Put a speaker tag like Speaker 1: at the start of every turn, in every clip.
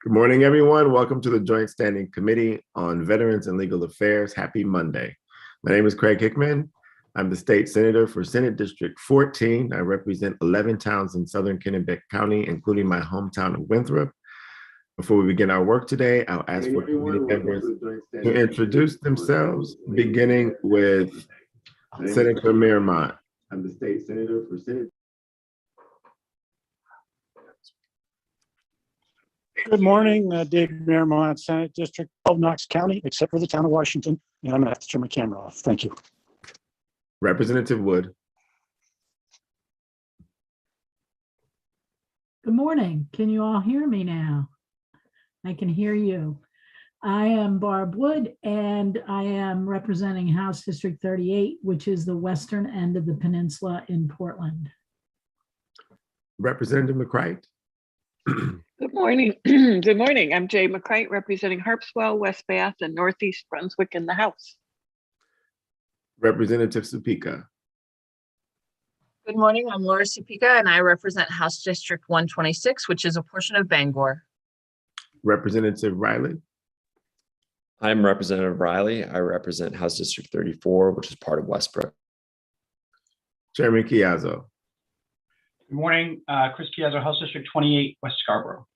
Speaker 1: Good morning, everyone. Welcome to the Joint Standing Committee on Veterans and Legal Affairs. Happy Monday. My name is Craig Hickman. I'm the state senator for Senate District 14. I represent 11 towns in southern Kennebec County, including my hometown of Winthrop. Before we begin our work today, I'll ask for committee members to introduce themselves, beginning with Senator Miramont. I'm the state senator for Senate.
Speaker 2: Good morning, Dave Miramont, Senate District 12, Knox County, except for the town of Washington. And I'm gonna have to turn my camera off. Thank you.
Speaker 1: Representative Wood.
Speaker 3: Good morning. Can you all hear me now? I can hear you. I am Barb Wood, and I am representing House District 38, which is the western end of the peninsula in Portland.
Speaker 1: Representative McCright.
Speaker 4: Good morning. Good morning. I'm Jay McCright, representing Harpswell, West Bath, and Northeast Brunswick in the House.
Speaker 1: Representative Supika.
Speaker 5: Good morning. I'm Laura Supika, and I represent House District 126, which is a portion of Bangor.
Speaker 1: Representative Riley.
Speaker 6: I'm Representative Riley. I represent House District 34, which is part of Westbrook.
Speaker 1: Chairman Chiazzo.
Speaker 7: Good morning, Chris Chiazzo, House District 28, West Scarborough.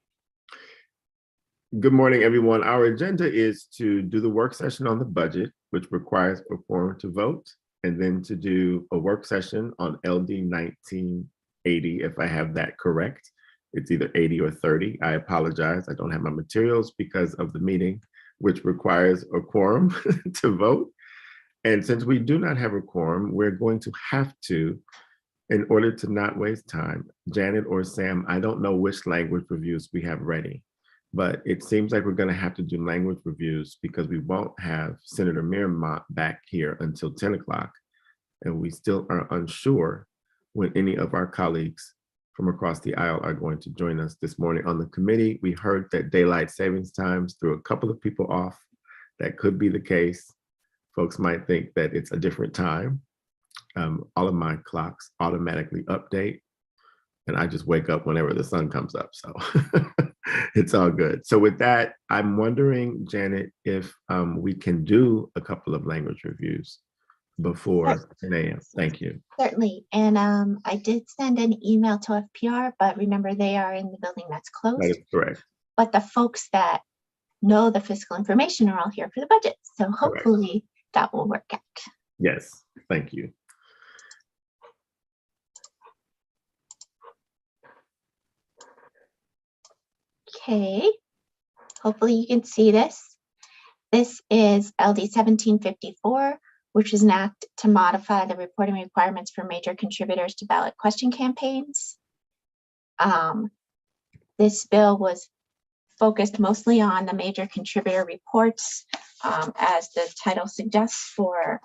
Speaker 1: Good morning, everyone. Our agenda is to do the work session on the budget, which requires a quorum to vote, and then to do a work session on LD 1980, if I have that correct. It's either 80 or 30. I apologize. I don't have my materials because of the meeting, which requires a quorum to vote. And since we do not have a quorum, we're going to have to, in order to not waste time, Janet or Sam, I don't know which language reviews we have ready, but it seems like we're going to have to do language reviews because we won't have Senator Miramont back here until 10 o'clock. And we still are unsure when any of our colleagues from across the aisle are going to join us this morning. On the committee, we heard that daylight savings times threw a couple of people off. That could be the case. Folks might think that it's a different time. All of my clocks automatically update, and I just wake up whenever the sun comes up. So it's all good. So with that, I'm wondering, Janet, if we can do a couple of language reviews before 10 a.m. Thank you.
Speaker 8: Certainly. And I did send an email to FPR, but remember they are in the building that's closed.
Speaker 1: That is correct.
Speaker 8: But the folks that know the fiscal information are all here for the budget. So hopefully that will work out.
Speaker 1: Yes, thank you.
Speaker 8: Okay, hopefully you can see this. This is LD 1754, which is an act to modify the reporting requirements for major contributors to ballot question campaigns. This bill was focused mostly on the major contributor reports, as the title suggests, for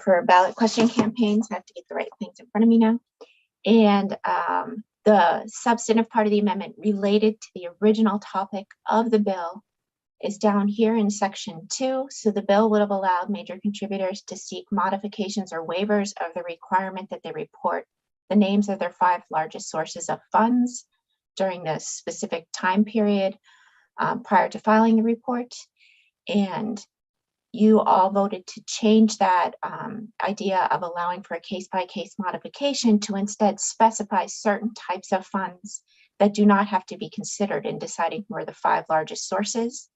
Speaker 8: for ballot question campaigns. I have to get the right things in front of me now. And the substantive part of the amendment related to the original topic of the bill is down here in section 2. So the bill would have allowed major contributors to seek modifications or waivers of the requirement that they report the names of their 5 largest sources of funds during the specific time period prior to filing the report. And you all voted to change that idea of allowing for a case-by-case modification to instead specify certain types of funds that do not have to be considered in deciding who are the 5 largest sources.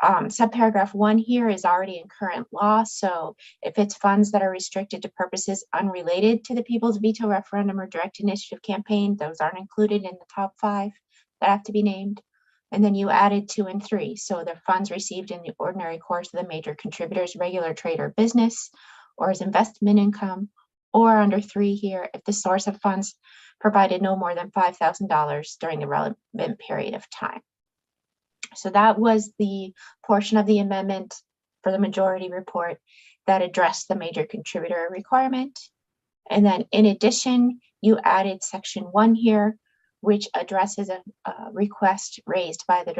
Speaker 8: Subparagraph 1 here is already in current law, so if it's funds that are restricted to purposes unrelated to the People's Veto Referendum or Direct Initiative campaign, those aren't included in the top 5 that have to be named. And then you added 2 and 3. So the funds received in the ordinary course of the major contributor's regular trade or business, or as investment income, or under 3 here, if the source of funds provided no more than $5,000 during the relevant period of time. So that was the portion of the amendment for the majority report that addressed the major contributor requirement. And then in addition, you added section 1 here, which addresses a request raised by the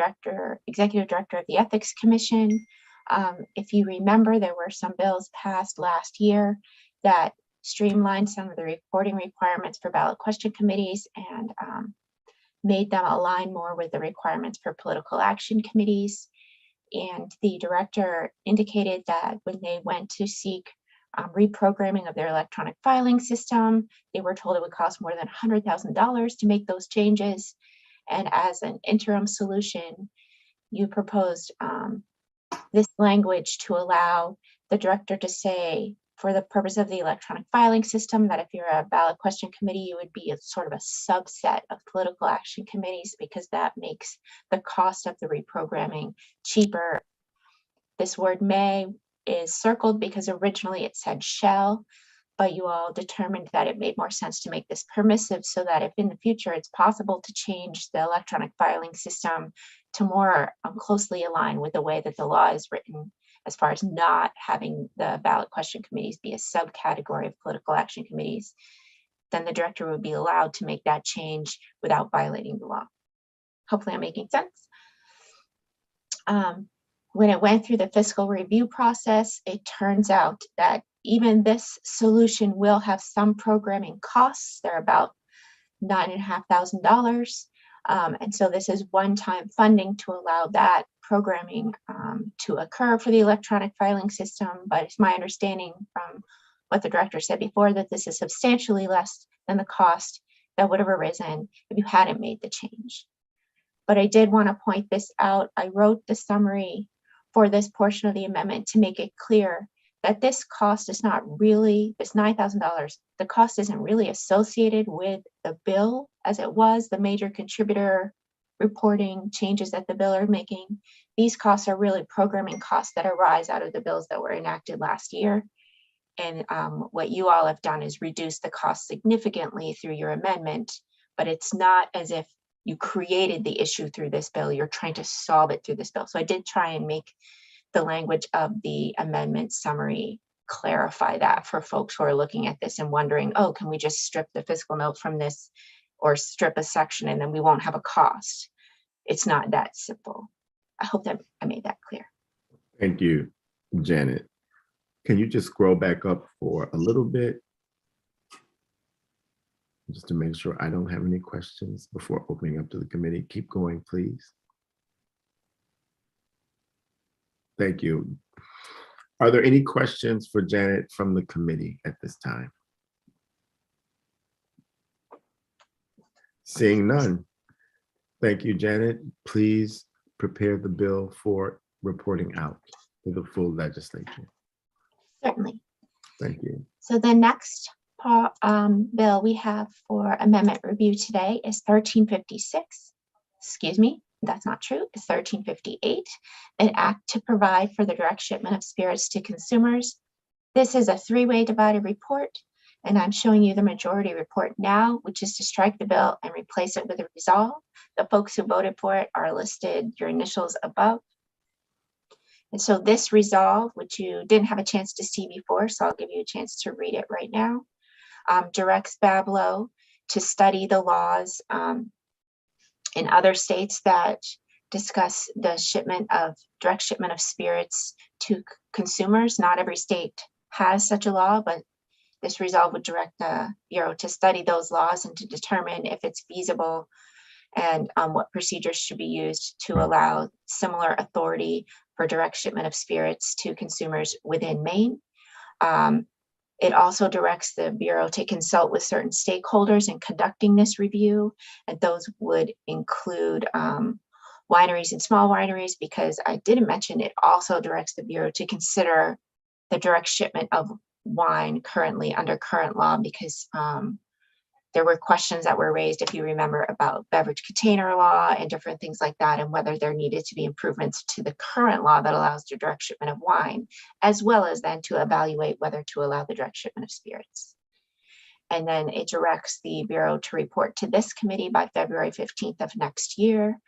Speaker 8: executive director of the Ethics Commission. If you remember, there were some bills passed last year that streamlined some of the reporting requirements for ballot question committees, and made them align more with the requirements for political action committees. And the director indicated that when they went to seek reprogramming of their electronic filing system, they were told it would cost more than $100,000 to make those changes. And as an interim solution, you proposed this language to allow the director to say, for the purpose of the electronic filing system, that if you're a ballot question committee, you would be a sort of a subset of political action committees, because that makes the cost of the reprogramming cheaper. This word may is circled because originally it said shall, but you all determined that it made more sense to make this permissive, so that if in the future it's possible to change the electronic filing system to more closely align with the way that the law is written, as far as not having the ballot question committees be a subcategory of political action committees, then the director would be allowed to make that change without violating the law. Hopefully I'm making sense. When it went through the fiscal review process, it turns out that even this solution will have some programming costs. They're about $9,500. And so this is one-time funding to allow that programming to occur for the electronic filing system. But it's my understanding from what the director said before that this is substantially less than the cost that would have arisen if you hadn't made the change. But I did want to point this out. I wrote the summary for this portion of the amendment to make it clear that this cost is not really, this $9,000, the cost isn't really associated with the bill as it was, the major contributor reporting changes that the bill are making. These costs are really programming costs that arise out of the bills that were enacted last year. And what you all have done is reduce the cost significantly through your amendment, but it's not as if you created the issue through this bill, you're trying to solve it through this bill. So I did try and make the language of the amendment summary clarify that for folks who are looking at this and wondering, oh, can we just strip the fiscal note from this or strip a section and then we won't have a cost? It's not that simple. I hope that I made that clear.
Speaker 1: Thank you, Janet. Can you just scroll back up for a little bit? Just to make sure I don't have any questions before opening up to the committee. Keep going, please. Thank you. Are there any questions for Janet from the committee at this time? Seeing none. Thank you, Janet. Please prepare the bill for reporting out to the full legislature.
Speaker 8: Certainly.
Speaker 1: Thank you.
Speaker 8: So the next bill we have for amendment review today is 1356. Excuse me, that's not true. It's 1358, an act to provide for the direct shipment of spirits to consumers. This is a three-way divided report, and I'm showing you the majority report now, which is to strike the bill and replace it with a resolve. The folks who voted for it are listed, your initials above. And so this resolve, which you didn't have a chance to see before, so I'll give you a chance to read it right now, directs BABLO to study the laws in other states that discuss the direct shipment of spirits to consumers. Not every state has such a law, but this resolve would direct the Bureau to study those laws and to determine if it's feasible and what procedures should be used to allow similar authority for direct shipment of spirits to consumers within Maine. It also directs the Bureau to consult with certain stakeholders in conducting this review, and those would include wineries and small wineries, because I didn't mention it also directs the Bureau to consider the direct shipment of wine currently under current law, because there were questions that were raised, if you remember, about beverage container law and different things like that, and whether there needed to be improvements to the current law that allows the direct shipment of wine, as well as then to evaluate whether to allow the direct shipment of spirits. And then it directs the Bureau to report to this committee by February 15th of next year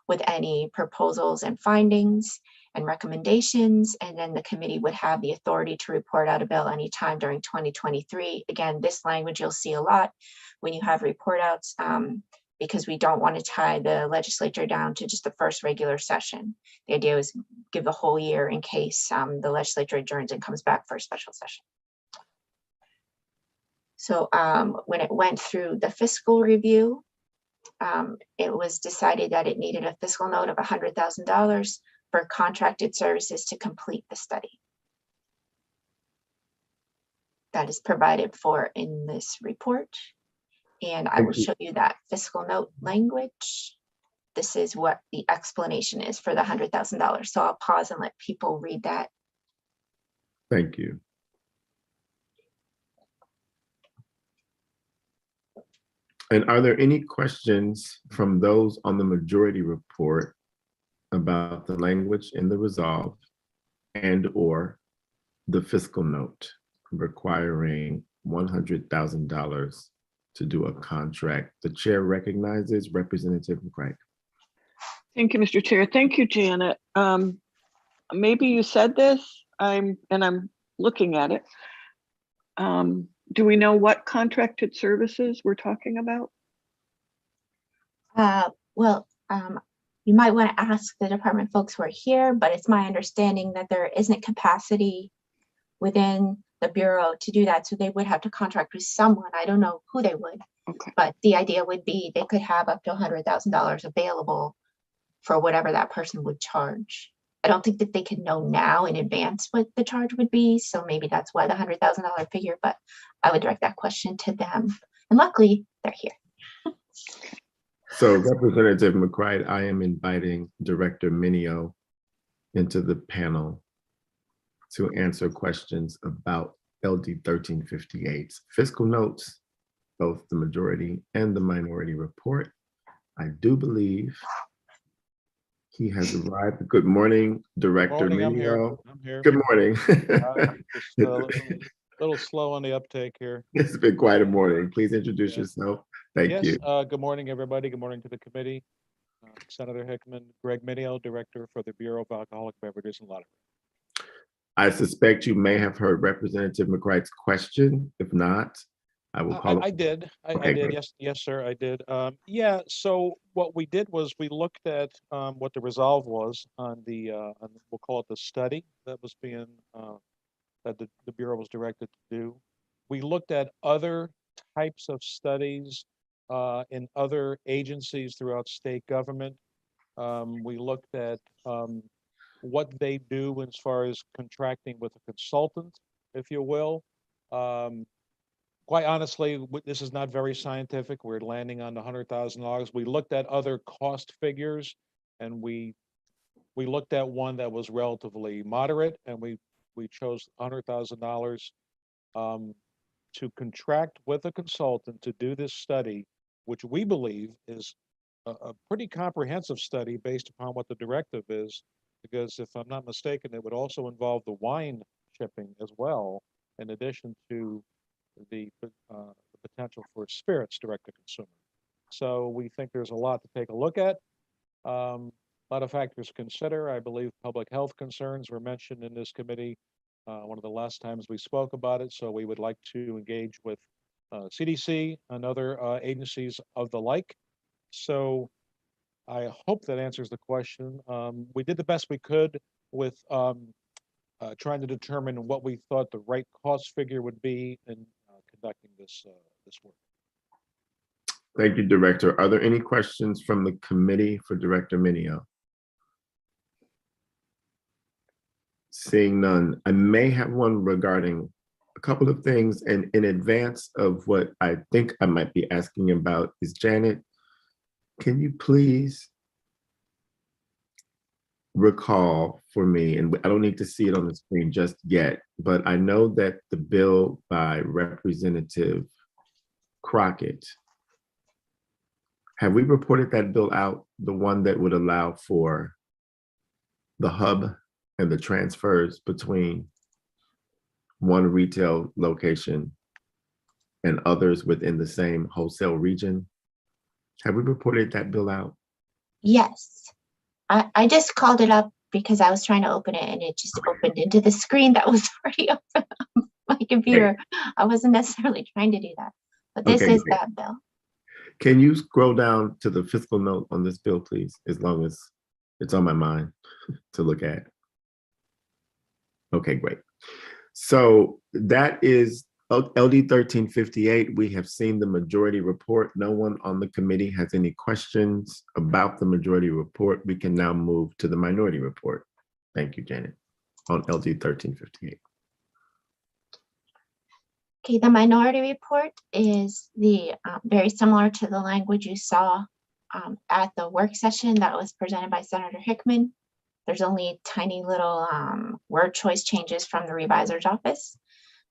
Speaker 8: with any proposals and findings and recommendations. And then the committee would have the authority to report out a bill anytime during 2023. Again, this language you'll see a lot when you have report outs, because we don't want to tie the legislature down to just the first regular session. The idea is give the whole year in case the legislature adjourns and comes back for a special session. So when it went through the fiscal review, it was decided that it needed a fiscal note of $100,000 for contracted services to complete the study. That is provided for in this report. And I will show you that fiscal note language. This is what the explanation is for the $100,000. So I'll pause and let people read that.
Speaker 1: Thank you. And are there any questions from those on the majority report about the language in the resolve and or the fiscal note requiring $100,000 to do a contract? The chair recognizes Representative McCray.
Speaker 4: Thank you, Mr. Chair. Thank you, Janet. Maybe you said this, I'm looking at it. Do we know what contracted services we're talking about?
Speaker 8: You might want to ask the department folks who are here, but it's my understanding that there isn't capacity within the Bureau to do that. So they would have to contract with someone. I don't know who they would,
Speaker 4: Okay.
Speaker 8: but the idea would be they could have up to $100,000 available for whatever that person would charge. I don't think that they can know now in advance what the charge would be. So maybe that's why the $100,000 figure, but I would direct that question to them. And luckily they're here.
Speaker 1: So Representative McCray, I am inviting Director Minio into the panel to answer questions about LD 1358's fiscal notes, both the majority and the minority report. I do believe he has arrived. Good morning, Director Minio.
Speaker 9: I'm here.
Speaker 1: Good morning.
Speaker 9: Just a little slow on the uptake here.
Speaker 1: It's been quite a morning. Please introduce yourself. Thank you.
Speaker 9: Good morning, everybody. Good morning to the committee. Senator Hickman, Greg Minio, Director for the Bureau of Alcoholic Beverages and Lottery.
Speaker 1: I suspect you may have heard Representative McCray's question. If not, I will call
Speaker 9: I did. I did. Yes, sir, I did. Yeah, so what we did was we looked at what the resolve was on the, we'll call it the study that was being, that the Bureau was directed to do. We looked at other types of studies in other agencies throughout state government. We looked at what they do as far as contracting with a consultant, if you will. Quite honestly, this is not very scientific. We're landing on the $100,000. We looked at other cost figures, and we looked at one that was relatively moderate, and we chose $100,000 to contract with a consultant to do this study, which we believe is a pretty comprehensive study based upon what the directive is, because if I'm not mistaken, it would also involve the wine shipping as well, in addition to the potential for spirits direct to consumer. So we think there's a lot to take a look at. A lot of factors to consider. I believe public health concerns were mentioned in this committee one of the last times we spoke about it. So we would like to engage with CDC and other agencies of the like. So I hope that answers the question. We did the best we could with trying to determine what we thought the right cost figure would be in conducting this work.
Speaker 1: Thank you, Director. Are there any questions from the committee for Director Minio? Seeing none, I may have one regarding a couple of things, and in advance of what I think I might be asking about is, Janet, can you please recall for me, and I don't need to see it on the screen just yet, but I know that the bill by Representative Crockett, have we reported that bill out, the one that would allow for the hub and the transfers between one retail location and others within the same wholesale region? Have we reported that bill out?
Speaker 8: Yes. I just called it up because I was trying to open it and it just opened into the screen that was already open on my computer. I wasn't necessarily trying to do that, but this is that bill.
Speaker 1: Can you scroll down to the fiscal note on this bill, please, as long as it's on my mind to look at? Okay, great. So that is LD 1358, we have seen the majority report. No one on the committee has any questions about the majority report. We can now move to the minority report. Thank you, Janet, on LD 1358.
Speaker 8: Okay, the minority report is very similar to the language you saw at the work session that was presented by Senator Hickman. There's only tiny little word choice changes from the revisor's office.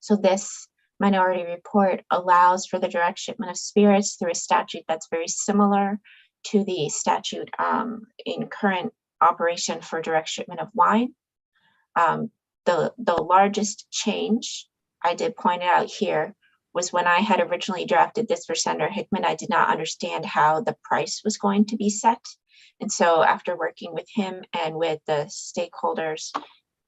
Speaker 8: So this minority report allows for the direct shipment of spirits through a statute that's very similar to the statute in current operation for direct shipment of wine. The largest change I did point out here was when I had originally drafted this for Senator Hickman, I did not understand how the price was going to be set. And so after working with him and with the stakeholders,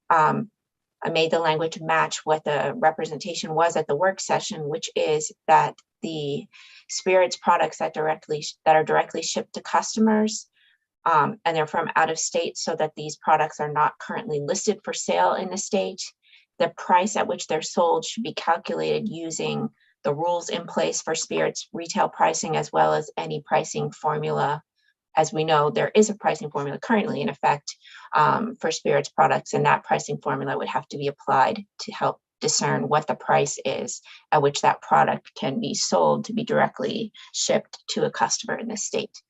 Speaker 8: I made the language match what the representation was at the work session, which is that the spirits products that are directly shipped to customers and they're from out of state, so that these products are not currently listed for sale in the state. The price at which they're sold should be calculated using the rules in place for spirits retail pricing, as well as any pricing formula. As we know, there is a pricing formula currently in effect for spirits products, and that pricing formula would have to be applied to help discern what the price is at which that product can be sold to be directly shipped to a customer in the state.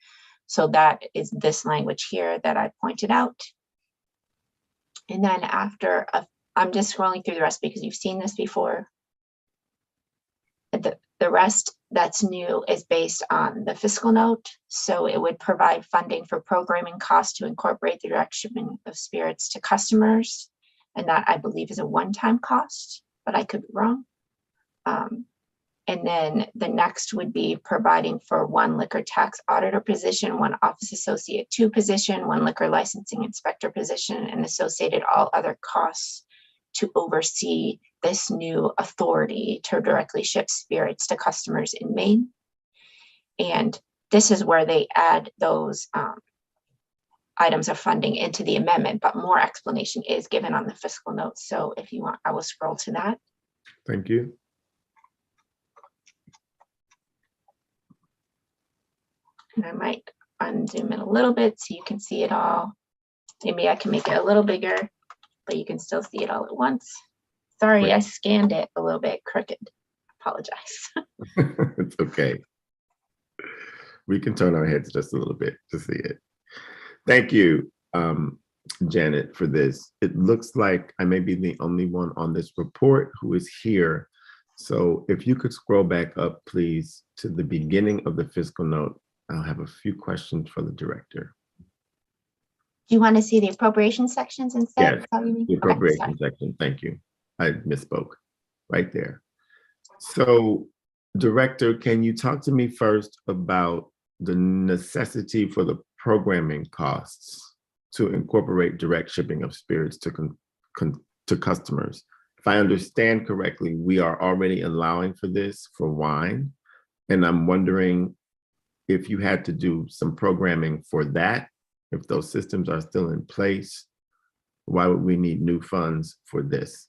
Speaker 8: So that is this language here that I pointed out. And then after, I'm just scrolling through the rest because you've seen this before. The rest that's new is based on the fiscal note. So it would provide funding for programming costs to incorporate the direct shipment of spirits to customers. And that I believe is a one-time cost, but I could be wrong. And then the next would be providing for one liquor tax auditor position, one office associate 2 position, one liquor licensing inspector position, and associated all other costs to oversee this new authority to directly ship spirits to customers in Maine. And this is where they add those items of funding into the amendment, but more explanation is given on the fiscal notes. So if you want, I will scroll to that.
Speaker 1: Thank you.
Speaker 8: And I might unzoom it a little bit so you can see it all. Maybe I can make it a little bigger, but you can still see it all at once. Sorry,
Speaker 1: Great.
Speaker 8: I scanned it a little bit crooked. Apologize.
Speaker 1: It's okay. We can turn our heads just a little bit to see it. Thank you, Janet, for this. It looks like I may be the only one on this report who is here. So if you could scroll back up, please, to the beginning of the fiscal note. I'll have a few questions for the director.
Speaker 8: Do you want to see the appropriation sections instead?
Speaker 1: Yes,
Speaker 8: The
Speaker 1: the appropriation section. Thank you. I misspoke right there. So, Director, can you talk to me first about the necessity for the programming costs to incorporate direct shipping of spirits to customers? If I understand correctly, we are already allowing for this for wine, and I'm wondering if you had to do some programming for that, if those systems are still in place, why would we need new funds for this?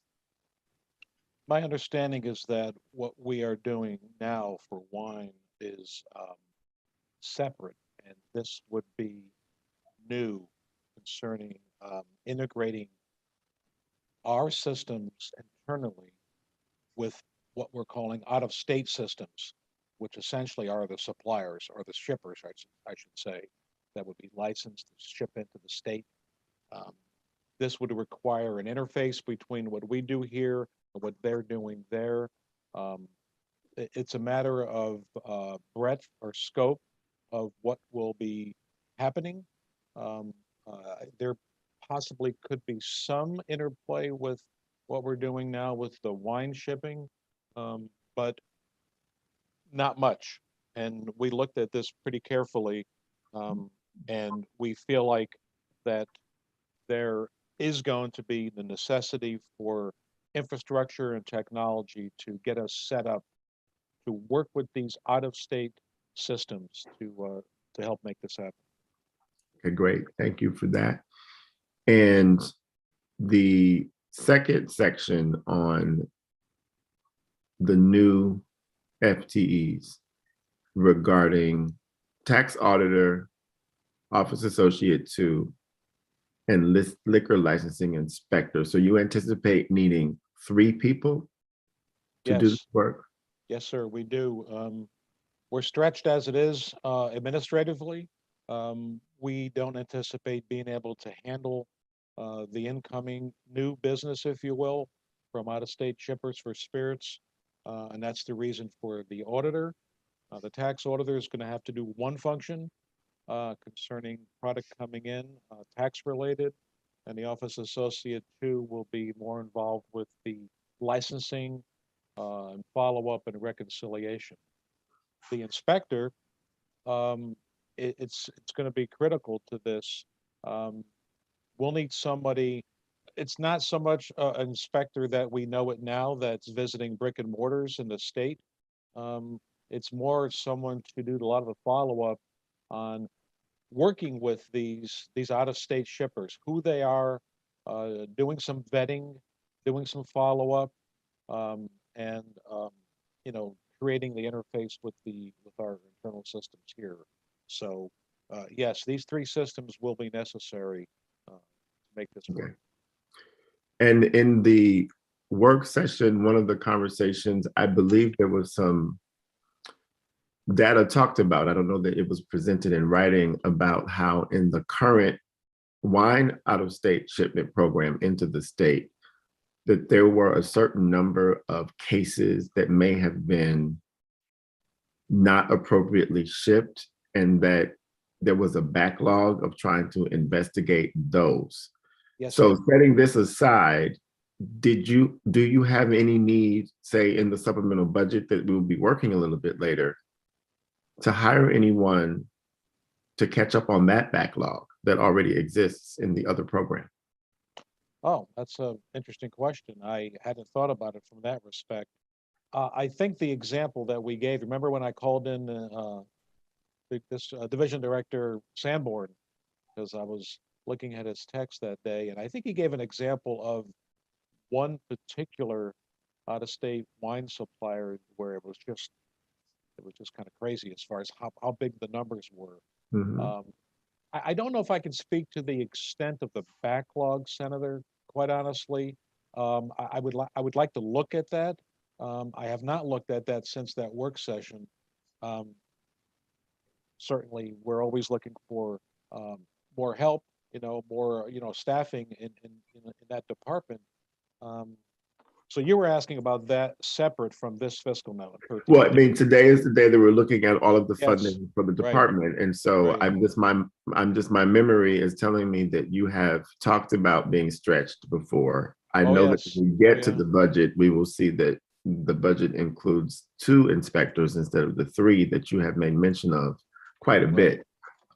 Speaker 9: My understanding is that what we are doing now for wine is separate, and this would be new concerning integrating our systems internally with what we're calling out-of-state systems, which essentially are the suppliers or the shippers, I should say, that would be licensed to ship into the state. This would require an interface between what we do here and what they're doing there. It's a matter of breadth or scope of what will be happening. There possibly could be some interplay with what we're doing now with the wine shipping, but not much. And we looked at this pretty carefully, and we feel like that there is going to be the necessity for infrastructure and technology to get us set up to work with these out-of-state systems to help make this happen.
Speaker 1: Okay, great. Thank you for that. And the second section on the new FTEs regarding tax auditor, office associate 2, and liquor licensing inspector. So you anticipate needing 3 people to do this
Speaker 9: Yes,
Speaker 1: work?
Speaker 9: yes, sir, we do. We're stretched as it is administratively. We don't anticipate being able to handle the incoming new business, if you will, from out-of-state shippers for spirits. And that's the reason for the auditor. The tax auditor is going to have to do one function concerning product coming in, tax related. And the office associate 2 will be more involved with the licensing and follow-up and reconciliation. The inspector, it's going to be critical to this. Um, we'll need somebody. It's not so much an inspector that we know it now that's visiting brick and mortars in the state. It's more someone to do a lot of the follow-up on working with these out-of-state shippers, who they are, doing some vetting, doing some follow-up, and you know, creating the interface with our internal systems here. So yes, these 3 systems will be necessary to make this work.
Speaker 1: Okay. And in the work session, one of the conversations, I believe there was some data talked about, I don't know that it was presented in writing, about how in the current wine out-of-state shipment program into the state, that there were a certain number of cases that may have been not appropriately shipped, and that there was a backlog of trying to investigate those.
Speaker 9: Yes,
Speaker 1: So
Speaker 9: sir.
Speaker 1: setting this aside, do you have any need, say in the supplemental budget that we will be working a little bit later, to hire anyone to catch up on that backlog that already exists in the other program?
Speaker 9: Oh, that's an interesting question. I hadn't thought about it from that respect. I think the example that we gave, remember when I called in this division director Sanborn, because I was looking at his text that day, and I think he gave an example of one particular out-of-state wine supplier where it was just kind of crazy as far as how big the numbers were.
Speaker 1: Mhm.
Speaker 9: I don't know if I can speak to the extent of the backlog, Senator, quite honestly. I would like to look at that. I have not looked at that since that work session. Um, certainly, we're always looking for more help, more, staffing in that department. Um, so you were asking about that separate from this fiscal note.
Speaker 1: Well, I mean, today is the day that we're looking at all of the
Speaker 9: Yes,
Speaker 1: funding for the
Speaker 9: right,
Speaker 1: department. And so
Speaker 9: right.
Speaker 1: my memory is telling me that you have talked about being stretched before. I
Speaker 9: Oh,
Speaker 1: know that
Speaker 9: yes.
Speaker 1: when we get
Speaker 9: Oh,
Speaker 1: to
Speaker 9: yeah.
Speaker 1: the budget, we will see that the budget includes 2 inspectors instead of the 3 that you have made mention of quite a
Speaker 9: Right.
Speaker 1: bit.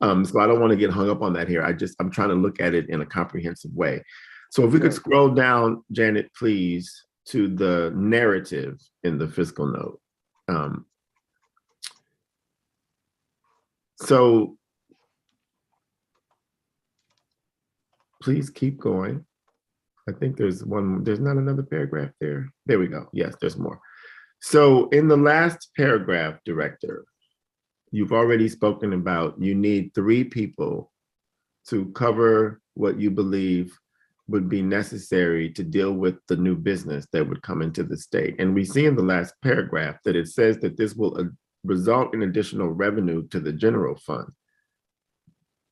Speaker 1: So I don't want to get hung up on that here. I'm trying to look at it in a comprehensive way. So if we could
Speaker 9: Sure.
Speaker 1: scroll down, Janet, please, to the narrative in the fiscal note. So please keep going. I think there's not another paragraph there. There we go. Yes, there's more. So in the last paragraph, Director, you've already spoken about you need 3 people to cover what you believe would be necessary to deal with the new business that would come into the state. And we see in the last paragraph that it says that this will result in additional revenue to the general fund.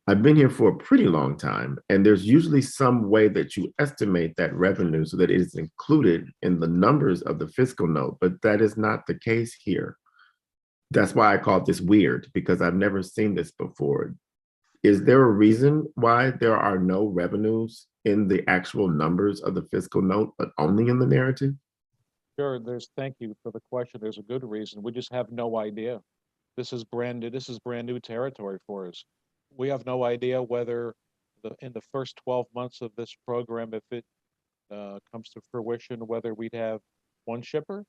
Speaker 1: I've been here for a pretty long time, and there's usually some way that you estimate that revenue so that it is included in the numbers of the fiscal note, but that is not the case here. That's why I call this weird, because I've never seen this before. Is there a reason why there are no revenues in the actual numbers of the fiscal note, but only in the narrative?
Speaker 9: Sure, thank you for the question. There's a good reason. We just have no idea. This is brand new. This is brand new territory for us. We have no idea whether in the first 12 months of this program, if it comes to fruition, whether we'd have 1 shipper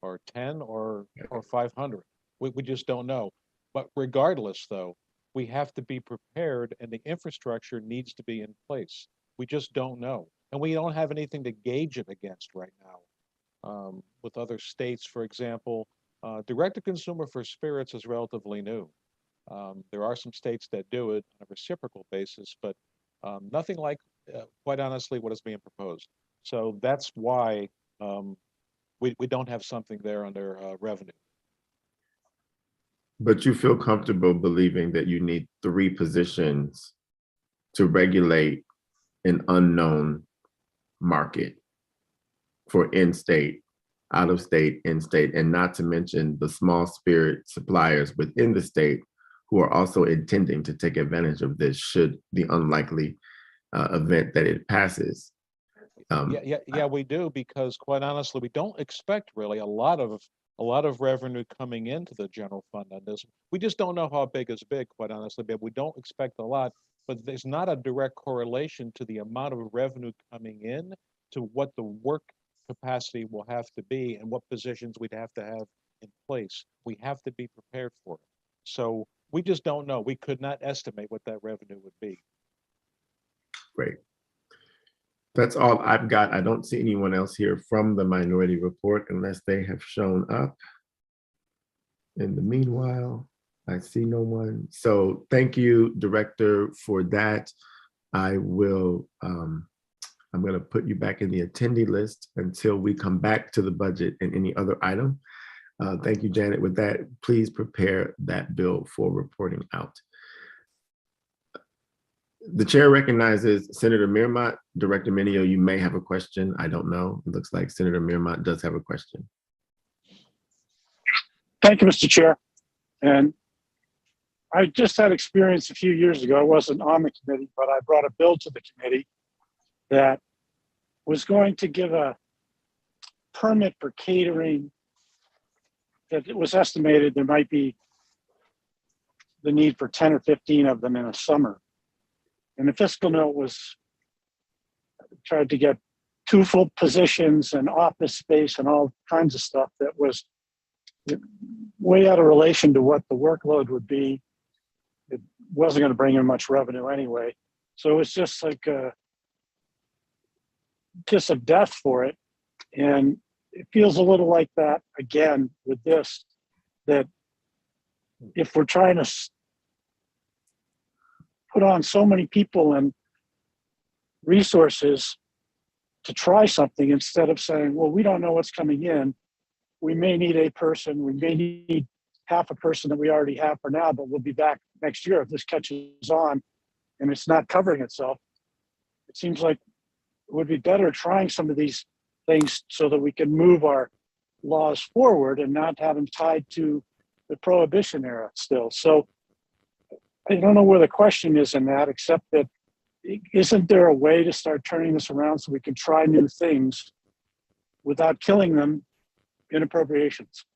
Speaker 9: or 10 or 500. We just don't know. But regardless, though, we have to be prepared, and the infrastructure needs to be in place. We just don't know, and we don't have anything to gauge it against right now. with other states, for example. Direct-to-consumer for spirits is relatively new. There are some states that do it on a reciprocal basis, but nothing like, quite honestly, what is being proposed. So that's why we don't have something there under revenue.
Speaker 1: But you feel comfortable believing that you need 3 positions to regulate an unknown market for in-state, out-of-state, in-state, and not to mention the small spirit suppliers within the state who are also intending to take advantage of this should the unlikely event that it passes.
Speaker 9: Yeah, we do, because quite honestly, we don't expect really a lot of revenue coming into the general fund on this. We just don't know how big is big, quite honestly, but we don't expect a lot. But there's not a direct correlation to the amount of revenue coming in to what the work capacity will have to be and what positions we'd have to have in place. We have to be prepared for it. So we just don't know. We could not estimate what that revenue would be.
Speaker 1: Great. That's all I've got. I don't see anyone else here from the minority report unless they have shown up. In the meanwhile, I see no one. So thank you, Director, for that. I will, I'm going to put you back in the attendee list until we come back to the budget and any other item. Thank you, Janet. With that, please prepare that bill for reporting out. The chair recognizes Senator Meermont. Director Minio, you may have a question. I don't know. It looks like Senator Meermont does have a question.
Speaker 2: Thank you, Mr. Chair. And I just had experience a few years ago. I wasn't on the committee, but I brought a bill to the committee that was going to give a permit for catering that it was estimated there might be the need for 10 or 15 of them in a summer. And the fiscal note was tried to get 2 full positions and office space and all kinds of stuff that was way out of relation to what the workload would be. It wasn't going to bring in much revenue anyway. So it was just like a kiss of death for it. And it feels a little like that again with this, that if we're trying to put on so many people and resources to try something, instead of saying, well, we don't know what's coming in. We may need a person, we may need half a person that we already have for now, but we'll be back next year if this catches on and it's not covering itself. It seems like it would be better trying some of these things so that we can move our laws forward and not have them tied to the Prohibition era still. So I don't know where the question is in that, except that isn't there a way to start turning this around so we can try new things without killing them in appropriations?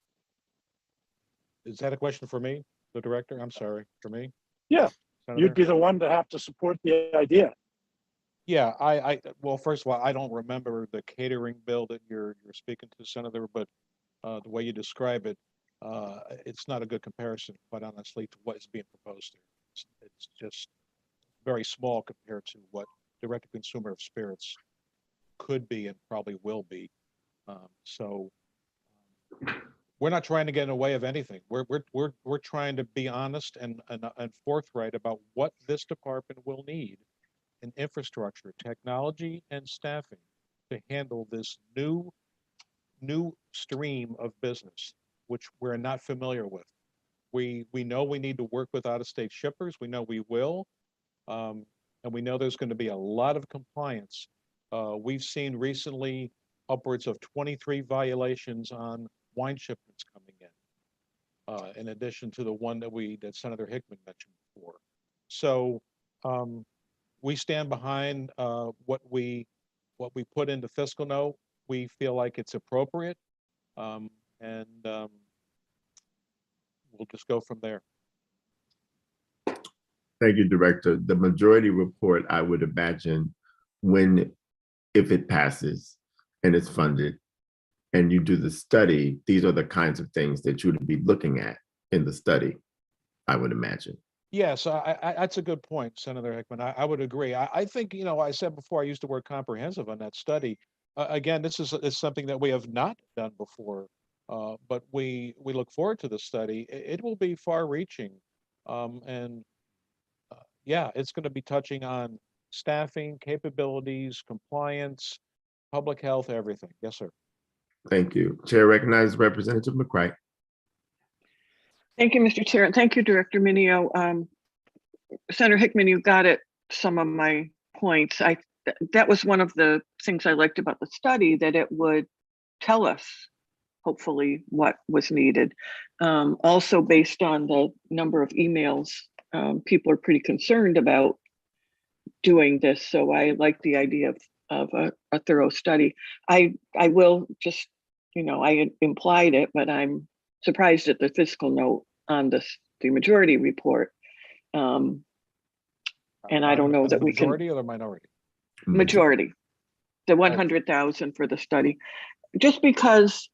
Speaker 9: Is that a question for me, the director? I'm sorry, for me?
Speaker 2: Yeah,
Speaker 9: Senator?
Speaker 2: you'd be the one to have to support the idea.
Speaker 9: Yeah, well, first of all, I don't remember the catering bill that you're speaking to, Senator, but the way you describe it, it's not a good comparison, quite honestly, to what is being proposed here. It's just very small compared to what direct-to-consumer of spirits could be and probably will be. So we're not trying to get in the way of anything. We're trying to be honest and forthright about what this department will need in infrastructure, technology, and staffing to handle this new stream of business, which we're not familiar with. We know we need to work with out-of-state shippers. We know we will. And we know there's going to be a lot of compliance. We've seen recently upwards of 23 violations on wine shipments coming in addition to the one that Senator Hickman mentioned before. So we stand behind what we put into fiscal note. We feel like it's appropriate, and we'll just go from there.
Speaker 1: Thank you, Director. The majority report, I would imagine, if it passes and it's funded and you do the study, these are the kinds of things that you would be looking at in the study, I would imagine.
Speaker 9: Yes, that's a good point, Senator Hickman. I would agree. I think, I said before, I used the word comprehensive on that study. again, this is something that we have not done before, but we look forward to the study. It will be far-reaching, and yeah, it's going to be touching on staffing, capabilities, compliance, public health, everything. Yes, sir.
Speaker 1: Thank you. Chair recognizes Representative McCray.
Speaker 4: Thank you, Mr. Chair, and thank you, Director Minio. Senator Hickman, you got at some of my points. That was one of the things I liked about the study, that it would tell us, hopefully, what was needed. Also, based on the number of emails, people are pretty concerned about doing this. So I like the idea of a thorough study. I will just, I implied it, but I'm surprised at the fiscal note on the majority report. And I don't know that we can.
Speaker 9: Majority or the minority?
Speaker 4: Majority, the 100,000 for the study, just because,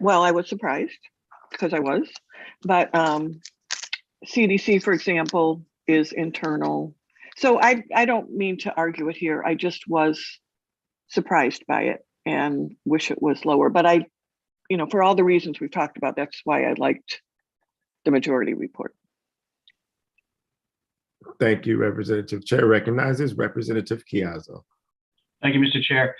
Speaker 4: well, I was surprised because I was, but CDC, for example, is internal. So I don't mean to argue it here. I just was surprised by it and wish it was lower. But for all the reasons we've talked about, that's why I liked the majority report.
Speaker 1: Thank you, Representative. Chair recognizes Representative Chiazzo.
Speaker 7: Thank you, Mr. Chair.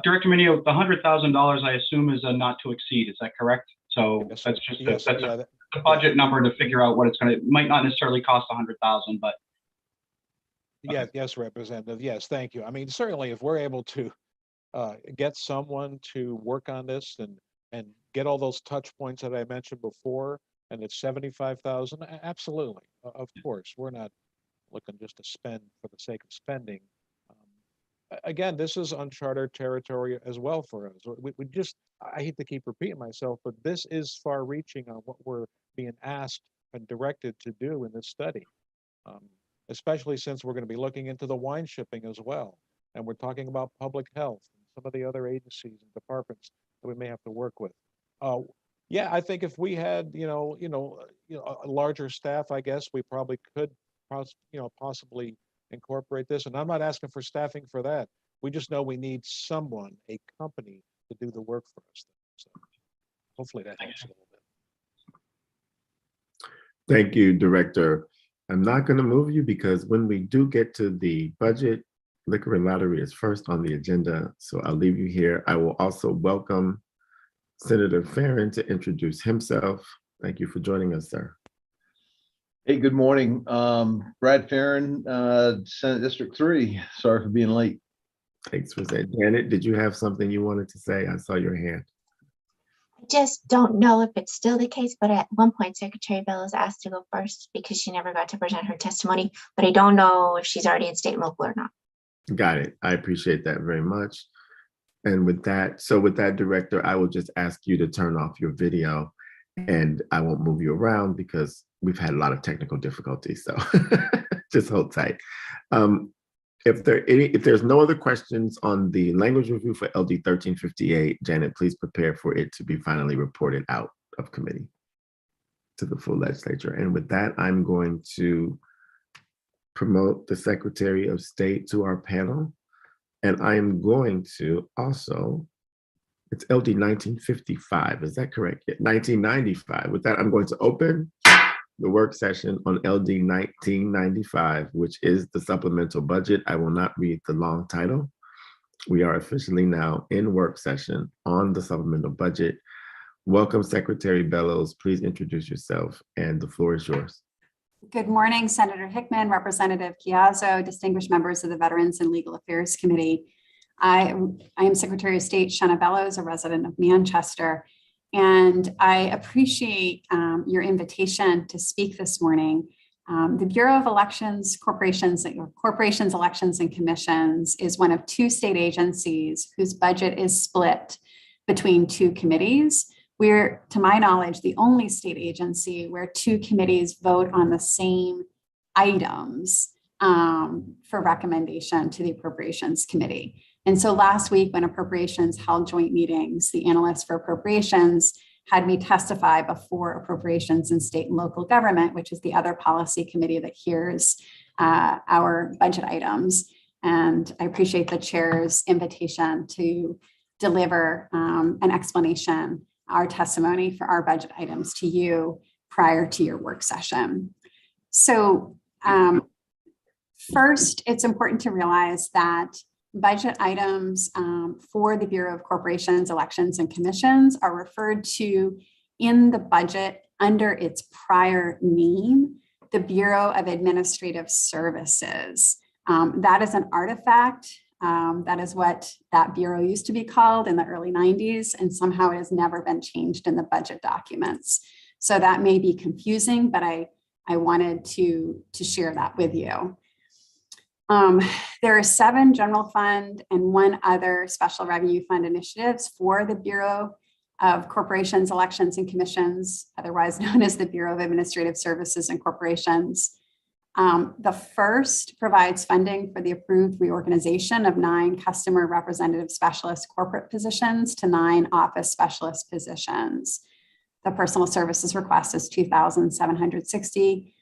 Speaker 7: Director Minio, the $100,000 I assume is a not to exceed. Is that correct? So
Speaker 9: Yes,
Speaker 7: that's just
Speaker 9: yes,
Speaker 7: that's
Speaker 9: yeah,
Speaker 7: a budget number to figure out what it's going to. It might not necessarily cost 100,000, but
Speaker 9: yeah, yes, Representative. Yes, thank you. I mean, certainly, if we're able to get someone to work on this and get all those touch points that I mentioned before, and it's 75,000, absolutely, of course, we're not looking just to spend for the sake of spending. Again, this is uncharted territory as well for us. We just, I hate to keep repeating myself, but this is far-reaching on what we're being asked and directed to do in this study, especially since we're going to be looking into the wine shipping as well, and we're talking about public health and some of the other agencies and departments that we may have to work with. Yeah, I think if we had, a larger staff, I guess we probably could, possibly incorporate this. And I'm not asking for staffing for that. We just know we need someone, a company, to do the work for us. So hopefully that helps a little bit.
Speaker 1: Thank you, Director. I'm not going to move you because when we do get to the budget, liquor and lottery is first on the agenda. So I'll leave you here. I will also welcome Senator Farron to introduce himself. Thank you for joining us, sir.
Speaker 10: Hey, good morning. Brad Farron, Senate District 3. Sorry for being late.
Speaker 1: Thanks for that. Janet, did you have something you wanted to say? I saw your hand.
Speaker 8: I just don't know if it's still the case, but at one point Secretary Bell was asked to go first because she never got to present her testimony, but I don't know if she's already in state and local or not.
Speaker 1: Got it. I appreciate that very much. And with that, Director, I will just ask you to turn off your video and I won't move you around because we've had a lot of technical difficulties. So just hold tight. If there's no other questions on the language review for LD 1358, Janet, please prepare for it to be finally reported out of committee to the full legislature. And with that, I'm going to promote the Secretary of State to our panel. And I am going to also, it's LD 1955, is that correct? Yeah, 1995. With that, I'm going to open the work session on LD 1995, which is the supplemental budget. I will not read the long title. We are officially now in work session on the supplemental budget. Welcome, Secretary Bellows. Please introduce yourself and the floor is yours.
Speaker 11: Good morning, Senator Hickman, Representative Chiazzo, distinguished members of the Veterans and Legal Affairs Committee. I am Secretary of State Shanna Bellows, a resident of Manchester, and I appreciate your invitation to speak this morning. The Bureau of Elections, Corporations, Elections, and Commissions is one of two state agencies whose budget is split between two committees. We're, to my knowledge, the only state agency where two committees vote on the same items for recommendation to the Appropriations Committee. And so last week when Appropriations held joint meetings, the analyst for Appropriations had me testify before Appropriations and State and Local Government, which is the other policy committee that hears our budget items. And I appreciate the chair's invitation to deliver an explanation, our testimony for our budget items to you prior to your work session. So first, it's important to realize that budget items for the Bureau of Corporations, Elections, and Commissions are referred to in the budget under its prior name, the Bureau of Administrative Services. That is an artifact. That is what that bureau used to be called in the early 90s, and somehow it has never been changed in the budget documents. So that may be confusing, but I wanted to share that with you. There are 7 general fund and 1 other special revenue fund initiatives for the Bureau of Corporations, Elections, and Commissions, otherwise known as the Bureau of Administrative Services and Corporations. The first provides funding for the approved reorganization of 9 customer representative specialist corporate positions to 9 office specialist positions. The personal services request is $2,760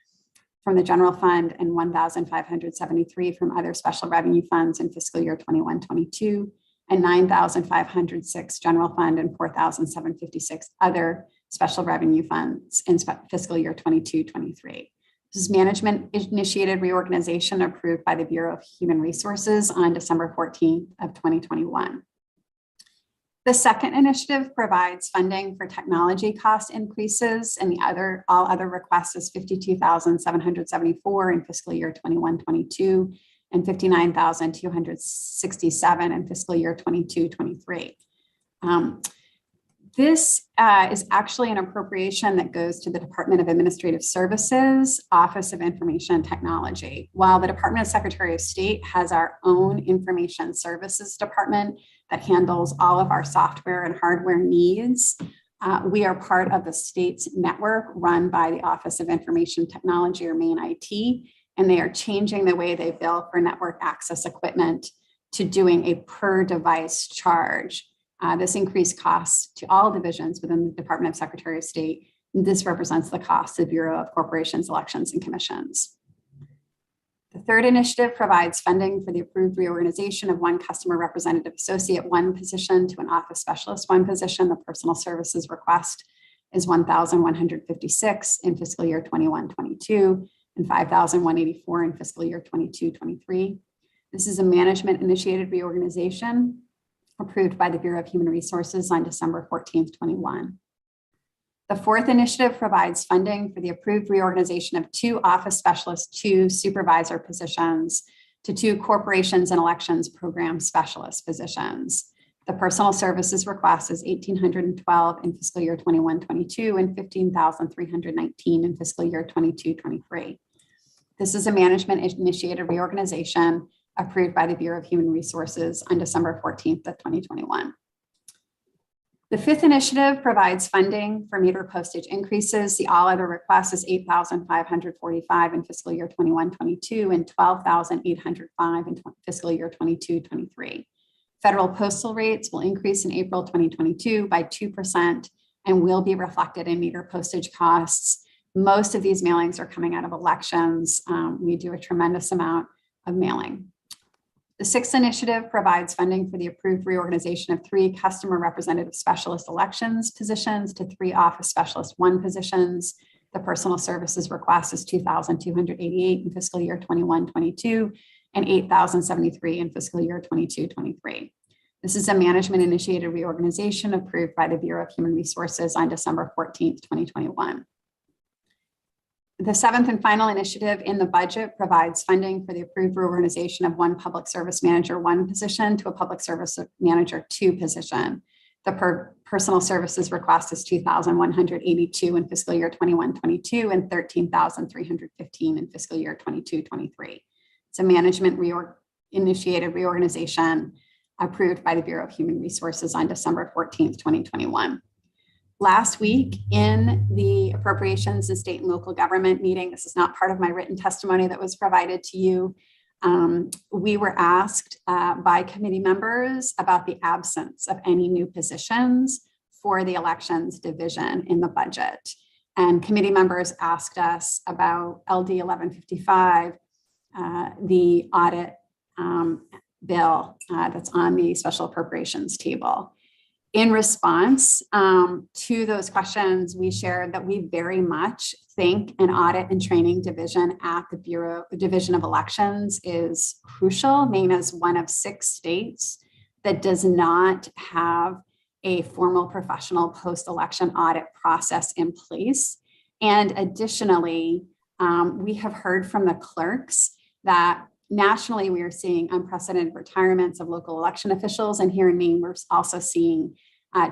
Speaker 11: from the general fund and $1,573 from other special revenue funds in fiscal year 21-22, and $9,506 general fund and $4,756 other special revenue funds in fiscal year 22-23. This is management initiated reorganization approved by the Bureau of Human Resources on December 14th of 2021. The second initiative provides funding for technology cost increases, and all other requests is $52,774 in fiscal year 21-22 and $59,267 in fiscal year 22-23. This is actually an appropriation that goes to the Department of Administrative Services, Office of Information Technology. While the Department of Secretary of State has our own information services department that handles all of our software and hardware needs, we are part of the state's network run by the Office of Information Technology, or Maine IT, and they are changing the way they bill for network access equipment to doing a per device charge. This increased costs to all divisions within the Department of Secretary of State. This represents the cost of the Bureau of Corporations, Elections, and Commissions. The third initiative provides funding for the approved reorganization of 1 customer representative associate 1 position to an office specialist 1 position. The personal services request is $1,156 in fiscal year 21-22 and $5,184 in fiscal year 22-23. This is a management initiated reorganization approved by the Bureau of Human Resources on December 14th, 21. The fourth initiative provides funding for the approved reorganization of 2 office specialist, 2 supervisor positions to 2 corporations and elections program specialist positions. The personal services request is $1,812 in fiscal year 21-22 and $15,319 in fiscal year 22-23. This is a management initiated reorganization approved by the Bureau of Human Resources on December 14th of 2021. The fifth initiative provides funding for meter postage increases. The all other request is $8,545 in fiscal year 21-22 and $12,805 in fiscal year 22-23. Federal postal rates will increase in April 2022 by 2% and will be reflected in meter postage costs. Most of these mailings are coming out of elections. We do a tremendous amount of mailing. The sixth initiative provides funding for the approved reorganization of 3 customer representative specialist elections positions to 3 office specialist 1 positions. The personal services request is $2,288 in fiscal year 21-22 and $8,073 in fiscal year 22-23. This is a management initiated reorganization approved by the Bureau of Human Resources on December 14th, 2021. The seventh and final initiative in the budget provides funding for the approved reorganization of 1 public service manager 1 position to a public service manager 2 position. The personal services request is $2,182 in fiscal year 21-22 and $13,315 in fiscal year 22-23. It's a management initiated reorganization approved by the Bureau of Human Resources on December 14th, 2021. Last week in the appropriations and state and local government meeting, this is not part of my written testimony that was provided to you. We were asked by committee members about the absence of any new positions for the elections division in the budget. And committee members asked us about LD 1155, the audit bill that's on the special appropriations table. In response to those questions, we shared that we very much think an audit and training division at the Division of Elections is crucial. Maine is one of 6 states that does not have a formal professional post-election audit process in place. And additionally, we have heard from the clerks that nationally, we are seeing unprecedented retirements of local election officials. And here in Maine, we're also seeing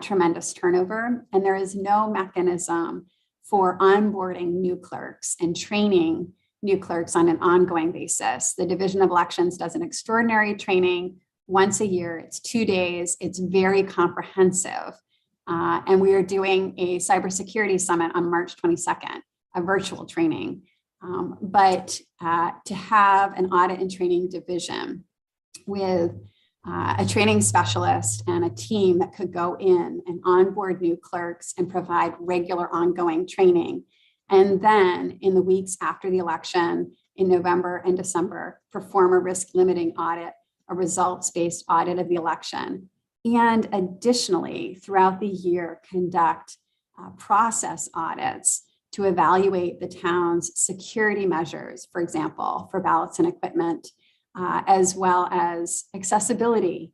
Speaker 11: tremendous turnover. And there is no mechanism for onboarding new clerks and training new clerks on an ongoing basis. The Division of Elections does an extraordinary training once a year. It's 2 days. It's very comprehensive. And we are doing a cybersecurity summit on March 22nd, a virtual training. But to have an audit and training division with a training specialist and a team that could go in and onboard new clerks and provide regular ongoing training. And then in the weeks after the election in November and December, perform a risk limiting audit, a results-based audit of the election. And additionally, throughout the year, conduct process audits to evaluate the town's security measures, for example, for ballots and equipment, as well as accessibility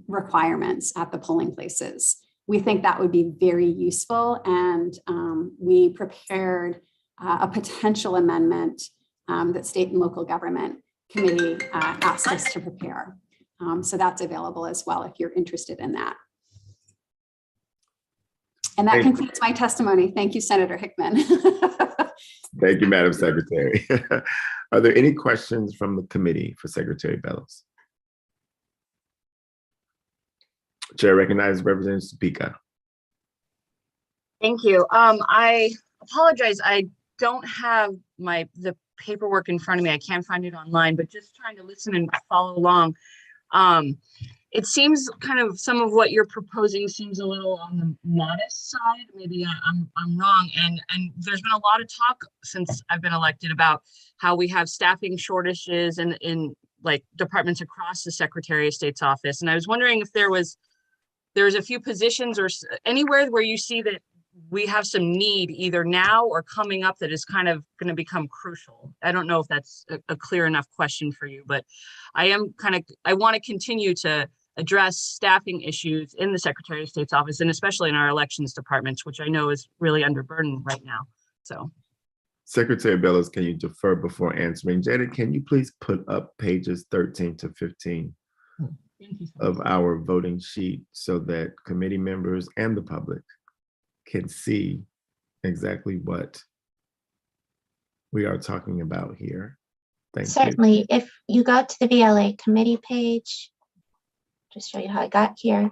Speaker 11: requirements at the polling places. We think that would be very useful, and we prepared a potential amendment that State and Local Government Committee asked us to prepare. So that's available as well if you're interested in that. And that concludes my testimony. Thank you, Senator Hickman.
Speaker 1: Thank you, Madam Secretary. Are there any questions from the committee for Secretary Bellows? Chair recognizes Representative Topeka.
Speaker 5: Thank you. I apologize. I don't have the paperwork in front of me. I can't find it online, but just trying to listen and follow along. It seems kind of some of what you're proposing seems a little on the modest side. Maybe I'm wrong. And there's been a lot of talk since I've been elected about how we have staffing shortages in like departments across the Secretary of State's office. And I was wondering if there was a few positions or anywhere where you see that we have some need either now or coming up that is kind of going to become crucial. I don't know if that's a clear enough question for you, but I want to continue to address staffing issues in the Secretary of State's office, and especially in our elections departments, which I know is really underburdened right now. So,
Speaker 1: Secretary Bellows, can you defer before answering? Janet, can you please put up pages 13 to 15 of our voting sheet so that committee members and the public can see exactly what we are talking about here? Thank you.
Speaker 8: Certainly, if you go to the VLA committee page, just show you how I got here.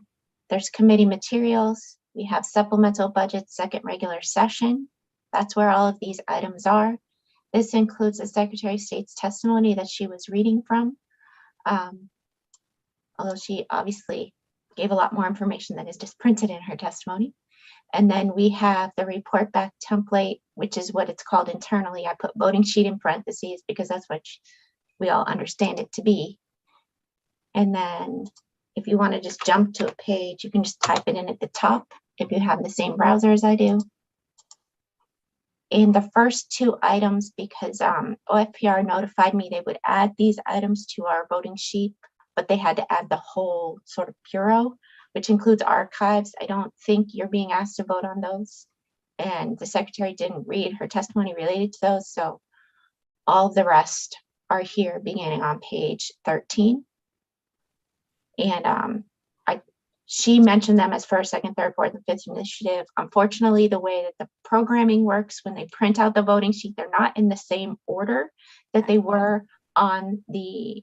Speaker 8: There's committee materials. We have supplemental budget, second regular session. That's where all of these items are. This includes the Secretary of State's testimony that she was reading from. Although she obviously gave a lot more information than is just printed in her testimony. And then we have the report back template, which is what it's called internally. I put voting sheet in parentheses because that's what we all understand it to be. And then if you want to just jump to a page, you can just type it in at the top if you have the same browser as I do. In the first 2 items, because OFPR notified me they would add these items to our voting sheet, but they had to add the whole sort of bureau, which includes archives. I don't think you're being asked to vote on those. And the secretary didn't read her testimony related to those. So all the rest are here beginning on page 13. And she mentioned them as first, second, third, fourth, and fifth initiative. Unfortunately, the way that the programming works, when they print out the voting sheet, they're not in the same order that they were on the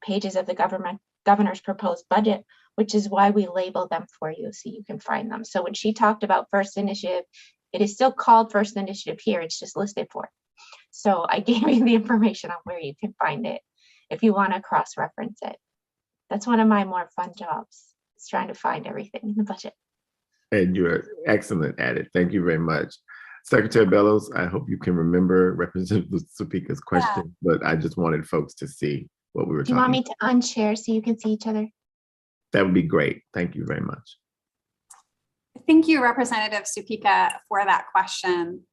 Speaker 8: pages of the governor's proposed budget, which is why we label them for you so you can find them. So when she talked about first initiative, it is still called first initiative here. It's just listed for it. So I gave you the information on where you can find it if you want to cross-reference it. That's one of my more fun jobs, is trying to find everything in the budget.
Speaker 1: And you're excellent at it. Thank you very much. Secretary Bellows, I hope you can remember Representative Topeka's question, but I just wanted folks to see what we were
Speaker 8: Do you want
Speaker 1: talking.
Speaker 8: me to unshare so you can see each other?
Speaker 1: That would be great. Thank you very much.
Speaker 11: Thank you, Representative Supika, for that question.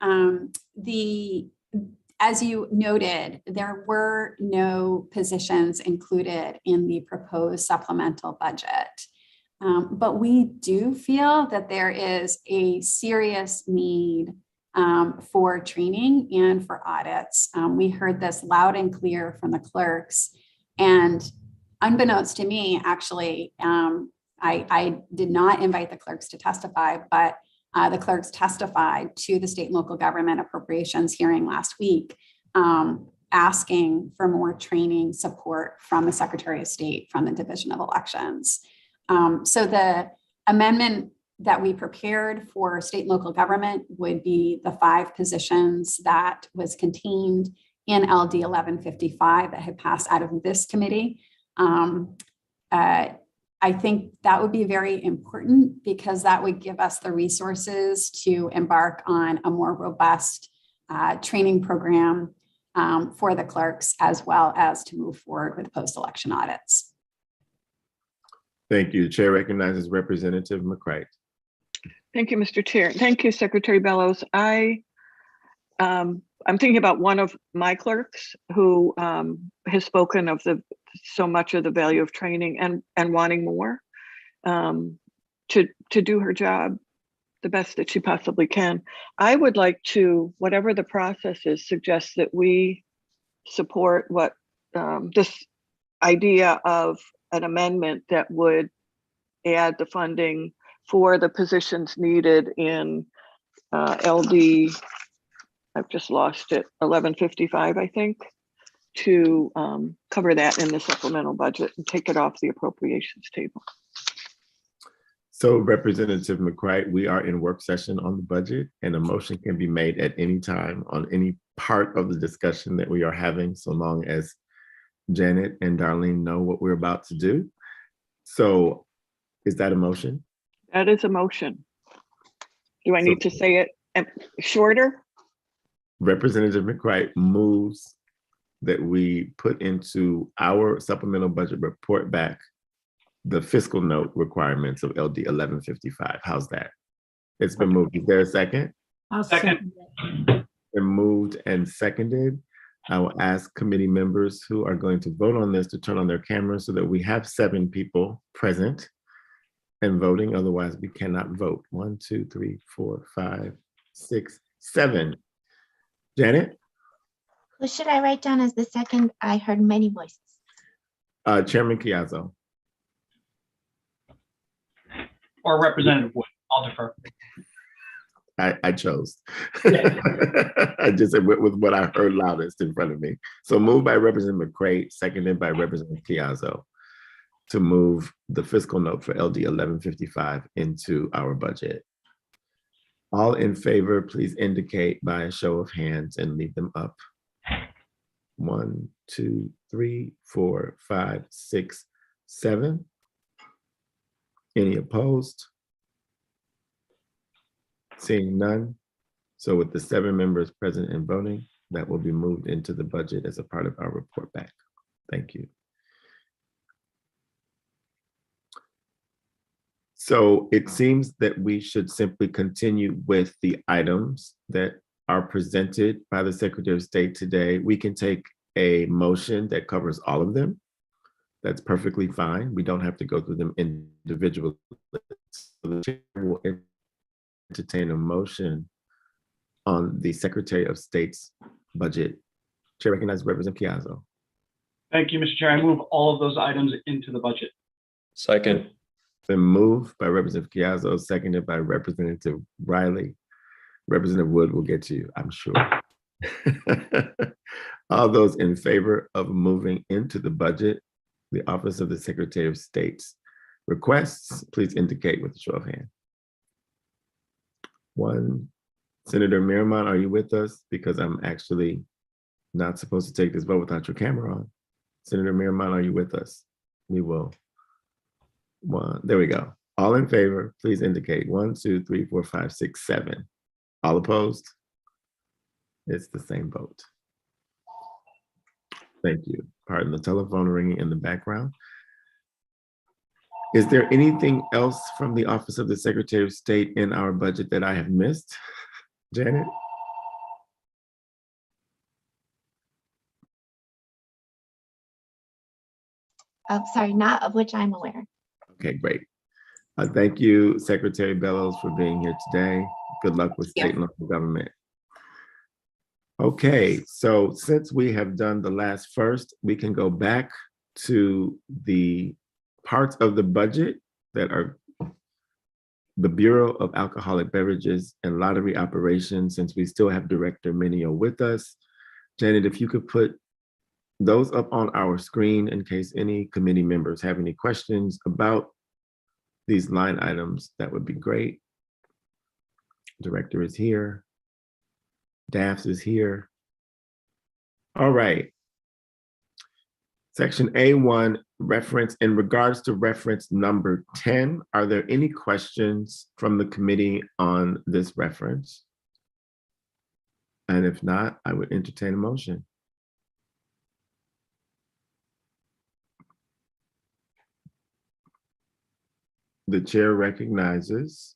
Speaker 11: As you noted, there were no positions included in the proposed supplemental budget. But we do feel that there is a serious need for training and for audits. We heard this loud and clear from the clerks. And unbeknownst to me, actually, I did not invite the clerks to testify, but the clerks testified to the state and local government appropriations hearing last week, asking for more training support from the Secretary of State, from the Division of Elections. So the amendment that we prepared for state and local government would be the 5 positions that was contained in LD 1155 that had passed out of this committee. I think that would be very important because that would give us the resources to embark on a more robust training program for the clerks, as well as to move forward with post-election audits.
Speaker 1: Thank you. The chair recognizes Representative McCray.
Speaker 4: Thank you, Mr. Chair. Thank you, Secretary Bellows. I'm thinking about one of my clerks who has spoken of so much of the value of training and wanting more to do her job the best that she possibly can. I would like to, whatever the process is, suggest that we support what this idea of an amendment that would add the funding for the positions needed in LD, I've just lost it, 1155, I think, to cover that in the supplemental budget and take it off the appropriations table.
Speaker 1: So Representative McCray, we are in work session on the budget, and a motion can be made at any time on any part of the discussion that we are having, so long as Janet and Darlene know what we're about to do. So is that a motion?
Speaker 4: That is a motion. Do I need to say it shorter?
Speaker 1: Representative McCray moves that we put into our supplemental budget report back the fiscal note requirements of LD 1155. How's that? It's been moved. Is there a second?
Speaker 3: I'll second it.
Speaker 1: Been moved and seconded. I will ask committee members who are going to vote on this to turn on their cameras so that we have 7 people present and voting. Otherwise, we cannot vote. 1, 2, 3, 4, 5, 6, 7. Janet?
Speaker 8: Who should I write down as the second? I heard many voices.
Speaker 1: Chairman Chiazzo.
Speaker 7: Or Representative Wood, I'll defer.
Speaker 1: I chose. I just said with what I heard loudest in front of me. So moved by Representative McCray, seconded by Representative Chiazzo to move the fiscal note for LD 1155 into our budget. All in favor, please indicate by a show of hands and leave them up. 1, 2, 3, 4, 5, 6, 7. Any opposed? Seeing none. So with the 7 members present and voting, that will be moved into the budget as a part of our report back. Thank you. So it seems that we should simply continue with the items that are presented by the Secretary of State today. We can take a motion that covers all of them. That's perfectly fine. We don't have to go through them individually. So the chair will entertain a motion on the Secretary of State's budget. Chair recognizes Representative Chiazzo.
Speaker 7: Thank you, Mr. Chair. I move all of those items into the budget.
Speaker 6: Second.
Speaker 1: Been moved by Representative Chiazzo, seconded by Representative Riley. Representative Wood will get to you, I'm sure. All those in favor of moving into the budget, the Office of the Secretary of State's requests, please indicate with a show of hands. 1. Senator Miramont, are you with us? Because I'm actually not supposed to take this vote without your camera on. Senator Miramont, are you with us? We will. 1, there we go. All in favor, please indicate. 1, 2, 3, 4, 5, 6, 7. All opposed? It's the same vote. Thank you. Pardon the telephone ringing in the background. Is there anything else from the Office of the Secretary of State in our budget that I have missed? Janet?
Speaker 8: Oh, sorry, not of which I'm aware.
Speaker 1: Okay, great. Thank you, Secretary Bellows, for being here today. Good luck with state and local government. Okay, so since we have done the last first, we can go back to the parts of the budget that are the Bureau of Alcoholic Beverages and Lottery Operations, since we still have Director Minio with us. Janet, if you could put those up on our screen in case any committee members have any questions about these line items, that would be great. Director is here. DAFS is here. All right. Section A1, reference, in regards to reference number 10, are there any questions from the committee on this reference? And if not, I would entertain a motion. The chair recognizes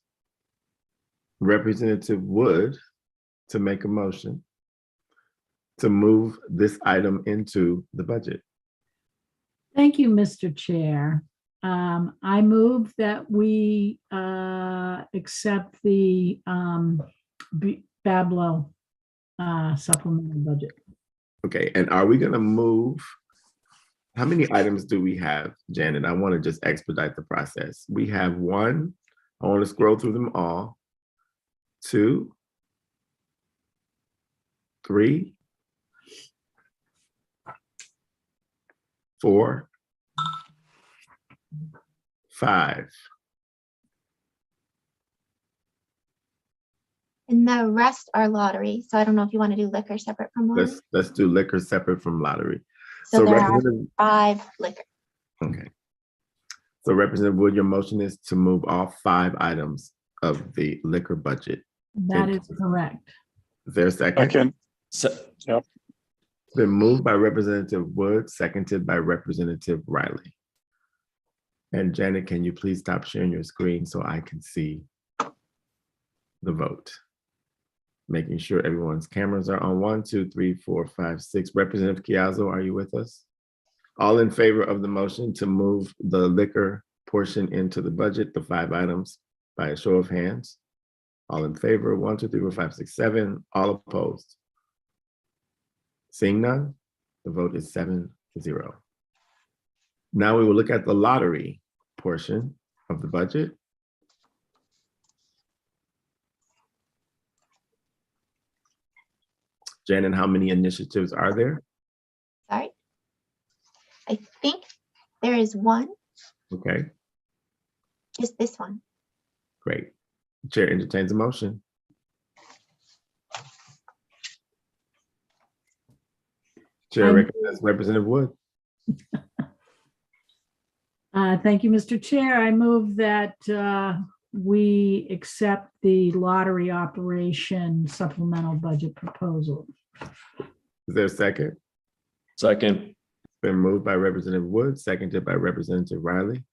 Speaker 1: Representative Wood to make a motion to move this item into the budget.
Speaker 3: Thank you, Mr. Chair. I move that we accept the Bablo supplemental budget.
Speaker 1: Okay, and are we gonna move? How many items do we have, Janet? I want to just expedite the process. We have one. I want to scroll through them all. 2, 3, 4, 5.
Speaker 8: And the rest are lottery. So I don't know if you want to do liquor separate from lottery.
Speaker 1: Let's do liquor separate from lottery.
Speaker 8: So there are
Speaker 1: Representative,
Speaker 8: 5 liquor.
Speaker 1: okay. So Representative Wood, your motion is to move all 5 items of the liquor budget.
Speaker 3: That is correct.
Speaker 1: Is there a second?
Speaker 2: Second.
Speaker 1: It's been moved by Representative Wood, seconded by Representative Riley. And Janet, can you please stop sharing your screen so I can see the vote? Making sure everyone's cameras are on. 1, 2, 3, 4, 5, 6. Representative Chiazzo, are you with us? All in favor of the motion to move the liquor portion into the budget, the 5 items, by a show of hands? All in favor, 1, 2, 3, 4, 5, 6, 7. All opposed? Seeing none, the vote is 7-0. Now we will look at the lottery portion of the budget. Janet, how many initiatives are there?
Speaker 8: Sorry. I think there is one,
Speaker 1: Okay,
Speaker 8: just this one.
Speaker 1: great. Chair entertains a motion. Chair recognizes Representative Wood.
Speaker 3: Thank you, Mr. Chair. I move that we accept the lottery operation supplemental budget proposal.
Speaker 1: Is there a second?
Speaker 6: Second.
Speaker 1: Been moved by Representative Wood, seconded by Representative Riley.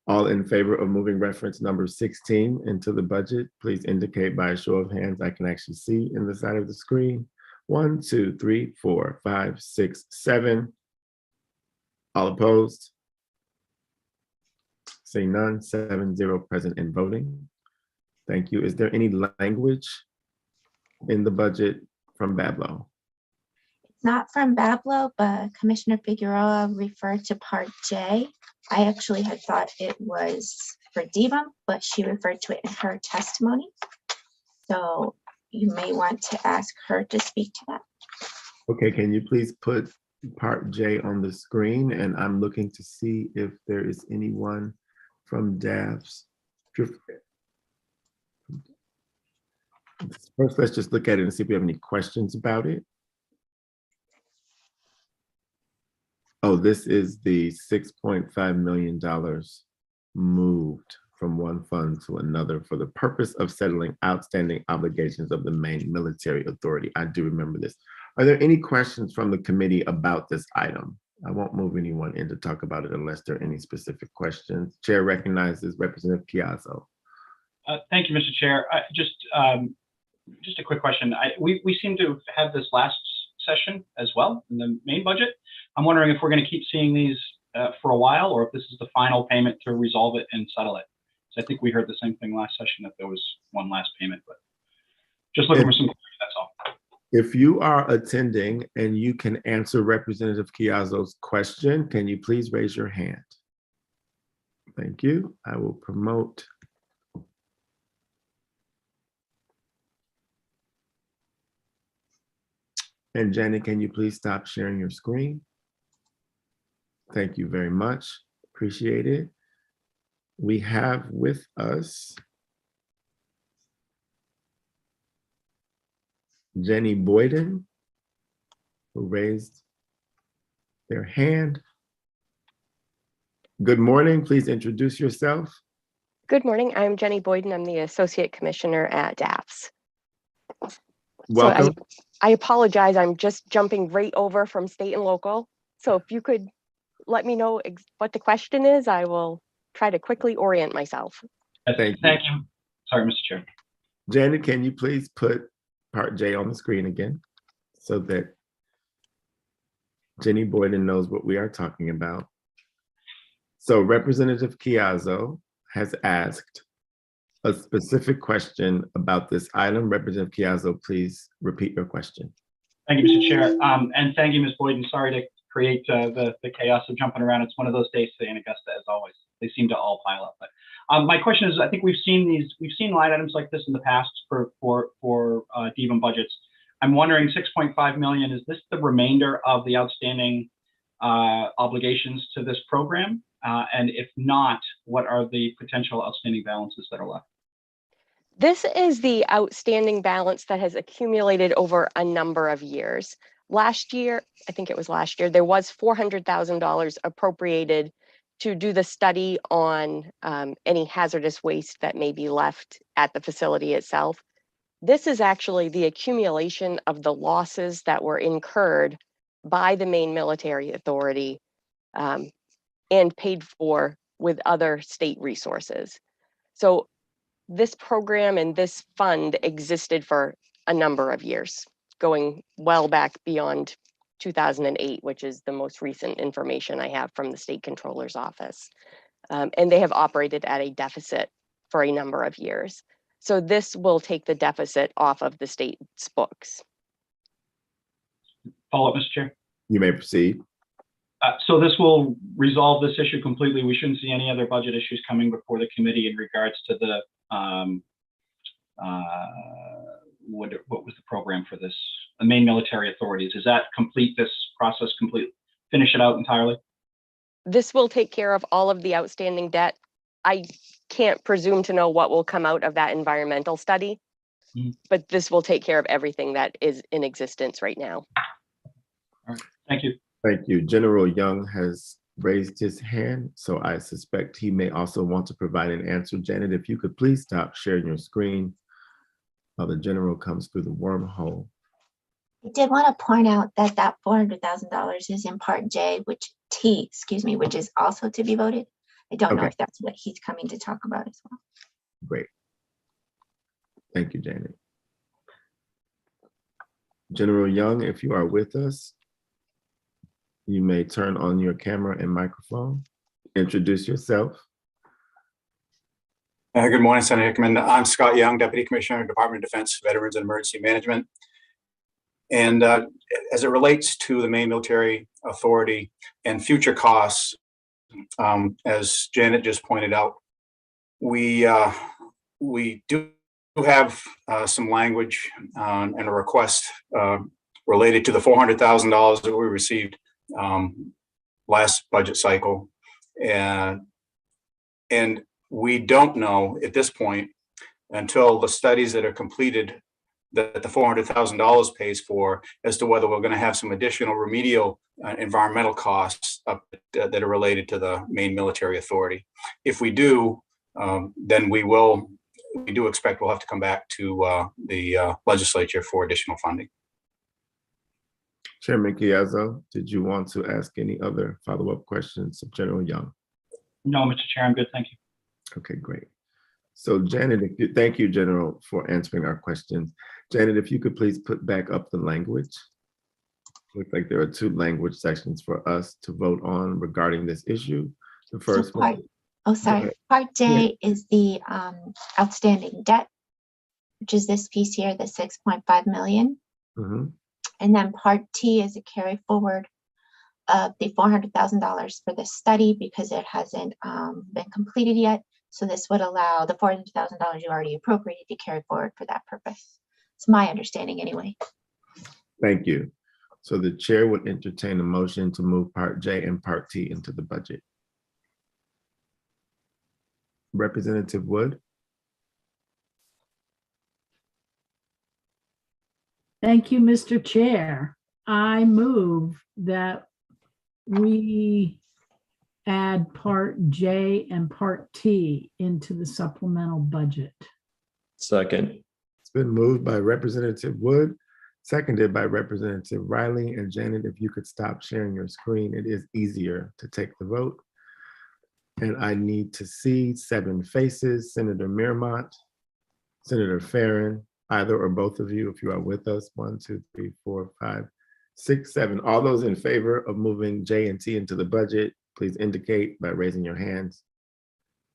Speaker 1: All in favor of moving reference number 16 into the budget, please indicate by a show of hands. I can actually see in the side of the screen. 1, 2, 3, 4, 5, 6, 7. All opposed? Seeing none, 7-0 present and voting. Thank you. Is there any language in the budget from Bablo?
Speaker 8: It's not from Bablo, but Commissioner Figueroa referred to Part J. I actually had thought it was for DBUM, but she referred to it in her testimony. So you may want to ask her to speak to that.
Speaker 1: Okay, can you please put Part J on the screen? And I'm looking to see if there is anyone from DAFS. First, let's just look at it and see if we have any questions about it. Oh, this is the $6.5 million moved from one fund to another for the purpose of settling outstanding obligations of the main military authority. I do remember this. Are there any questions from the committee about this item? I won't move anyone in to talk about it unless there are any specific questions. Chair recognizes Representative Piazza.
Speaker 7: Thank you, Mr. Chair. Just a quick question. We seem to have this last session as well in the main budget. I'm wondering if we're going to keep seeing these for a while, or if this is the final payment to resolve it and settle it. So I think we heard the same thing last session, that there was one last payment, but just looking for some clarity, that's all.
Speaker 1: If you are attending and you can answer Representative Chiazzo's question, can you please raise your hand? Thank you. I will promote. And Janet, can you please stop sharing your screen? Thank you very much. Appreciate it. We have with us Jenny Boyden, who raised their hand. Good morning. Please introduce yourself.
Speaker 12: Good morning. I'm Jenny Boyden. I'm the Associate Commissioner at DAFS.
Speaker 1: Welcome.
Speaker 12: So I apologize. I'm just jumping right over from state and local. So if you could let me know what the question is, I will try to quickly orient myself.
Speaker 7: Thank you. Sorry, Mr. Chair.
Speaker 1: Janet, can you please put Part J on the screen again so that Jenny Boyden knows what we are talking about? So Representative Chiazzo has asked a specific question about this item. Representative Chiazzo, please repeat your question.
Speaker 7: Thank you, Mr. Chair. And thank you, Ms. Boyden. Sorry to create the chaos of jumping around. It's one of those days today in Augusta, as always. They seem to all pile up. But my question is, I think we've seen line items like this in the past for DVM budgets. I'm wondering, 6.5 million, is this the remainder of the outstanding obligations to this program? And if not, what are the potential outstanding balances that are left?
Speaker 12: This is the outstanding balance that has accumulated over a number of years. Last year, I think it was last year, there was $400,000 appropriated to do the study on any hazardous waste that may be left at the facility itself. This is actually the accumulation of the losses that were incurred by the Maine Military Authority and paid for with other state resources. So this program and this fund existed for a number of years, going well back beyond 2008, which is the most recent information I have from the State Controller's Office. And they have operated at a deficit for a number of years. So this will take the deficit off of the state's books.
Speaker 7: Follow up, Mr. Chair.
Speaker 1: You may proceed.
Speaker 7: So this will resolve this issue completely. We shouldn't see any other budget issues coming before the committee in regards to the what was the program for this? The Maine Military Authorities. Is that complete? This process complete? Finish it out entirely?
Speaker 12: This will take care of all of the outstanding debt. I can't presume to know what will come out of that environmental study, but this will take care of everything that is in existence right now.
Speaker 7: All right. Thank you.
Speaker 1: Thank you. General Young has raised his hand, so I suspect he may also want to provide an answer. Janet, if you could please stop sharing your screen while the general comes through the wormhole.
Speaker 8: I did want to point out that that $400,000 is in Part J, which is also to be voted. I don't know if that's what he's coming to talk about as well.
Speaker 1: Great. Thank you, Janet. General Young, if you are with us, you may turn on your camera and microphone. Introduce yourself.
Speaker 13: Good morning, Senator Hickman. I'm Scott Young, Deputy Commissioner, Department of Defense, Veterans and Emergency Management. And as it relates to the Maine Military Authority and future costs, as Janet just pointed out, we do have some language and a request related to the $400,000 that we received last budget cycle. And we don't know at this point, until the studies that are completed that the $400,000 pays for, as to whether we're going to have some additional remedial environmental costs that are related to the Maine Military Authority. If we do, then we do expect we'll have to come back to the legislature for additional funding.
Speaker 1: Chairman Chiazzo, did you want to ask any other follow-up questions of General Young?
Speaker 7: No, Mr. Chair, I'm good. Thank you.
Speaker 1: Okay, great. So Janet, thank you, General, for answering our questions. Janet, if you could please put back up the language. Looks like there are two language sections for us to vote on regarding this issue. The first one.
Speaker 8: Part J is the outstanding debt, which is this piece here, the 6.5 million.
Speaker 1: Mhm.
Speaker 8: And then part T is a carry forward of the $400,000 for the study because it hasn't been completed yet. So this would allow the $400,000 you already appropriated to carry forward for that purpose. It's my understanding anyway.
Speaker 1: Thank you. So the chair would entertain a motion to move part J and part T into the budget. Representative Wood.
Speaker 3: Thank you, Mr. Chair. I move that we add part J and part T into the supplemental budget.
Speaker 6: Second.
Speaker 1: It's been moved by Representative Wood, seconded by Representative Riley. And Janet, if you could stop sharing your screen, it is easier to take the vote. And I need to see 7 faces: Senator Mirmont, Senator Farren, either or both of you, if you are with us. 1, 2, 3, 4, 5, 6, 7. All those in favor of moving J and T into the budget, please indicate by raising your hands.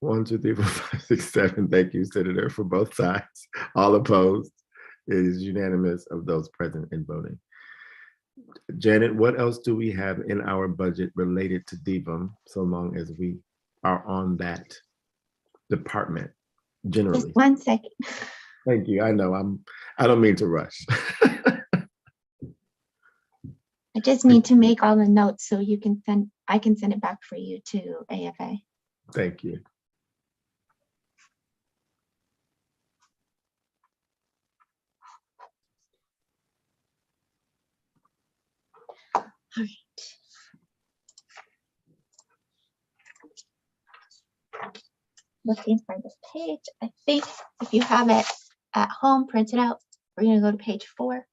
Speaker 1: 1, 2, 3, 4, 5, 6, 7. Thank you, Senator, for both sides. All opposed? It is unanimous of those present and voting. Janet, what else do we have in our budget related to DVM, so long as we are on that department generally?
Speaker 8: Just 1 second.
Speaker 1: Thank you. I know I don't mean to rush.
Speaker 8: I just need to make all the notes so I can send it back for you to AFA.
Speaker 1: Thank you.
Speaker 8: All right. Looking for this page. I think if you have it at home, print it out. We're going to go to page 4.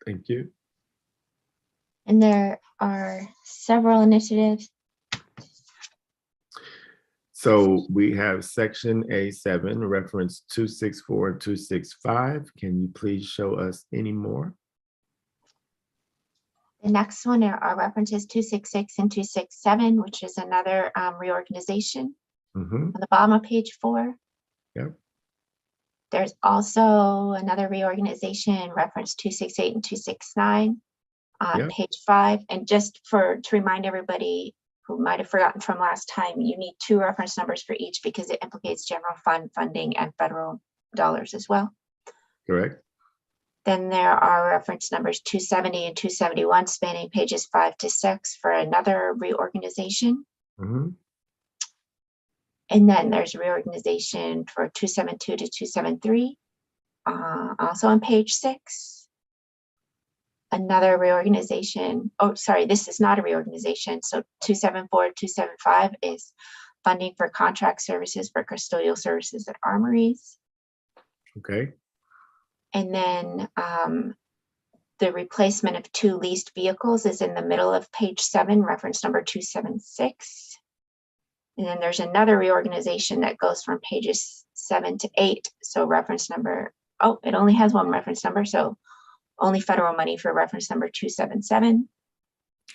Speaker 1: Thank you.
Speaker 8: And there are several initiatives.
Speaker 1: So we have section A7, reference 264 and 265. Can you please show us any more?
Speaker 8: The next one are references 266 and 267, which is another reorganization. On the bottom of page 4.
Speaker 1: Yep.
Speaker 8: There's also another reorganization, reference 268 and 269 on page 5. And just to remind everybody who might have forgotten from last time, you need 2 reference numbers for each because it implicates general fund funding and federal dollars as well.
Speaker 1: Correct.
Speaker 8: Then there are reference numbers 270 and 271 spanning pages 5 to 6 for another reorganization. And then there's reorganization for 272 to 273, also on page 6. Another reorganization, oh, sorry, this is not a reorganization. So 274, 275 is funding for contract services for custodial services at armories.
Speaker 1: Okay.
Speaker 8: And then the replacement of 2 leased vehicles is in the middle of page 7, reference number 276. And then there's another reorganization that goes from pages 7 to 8. So reference number, oh, it only has 1 reference number. So only federal money for reference number 277.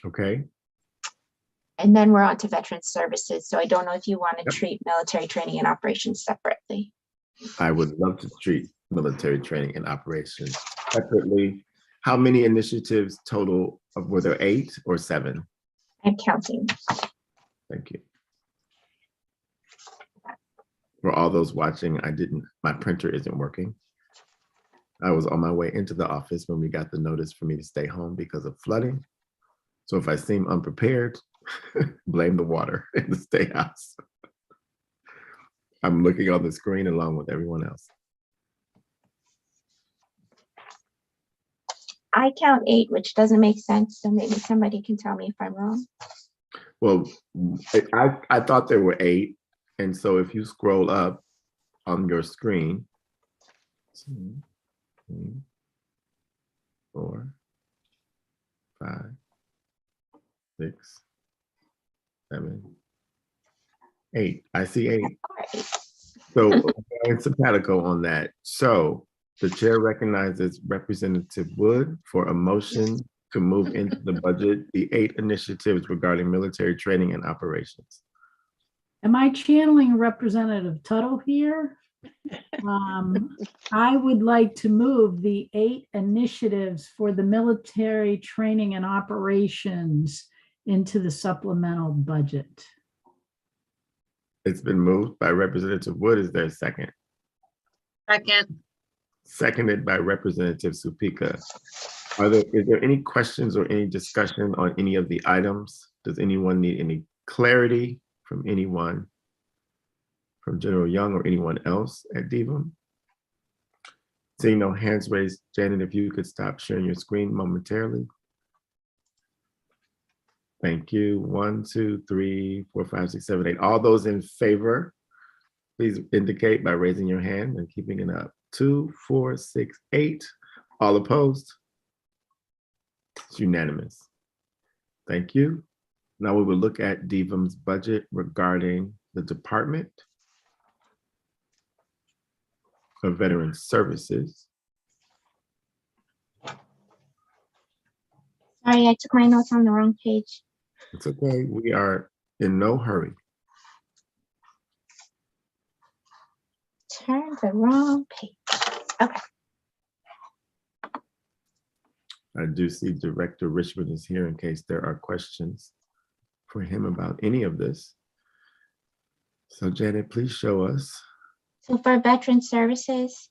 Speaker 1: Okay.
Speaker 8: And then we're on to veteran services. So I don't know if you want to treat military training and operations separately.
Speaker 1: I would love to treat military training and operations separately. How many initiatives total? Were there 8 or 7?
Speaker 8: I'm counting.
Speaker 1: Thank you. For all those watching, my printer isn't working. I was on my way into the office when we got the notice for me to stay home because of flooding. So if I seem unprepared, blame the water in the State House. I'm looking on the screen along with everyone else.
Speaker 8: I count 8, which doesn't make sense. So maybe somebody can tell me if I'm wrong.
Speaker 1: Well, I thought there were 8. And so if you scroll up on your screen, 2, 3, 4, 5, 6, 7, 8. I see 8. So it's simpatico on that. So the chair recognizes Representative Wood for a motion to move into the budget the 8 initiatives regarding military training and operations.
Speaker 3: Am I channeling Representative Tuttle here? I would like to move the 8 initiatives for the military training and operations into the supplemental budget.
Speaker 1: It's been moved by Representative Wood. Is there a second?
Speaker 5: Second.
Speaker 1: Seconded by Representative Supika. Is there any questions or any discussion on any of the items? Does anyone need any clarity from anyone, from General Young or anyone else at DVM? Seeing no hands raised, Janet, if you could stop sharing your screen momentarily. Thank you. 1, 2, 3, 4, 5, 6, 7, 8. All those in favor, please indicate by raising your hand and keeping it up. 2, 4, 6, 8. All opposed? It's unanimous. Thank you. Now we will look at DVM's budget regarding the Department of Veteran Services.
Speaker 8: Sorry, I took my notes on the wrong page.
Speaker 1: It's okay. We are in no hurry.
Speaker 8: Turn the wrong page. Okay.
Speaker 1: I do see Director Richmond is here in case there are questions for him about any of this. So Janet, please show us.
Speaker 8: So for Veteran Services,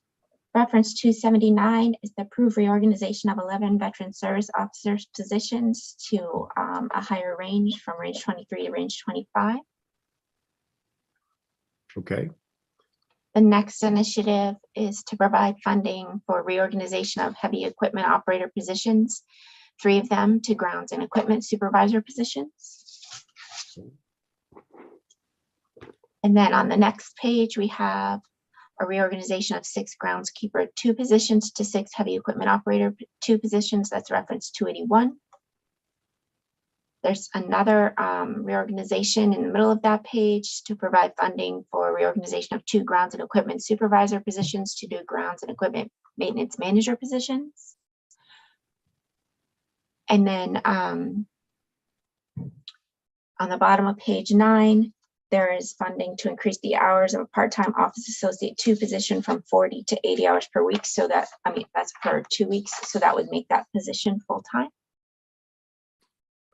Speaker 8: reference 279 is the approved reorganization of 11 veteran service officers positions to a higher range from range 23 to range 25.
Speaker 1: Okay.
Speaker 8: The next initiative is to provide funding for reorganization of heavy equipment operator positions, 3 of them to grounds and equipment supervisor positions. And then on the next page, we have a reorganization of 6 groundskeeper 2 positions to 6 heavy equipment operator 2 positions. That's reference 281. There's another reorganization in the middle of that page to provide funding for reorganization of 2 grounds and equipment supervisor positions to 2 grounds and equipment maintenance manager positions. And then on the bottom of page 9, there is funding to increase the hours of a part-time office associate 2 position from 40 to 80 hours per week. So that, I mean, that's per 2 weeks. So that would make that position full-time.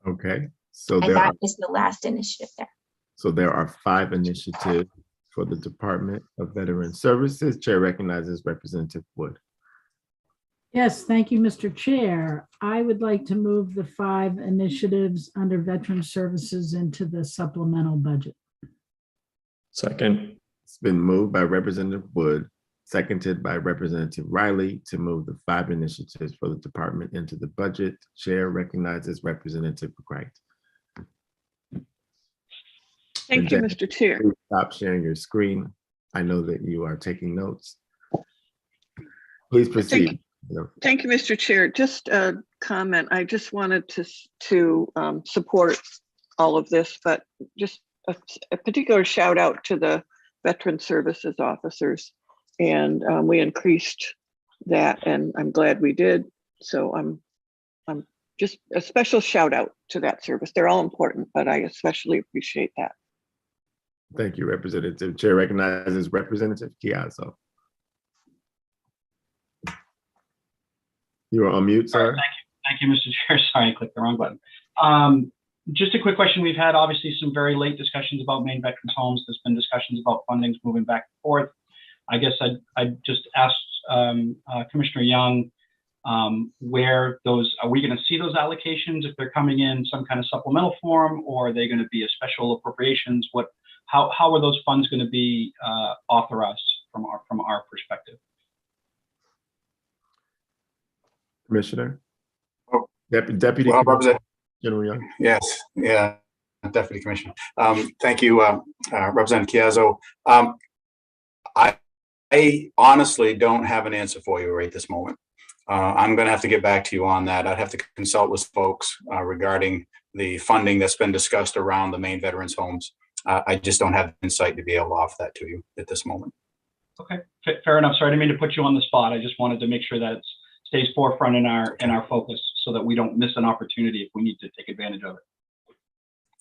Speaker 1: Okay. So
Speaker 8: And that is the last initiative there.
Speaker 1: So there are 5 initiatives for the Department of Veteran Services. Chair recognizes Representative Wood.
Speaker 3: Yes, thank you, Mr. Chair. I would like to move the 5 initiatives under Veteran Services into the supplemental budget.
Speaker 6: Second.
Speaker 1: It's been moved by Representative Wood, seconded by Representative Riley to move the 5 initiatives for the department into the budget. Chair recognizes Representative McCray.
Speaker 4: Thank you, Mr. Chair.
Speaker 1: Please stop sharing your screen. I know that you are taking notes. Please proceed.
Speaker 4: Thank you, Mr. Chair. Just a comment. I just wanted to support all of this, but just a particular shout out to the Veteran Services officers. And we increased that, and I'm glad we did. So I'm just a special shout out to that service. They're all important, but I especially appreciate that.
Speaker 1: Thank you, Representative. Chair recognizes Representative Chiazzo. You are on mute, sir.
Speaker 7: Thank you, Mr. Chair. Sorry, I clicked the wrong button. Just a quick question. We've had obviously some very late discussions about Maine Veterans Homes. There's been discussions about fundings moving back and forth. I guess I'd just asked Commissioner Young where those, are we going to see those allocations if they're coming in some kind of supplemental form, or are they going to be a special appropriations? How are those funds going to be authorized from our perspective?
Speaker 1: Commissioner?
Speaker 13: Oh,
Speaker 1: Deputy
Speaker 13: well, Representative
Speaker 1: General Young?
Speaker 13: Yes, yeah, Deputy Commissioner. Thank you, Representative Chiazzo. I honestly don't have an answer for you right this moment. I'm going to have to get back to you on that. I'd have to consult with folks regarding the funding that's been discussed around the main veterans homes. I just don't have insight to be able to offer that to you at this moment.
Speaker 7: Okay, fair enough. Sorry, I didn't mean to put you on the spot. I just wanted to make sure that it stays forefront in our focus so that we don't miss an opportunity if we need to take advantage of it.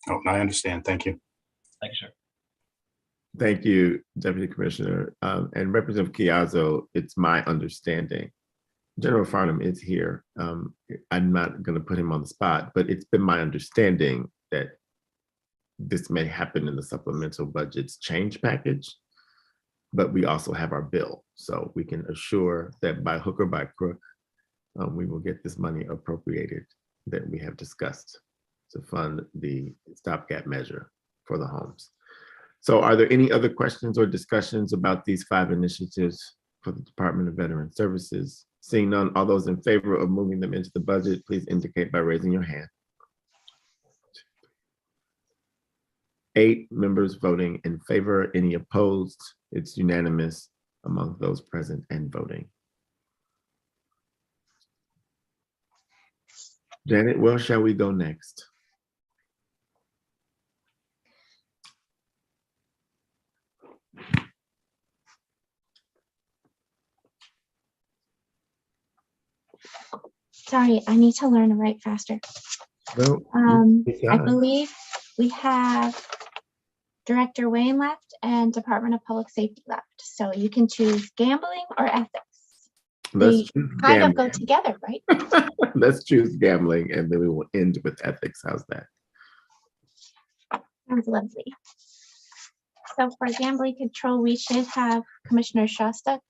Speaker 13: Oh, I understand. Thank you.
Speaker 7: Thank you, sir.
Speaker 1: Thank you, Deputy Commissioner. And Representative Chiazzo, it's my understanding, General Farnham is here. I'm not going to put him on the spot, but it's been my understanding that this may happen in the supplemental budget's change package, but we also have our bill. So we can assure that by hook or by crook, we will get this money appropriated that we have discussed to fund the stopgap measure for the homes. So are there any other questions or discussions about these 5 initiatives for the Department of Veteran Services? Seeing none, all those in favor of moving them into the budget, please indicate by raising your hand. 8 members voting in favor, any opposed? It's unanimous among those present and voting. Janet, where shall we go next?
Speaker 8: Sorry, I need to learn to write faster.
Speaker 1: No,
Speaker 8: I believe we have Director Wayne left and Department of Public Safety left. So you can choose gambling or ethics.
Speaker 1: Let's
Speaker 8: They
Speaker 1: choose
Speaker 8: kind of
Speaker 1: gambling.
Speaker 8: go together, right?
Speaker 1: Let's choose gambling and then we will end with ethics. How's that?
Speaker 8: Sounds lovely. So for gambling control, we should have Commissioner Shostak.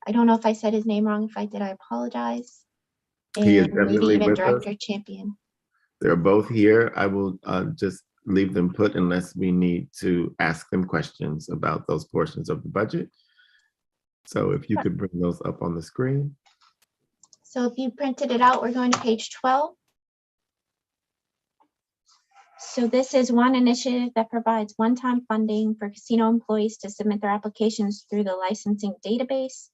Speaker 8: I don't know if I said his name wrong. If I did, I apologize.
Speaker 1: He is
Speaker 8: And maybe
Speaker 1: definitely
Speaker 8: even
Speaker 1: with us.
Speaker 8: Director Champion.
Speaker 1: They're both here. I will just leave them put unless we need to ask them questions about those portions of the budget. So if you could bring those up on the screen.
Speaker 8: So if you printed it out, we're going to page 12. So this is one initiative that provides one-time funding for casino employees to submit their applications through the licensing database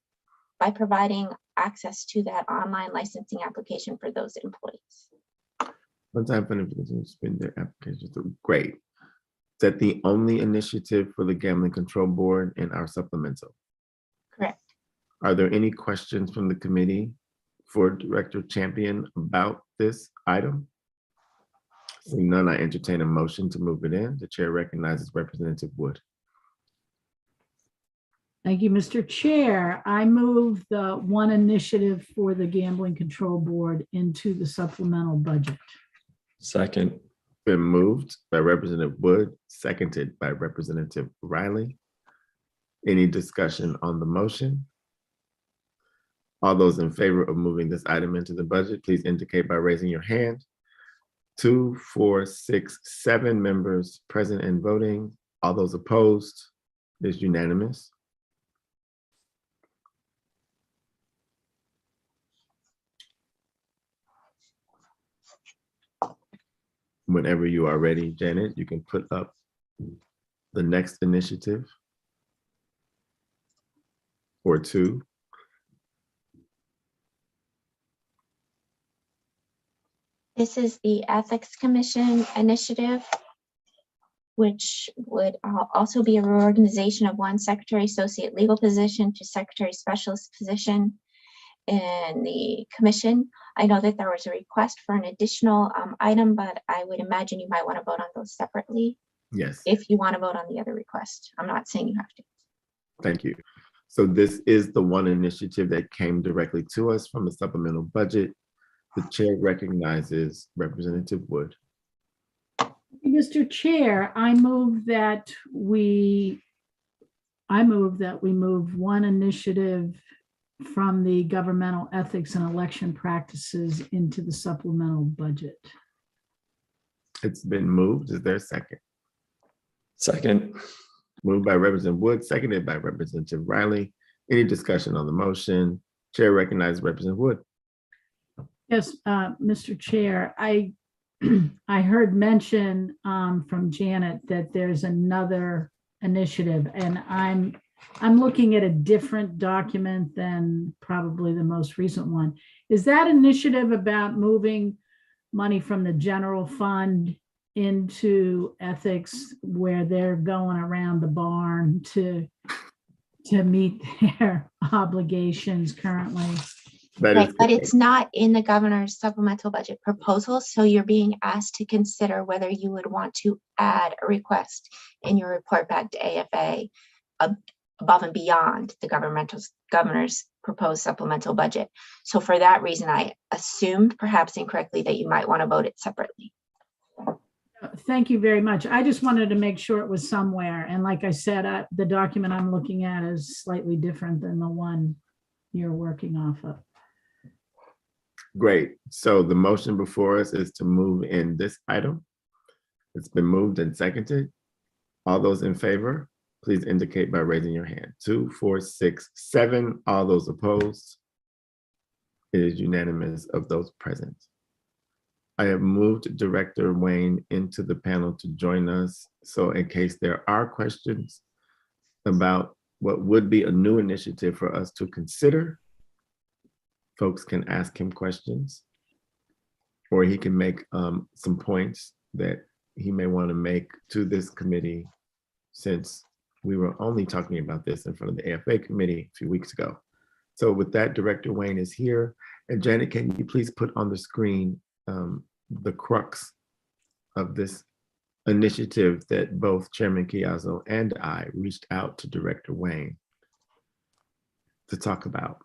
Speaker 8: by providing access to that online licensing application for those employees.
Speaker 1: One-time funding for the spend their applications. Great. Is that the only initiative for the Gambling Control Board in our supplemental?
Speaker 8: Correct.
Speaker 1: Are there any questions from the committee for Director Champion about this item? Seeing none, I entertain a motion to move it in. The chair recognizes Representative Wood.
Speaker 3: Thank you, Mr. Chair. I move the one initiative for the Gambling Control Board into the supplemental budget.
Speaker 6: Second.
Speaker 1: Been moved by Representative Wood, seconded by Representative Riley. Any discussion on the motion? All those in favor of moving this item into the budget, please indicate by raising your hand. 2, 4, 6, 7 members present and voting. All those opposed? It's unanimous. Whenever you are ready, Janet, you can put up the next initiative or 2.
Speaker 8: This is the Ethics Commission initiative, which would also be a reorganization of one Secretary Associate legal position to Secretary Specialist position in the commission. I know that there was a request for an additional item, but I would imagine you might want to vote on those separately.
Speaker 1: Yes.
Speaker 8: If you want to vote on the other request. I'm not saying you have to.
Speaker 1: Thank you. So this is the one initiative that came directly to us from the supplemental budget. The chair recognizes Representative Wood.
Speaker 3: Mr. Chair, I move that we move one initiative from the governmental ethics and election practices into the supplemental budget.
Speaker 1: It's been moved. Is there a second?
Speaker 6: Second.
Speaker 1: Moved by Representative Wood, seconded by Representative Riley. Any discussion on the motion? Chair recognizes Representative Wood.
Speaker 3: Yes, Mr. Chair, I heard mention from Janet that there's another initiative, and I'm I'm looking at a different document than probably the most recent one. Is that initiative about moving money from the general fund into ethics where they're going around the barn to meet their obligations currently?
Speaker 1: That
Speaker 8: Right,
Speaker 1: is
Speaker 8: but
Speaker 1: correct.
Speaker 8: it's not in the governor's supplemental budget proposal, so you're being asked to consider whether you would want to add a request in your report back to AFA above and beyond the governor's proposed supplemental budget. So for that reason, I assumed, perhaps incorrectly, that you might want to vote it separately.
Speaker 3: Thank you very much. I just wanted to make sure it was somewhere. And like I said, the document I'm looking at is slightly different than the one you're working off of.
Speaker 1: Great. So the motion before us is to move in this item. It's been moved and seconded. All those in favor, please indicate by raising your hand. 2, 4, 6, 7. All those opposed? It is unanimous of those present. I have moved Director Wayne into the panel to join us. So in case there are questions about what would be a new initiative for us to consider, folks can ask him questions, or he can make some points that he may want to make to this committee, since we were only talking about this in front of the AFA committee a few weeks ago. So with that, Director Wayne is here. And Janet, can you please put on the screen the crux of this initiative that both Chairman Chiazzo and I reached out to Director Wayne to talk about?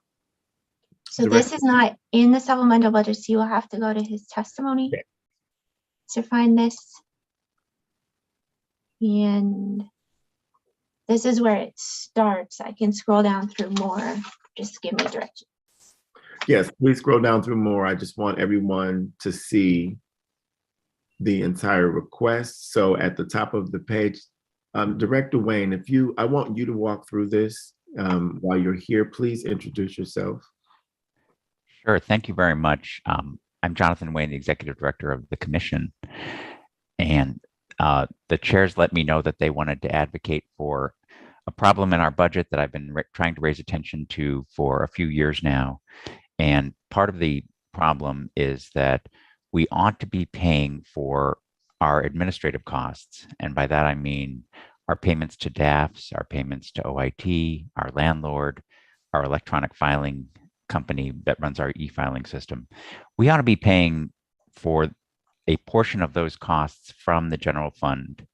Speaker 8: So this is not in the supplemental budget, so you will have to go to his testimony to find this. And this is where it starts. I can scroll down through more. Just give me direction.
Speaker 1: Yes, please scroll down through more. I just want everyone to see the entire request. So at the top of the page, Director Wayne, I want you to walk through this while you're here. Please introduce yourself.
Speaker 14: Sure, thank you very much. I'm Jonathan Wayne, the Executive Director of the Commission. And the chairs let me know that they wanted to advocate for a problem in our budget that I've been trying to raise attention to for a few years now. And part of the problem is that we ought to be paying for our administrative costs. And by that, I mean our payments to DAFs, our payments to OIT, our landlord, our electronic filing company that runs our e-filing system. We ought to be paying for a portion of those costs from the general fund,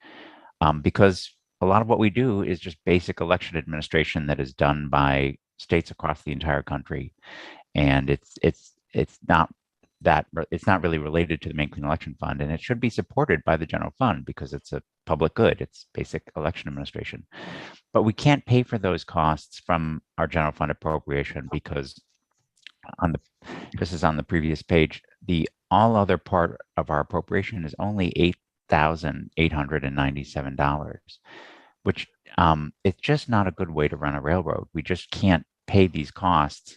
Speaker 14: because a lot of what we do is just basic election administration that is done by states across the entire country. And it's not really related to the Main Clean Election Fund, and it should be supported by the general fund because it's a public good. It's basic election administration. But we can't pay for those costs from our general fund appropriation because this is on the previous page, the all other part of our appropriation is only $8,897, which it's just not a good way to run a railroad. We just can't pay these costs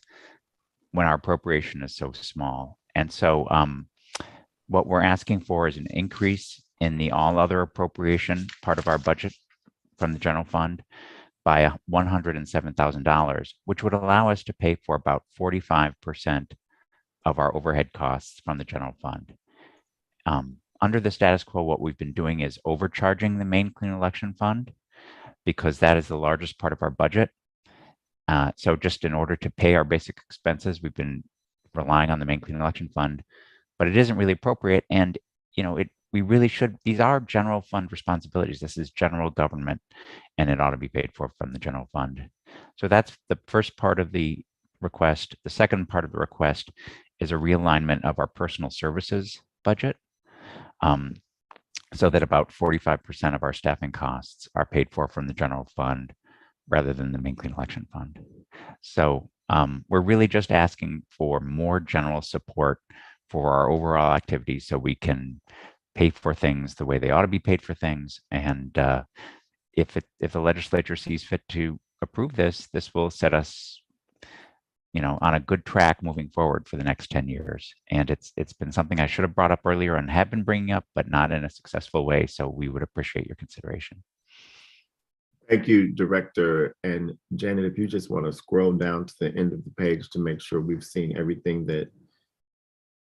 Speaker 14: when our appropriation is so small. And so what we're asking for is an increase in the all other appropriation part of our budget from the general fund by $107,000, which would allow us to pay for about 45% of our overhead costs from the general fund. Under the status quo, what we've been doing is overcharging the Main Clean Election Fund because that is the largest part of our budget. So just in order to pay our basic expenses, we've been relying on the Main Clean Election Fund, but it isn't really appropriate. And we really should, these are general fund responsibilities. This is general government, and it ought to be paid for from the general fund. So that's the first part of the request. The second part of the request is a realignment of our personal services budget, so that about 45% of our staffing costs are paid for from the general fund rather than the Main Clean Election Fund. So we're really just asking for more general support for our overall activities so we can pay for things the way they ought to be paid for things. And if the legislature sees fit to approve this, this will set us on a good track moving forward for the next 10 years. And it's been something I should have brought up earlier and have been bringing up, but not in a successful way. So we would appreciate your consideration.
Speaker 1: Thank you, Director. And Janet, if you just want to scroll down to the end of the page to make sure we've seen everything that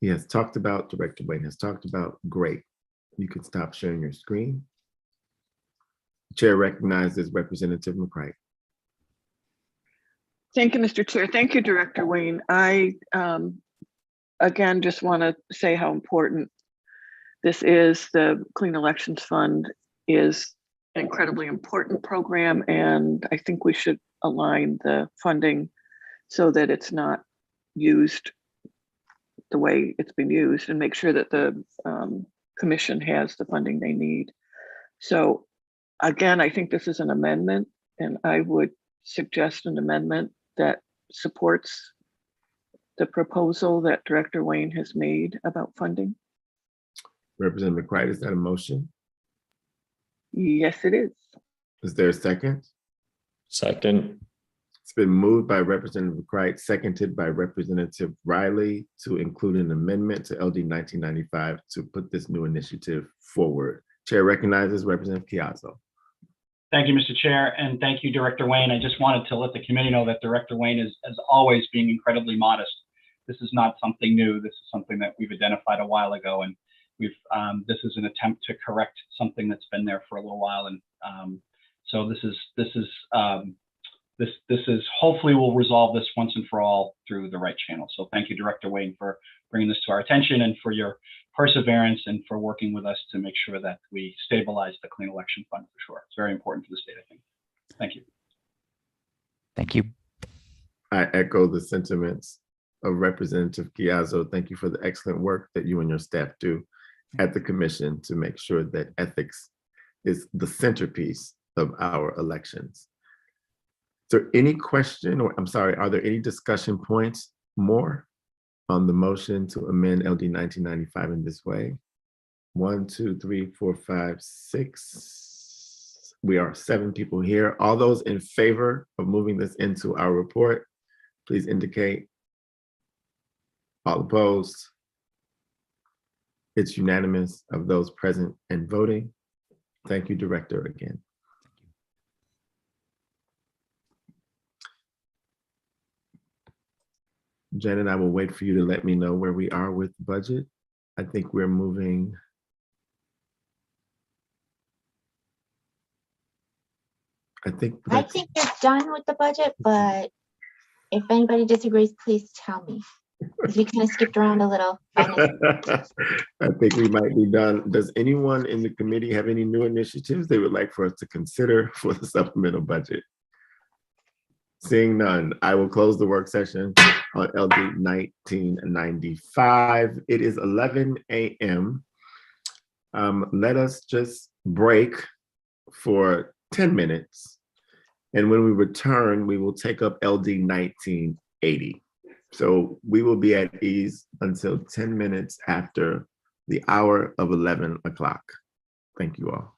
Speaker 1: he has talked about, Director Wayne has talked about, great. You can stop sharing your screen. Chair recognizes Representative McCray.
Speaker 4: Thank you, Mr. Chair. Thank you, Director Wayne. I, again, just want to say how important this is. The Clean Elections Fund is an incredibly important program, and I think we should align the funding so that it's not used the way it's been used, and make sure that the commission has the funding they need. So again, I think this is an amendment, and I would suggest an amendment that supports the proposal that Director Wayne has made about funding.
Speaker 1: Representative McCray, is that a motion?
Speaker 4: Yes, it is.
Speaker 1: Is there a second?
Speaker 6: Second.
Speaker 1: It's been moved by Representative McCray, seconded by Representative Riley to include an amendment to LD 1995 to put this new initiative forward. Chair recognizes Representative Chiazzo.
Speaker 7: Thank you, Mr. Chair, and thank you, Director Wayne. I just wanted to let the committee know that Director Wayne is, as always, being incredibly modest. This is not something new. This is something that we've identified a while ago, and we've this is an attempt to correct something that's been there for a little while. And so this is hopefully will resolve this once and for all through the right channel. So thank you, Director Wayne, for bringing this to our attention and for your perseverance and for working with us to make sure that we stabilize the Clean Election Fund for sure. It's very important for the state, I think. Thank you.
Speaker 14: Thank you.
Speaker 1: I echo the sentiments of Representative Chiazzo. Thank you for the excellent work that you and your staff do at the commission to make sure that ethics is the centerpiece of our elections. Is there any question, or I'm sorry, are there any discussion points more on the motion to amend LD 1995 in this way? 1, 2, 3, 4, 5, 6. We are 7 people here. All those in favor of moving this into our report, please indicate. All opposed? It's unanimous of those present and voting. Thank you, Director, again. Janet, I will wait for you to let me know where we are with the budget. I think we're moving. I think
Speaker 8: you're done with the budget, but if anybody disagrees, please tell me. Because we kind of skipped around a little.
Speaker 1: I think we might be done. Does anyone in the committee have any new initiatives they would like for us to consider for the supplemental budget? Seeing none, I will close the work session on LD 1995. It is 11 a.m. Let us just break for 10 minutes. And when we return, we will take up LD 1980. So we will be at ease until 10 minutes after the hour of 11 o'clock. Thank you all.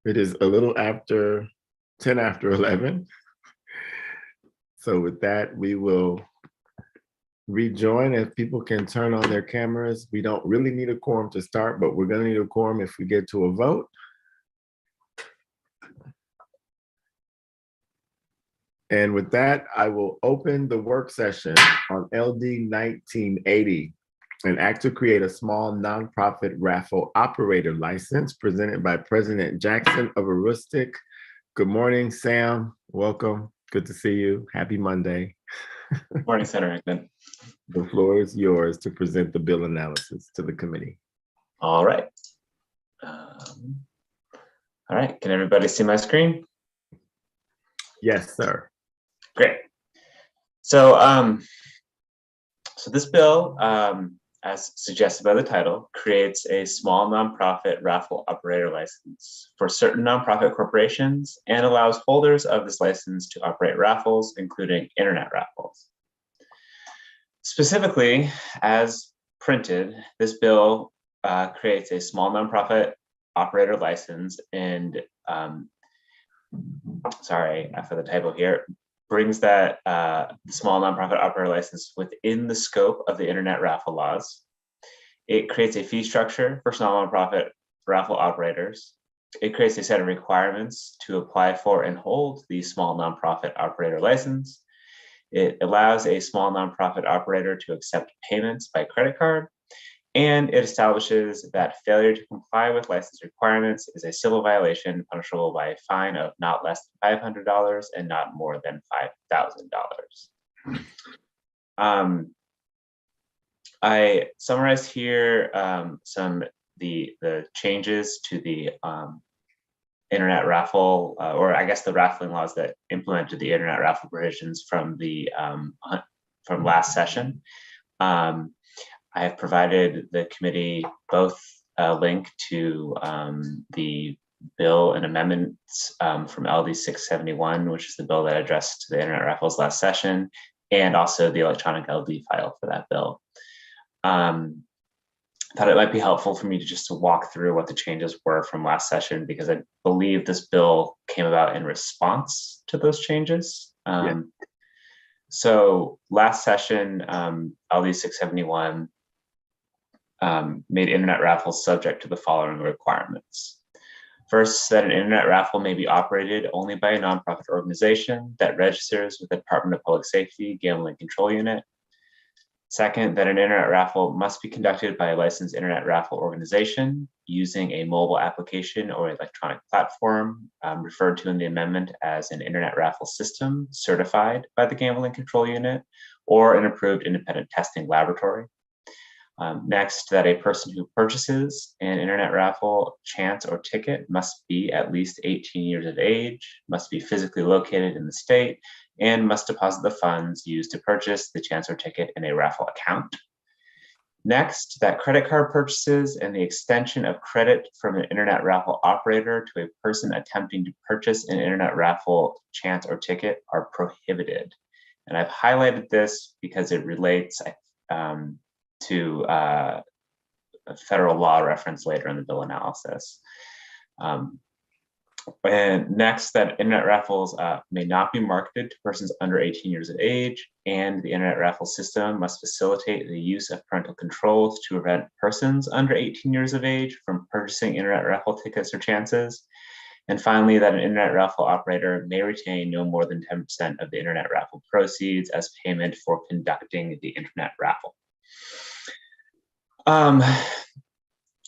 Speaker 1: It is a little after 10 after 11. So with that, we will rejoin. If people can turn on their cameras. We don't really need a quorum to start, but we're gonna need a quorum if we get to a vote. And with that, I will open the work session on LD 1980, an act to create a small nonprofit raffle operator license presented by President Jackson of Aroostook. Good morning, Sam. Welcome. Good to see you. Happy Monday.
Speaker 15: Good morning, Senator Hickman.
Speaker 1: The floor is yours to present the bill analysis to the committee.
Speaker 15: All right. All right. Can everybody see my screen?
Speaker 1: Yes, sir.
Speaker 15: Great. So, so this bill, as suggested by the title, creates a small nonprofit raffle operator license for certain nonprofit corporations and allows holders of this license to operate raffles, including internet raffles. Specifically, as printed, this bill creates a small nonprofit operator license and, sorry for the typo here, brings that small nonprofit operator license within the scope of the internet raffle laws. It creates a fee structure for small nonprofit raffle operators. It creates a set of requirements to apply for and hold the small nonprofit operator license. It allows a small nonprofit operator to accept payments by credit card, and it establishes that failure to comply with license requirements is a civil violation punishable by a fine of not less than $500 and not more than $5,000. I summarized here the changes to the internet raffle, or I guess the raffling laws that implemented the internet raffle provisions from the from last session. I have provided the committee both a link to the bill and amendments from LD 671, which is the bill that addressed the internet raffles last session, and also the electronic LD file for that bill. Thought it might be helpful for me to just to walk through what the changes were from last session, because I believe this bill came about in response to those changes. So last session, LD 671 made internet raffles subject to the following requirements. First, that an internet raffle may be operated only by a nonprofit organization that registers with the Department of Public Safety Gambling Control Unit. Second, that an internet raffle must be conducted by a licensed internet raffle organization using a mobile application or electronic platform referred to in the amendment as an internet raffle system certified by the Gambling Control Unit or an approved independent testing laboratory. Next, that a person who purchases an internet raffle chance or ticket must be at least 18 years of age, must be physically located in the state, and must deposit the funds used to purchase the chance or ticket in a raffle account. Next, that credit card purchases and the extension of credit from an internet raffle operator to a person attempting to purchase an internet raffle chance or ticket are prohibited. And I've highlighted this because it relates to a federal law reference later in the bill analysis. And next, that internet raffles may not be marketed to persons under 18 years of age, and the internet raffle system must facilitate the use of parental controls to prevent persons under 18 years of age from purchasing internet raffle tickets or chances. And finally, that an internet raffle operator may retain no more than 10% of the internet raffle proceeds as payment for conducting the internet raffle.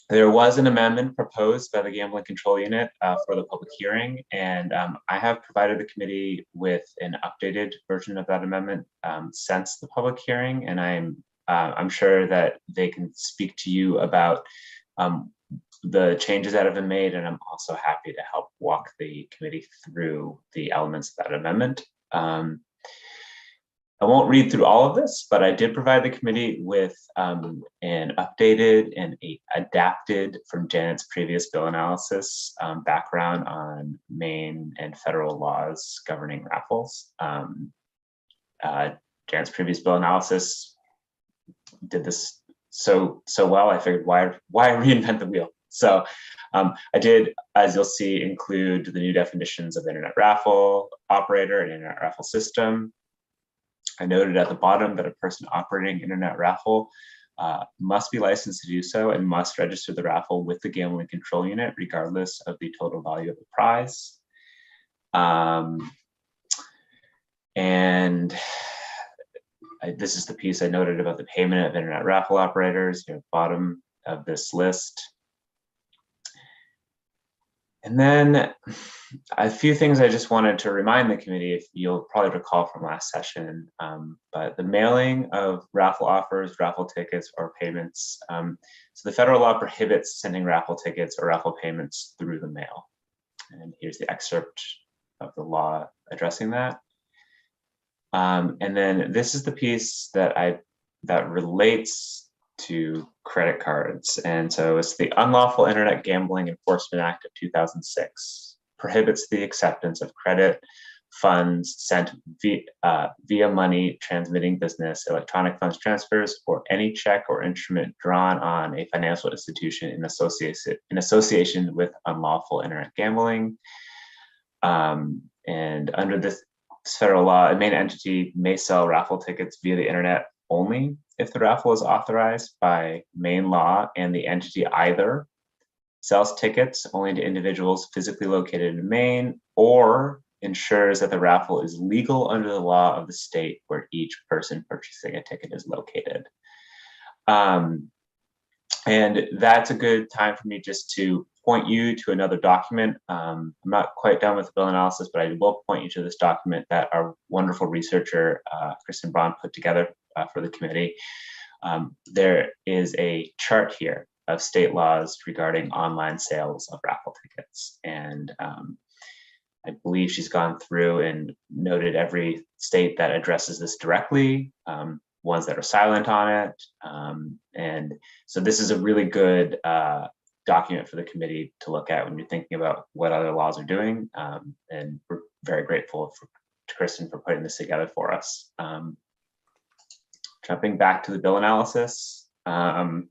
Speaker 15: There was an amendment proposed by the Gambling Control Unit for the public hearing, and I have provided the committee with an updated version of that amendment since the public hearing, and I'm sure that they can speak to you about the changes that have been made, and I'm also happy to help walk the committee through the elements of that amendment. I won't read through all of this, but I did provide the committee with an updated and adapted from Janet's previous bill analysis background on Maine and federal laws governing raffles. Janet's previous bill analysis did this so well, I figured why reinvent the wheel? So I did, as you'll see, include the new definitions of internet raffle operator and internet raffle system. I noted at the bottom that a person operating internet raffle must be licensed to do so and must register the raffle with the Gambling Control Unit, regardless of the total value of the prize. This is the piece I noted about the payment of internet raffle operators here at the bottom of this list. And then a few things I just wanted to remind the committee, if you'll probably recall from last session, but the mailing of raffle offers, raffle tickets, or payments. So the federal law prohibits sending raffle tickets or raffle payments through the mail. And here's the excerpt of the law addressing that. And then this is the piece that relates to credit cards. And so it's the Unlawful Internet Gambling Enforcement Act of 2006, prohibits the acceptance of credit funds sent via money transmitting business, electronic funds transfers, or any check or instrument drawn on a financial institution in association with unlawful internet gambling. And under this federal law, a main entity may sell raffle tickets via the internet only if the raffle is authorized by Maine law and the entity either sells tickets only to individuals physically located in Maine or ensures that the raffle is legal under the law of the state where each person purchasing a ticket is located. And that's a good time for me just to point you to another document. I'm not quite done with the bill analysis, but I will point you to this document that our wonderful researcher, Kristen Braun, put together for the committee. There is a chart here of state laws regarding online sales of raffle tickets. And I believe she's gone through and noted every state that addresses this directly, ones that are silent on it. And so this is a really good document for the committee to look at when you're thinking about what other laws are doing. And we're very grateful to Kristen for putting this together for us. Jumping back to the bill analysis. The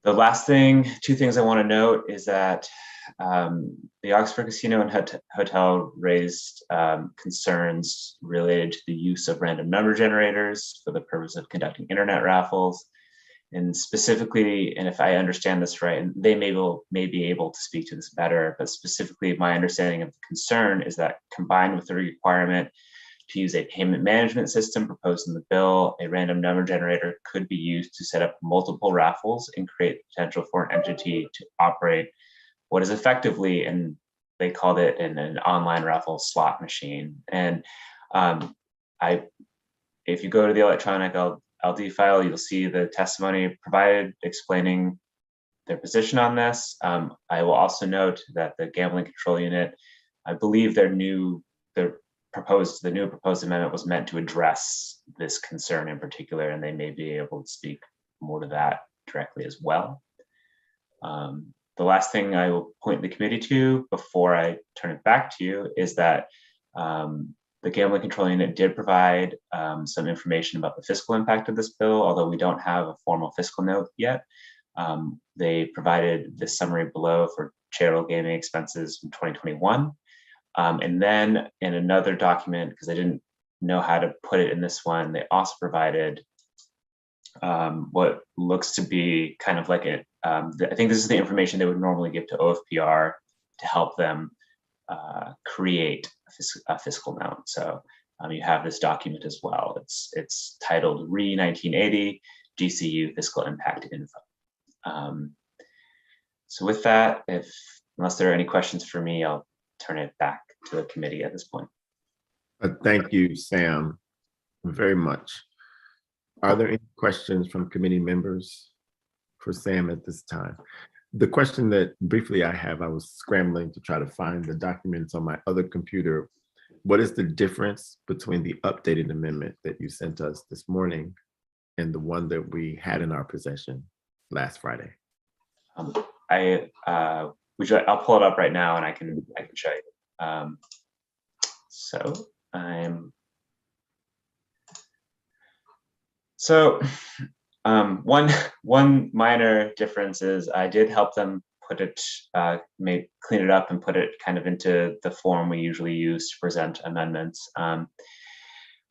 Speaker 15: last thing, two things I want to note is that the Oxford Casino and Hotel raised concerns related to the use of random number generators for the purpose of conducting internet raffles. And specifically, and if I understand this right, and they may be able to speak to this better, but specifically my understanding of the concern is that combined with the requirement to use a payment management system proposed in the bill, a random number generator could be used to set up multiple raffles and create the potential for an entity to operate what is effectively, and they called it an online raffle slot machine. And if you go to the electronic LD file, you'll see the testimony provided explaining their position on this. I will also note that the Gambling Control Unit, I believe their new the new proposed amendment was meant to address this concern in particular, and they may be able to speak more to that directly as well. The last thing I will point the committee to before I turn it back to you is that the Gambling Control Unit did provide some information about the fiscal impact of this bill, although we don't have a formal fiscal note yet. They provided this summary below for charitable gaming expenses from 2021. And then in another document, because I didn't know how to put it in this one, they also provided what looks to be kind of like I think this is the information they would normally give to OFPR to help them create a fiscal note. So you have this document as well. It's titled Re 1980 GCU Fiscal Impact Info. So with that, unless there are any questions for me, I'll turn it back to the committee at this point.
Speaker 1: Thank you, Sam, very much. Are there any questions from committee members for Sam at this time? The question that briefly I have, I was scrambling to try to find the documents on my other computer. What is the difference between the updated amendment that you sent us this morning and the one that we had in our possession last Friday?
Speaker 15: I'll pull it up right now and I can show you. One minor difference is I did help them put it, clean it up and put it kind of into the form we usually use to present amendments.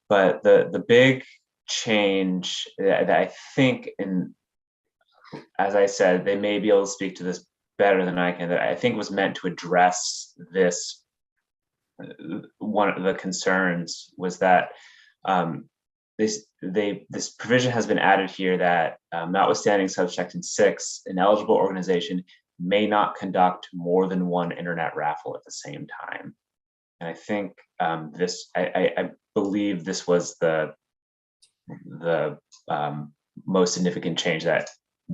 Speaker 15: But the big change that I think, as I said, they may be able to speak to this better than I can, that I think was meant to address this. One of the concerns was that this provision has been added here that notwithstanding subsection 6, an eligible organization may not conduct more than one internet raffle at the same time. And I think I believe this was the most significant change that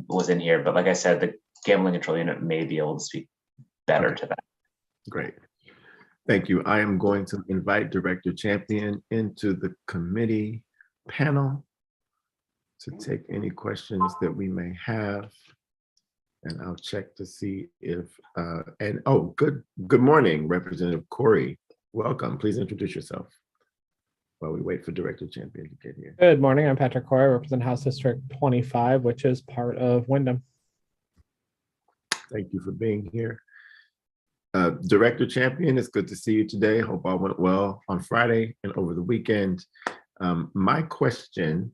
Speaker 15: was in here. But like I said, the Gambling Control Unit may be able to speak better to that.
Speaker 1: Great. Thank you. I am going to invite Director Champion into the committee panel to take any questions that we may have. And I'll check to see if, good morning, Representative Corey. Welcome. Please introduce yourself while we wait for Director Champion to get here.
Speaker 16: Good morning. I'm Patrick Corey. I represent House District 25, which is part of Wyndham.
Speaker 1: Thank you for being here. Director Champion, it's good to see you today. Hope all went well on Friday and over the weekend. My question,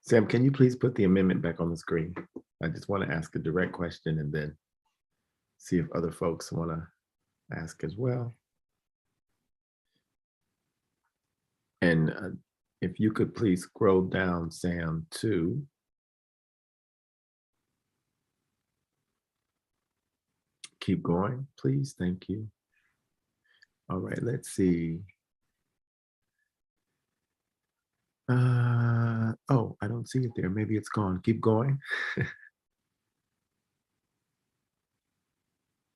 Speaker 1: Sam, can you please put the amendment back on the screen? I just want to ask a direct question and then see if other folks want to ask as well. And if you could please scroll down, Sam, to keep going, please. Thank you. All right, let's see. Oh, I don't see it there. Maybe it's gone. Keep going.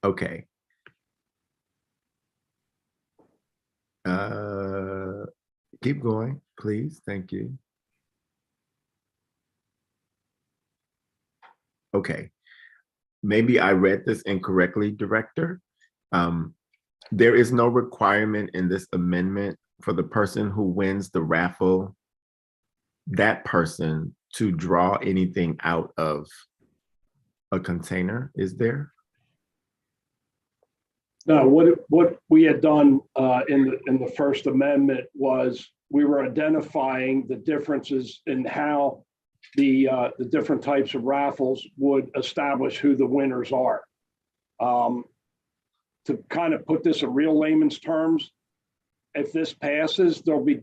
Speaker 1: Okay. Keep going, please. Thank you. Okay. Maybe I read this incorrectly, Director. There is no requirement in this amendment for the person who wins the raffle, that person to draw anything out of a container, is there?
Speaker 17: No, what we had done in the First Amendment was we were identifying the differences in how the different types of raffles would establish who the winners are. To kind of put this in real layman's terms, if this passes, there'll be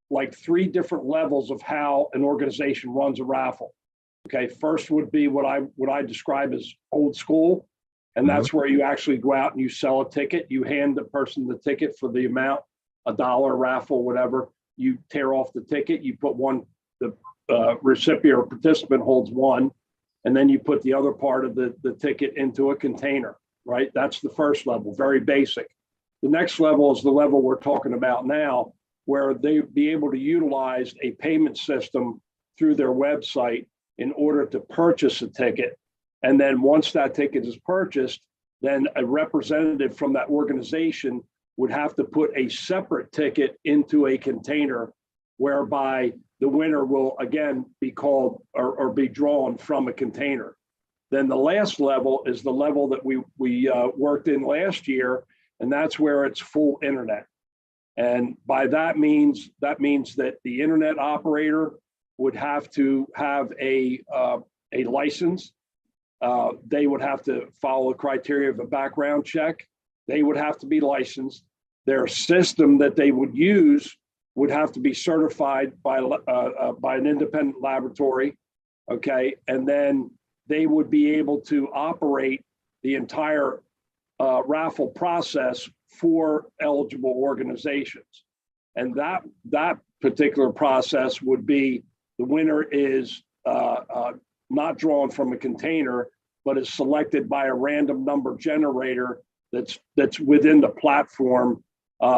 Speaker 17: like 3 different levels of how an organization runs a raffle. Okay, first would be what I describe as old school. And that's where you actually go out and you sell a ticket. You hand the person the ticket for the amount, $1 raffle, whatever. You tear off the ticket. You put one, the recipient or participant holds one, and then you put the other part of the ticket into a container, right? That's the first level, very basic. The next level is the level we're talking about now, where they be able to utilize a payment system through their website in order to purchase a ticket. And then once that ticket is purchased, then a representative from that organization would have to put a separate ticket into a container, whereby the winner will again be called or be drawn from a container. Then the last level is the level that we worked in last year, and that's where it's full internet. And by that means that the internet operator would have to have a license. They would have to follow the criteria of a background check. They would have to be licensed. Their system that they would use would have to be certified by an independent laboratory, okay? And then they would be able to operate the entire raffle process for eligible organizations. And that particular process would be, the winner is not drawn from a container, but is selected by a random number generator that's within the platform,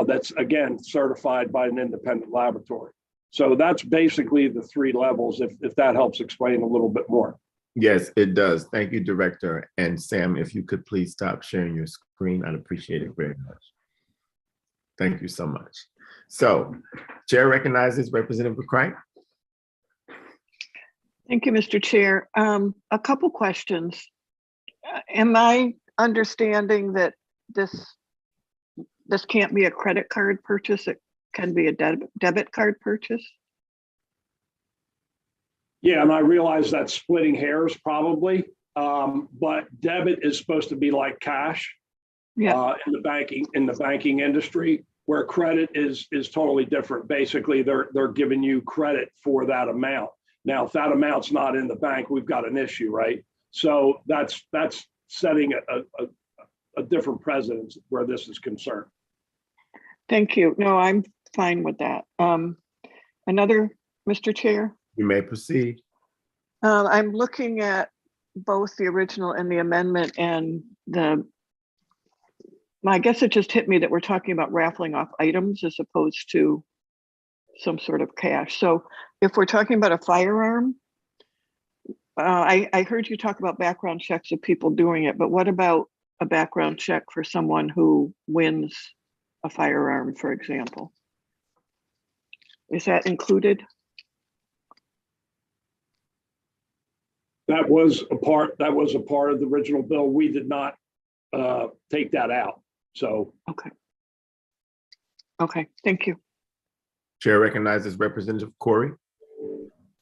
Speaker 17: that's again certified by an independent laboratory. So that's basically the three levels, if that helps explain a little bit more.
Speaker 1: Yes, it does. Thank you, Director. And Sam, if you could please stop sharing your screen, I'd appreciate it very much. Thank you so much. So, Chair recognizes Representative McCray.
Speaker 4: Thank you, Mr. Chair. A couple questions. Am I understanding that this can't be a credit card purchase? It can be a debit card purchase?
Speaker 17: Yeah, and I realize that's splitting hairs probably, but debit is supposed to be like cash.
Speaker 4: Yeah.
Speaker 17: In the banking industry, where credit is totally different. Basically, they're giving you credit for that amount. Now, if that amount's not in the bank, we've got an issue, right? So that's setting a different precedent where this is concerned.
Speaker 4: Thank you. No, I'm fine with that. Another, Mr. Chair?
Speaker 1: You may proceed.
Speaker 4: I'm looking at both the original and the amendment, and I guess it just hit me that we're talking about raffling off items as opposed to some sort of cash. So if we're talking about a firearm, I heard you talk about background checks of people doing it, but what about a background check for someone who wins a firearm, for example? Is that included?
Speaker 17: That was a part of the original bill. We did not take that out. So
Speaker 4: okay, thank you.
Speaker 16: Chair
Speaker 1: recognizes Representative Corey.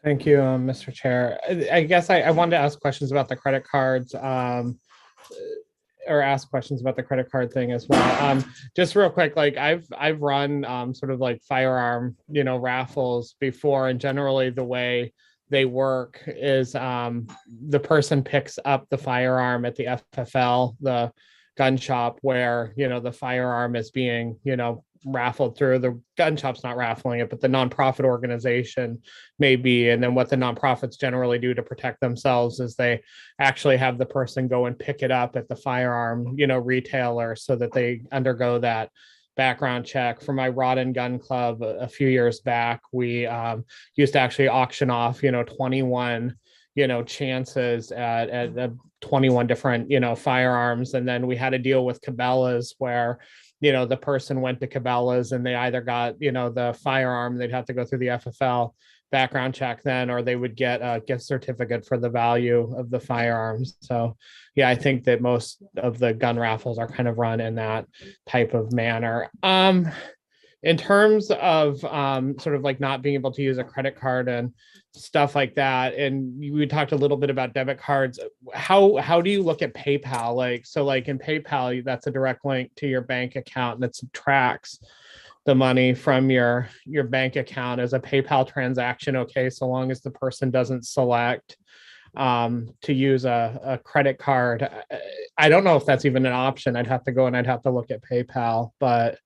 Speaker 16: Thank you, Mr. Chair. I guess I wanted to ask questions about the credit cards, or ask questions about the credit card thing as well. Just real quick, like I've run sort of like firearm, raffles before, and generally the way they work is the person picks up the firearm at the FFL, the gun shop, where the firearm is being raffled through. The gun shop's not raffling it, but the nonprofit organization may be. And then what the nonprofits generally do to protect themselves is they actually have the person go and pick it up at the firearm retailer, so that they undergo that background check. For my Rod and Gun Club a few years back, we used to actually auction off 21 chances at 21 different firearms. And then we had a deal with Cabela's where the person went to Cabela's and they either got the firearm, they'd have to go through the FFL background check then, or they would get a gift certificate for the value of the firearms. So yeah, I think that most of the gun raffles are kind of run in that type of manner. In terms of sort of like not being able to use a credit card and stuff like that, and we talked a little bit about debit cards, how do you look at PayPal? Like in PayPal, that's a direct link to your bank account that subtracts the money from your bank account. As a PayPal transaction, okay, so long as the person doesn't select to use a credit card. I don't know if that's even an option. I'd have to go and I'd have to look at PayPal, but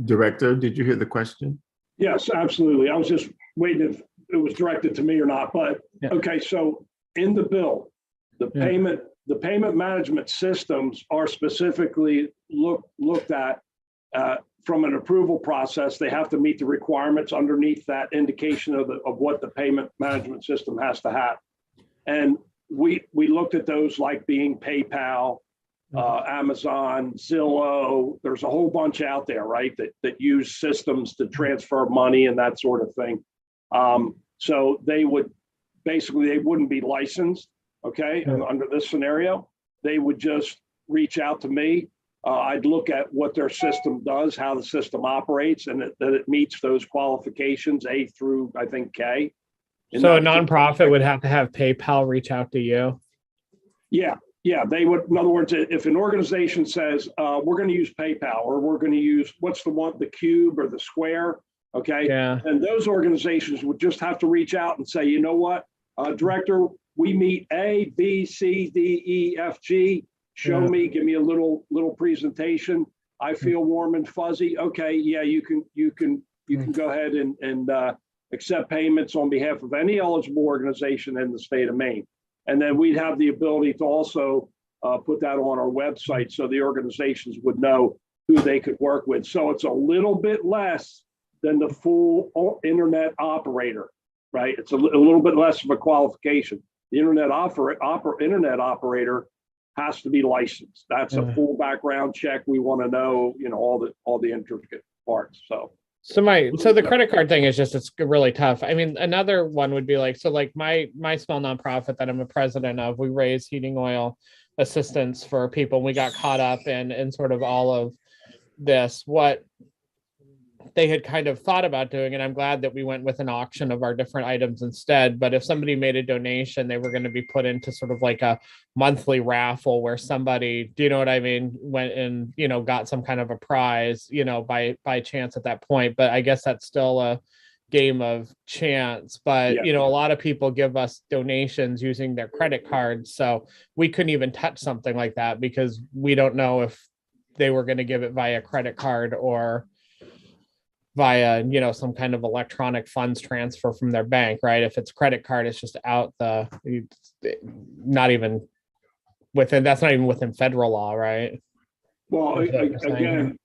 Speaker 1: Director, did you hear the question?
Speaker 17: yes, absolutely. I was just waiting if it was directed to me or not, but okay. So in the bill, the the payment management systems are specifically looked at from an approval process. They have to meet the requirements underneath that indication of what the payment management system has to have. And we looked at those like being PayPal, Amazon, Zillow. There's a whole bunch out there, right, that use systems to transfer money and that sort of thing. So they would basically, they wouldn't be licensed, okay, under this scenario. They would just reach out to me. I'd look at what their system does, how the system operates, and that it meets those qualifications, A through, I think, K.
Speaker 16: So a nonprofit would have to have PayPal reach out to you?
Speaker 17: Yeah, they would. In other words, if an organization says, we're going to use PayPal, or we're going to use, what's the one, the cube or the square, okay?
Speaker 16: Yeah.
Speaker 17: And those organizations would just have to reach out and say, you know what, director, we meet A, B, C, D, E, F, G. Show me, give me a little presentation. I feel warm and fuzzy. Okay, yeah, you can go ahead and accept payments on behalf of any eligible organization in the state of Maine. And then we'd have the ability to also put that on our website so the organizations would know who they could work with. So it's a little bit less than the full internet operator, right? It's a little bit less of a qualification. The internet operator has to be licensed. That's a full background check. We want to know, all the intricate parts. So
Speaker 16: the credit card thing is just, it's really tough. I mean, another one would be like my small nonprofit that I'm a president of, we raise heating oil assistance for people. We got caught up in sort of all of this, what they had kind of thought about doing, and I'm glad that we went with an auction of our different items instead. But if somebody made a donation, they were going to be put into sort of like a monthly raffle where somebody, do you know what I mean, went and, got some kind of a prize, by chance at that point. But I guess that's still a game of chance. But, a lot of people give us donations using their credit cards. So we couldn't even touch something like that because we don't know if they were going to give it via credit card or via, some kind of electronic funds transfer from their bank, right? If it's credit card, it's just out not even within federal law, right?
Speaker 17: Well, again,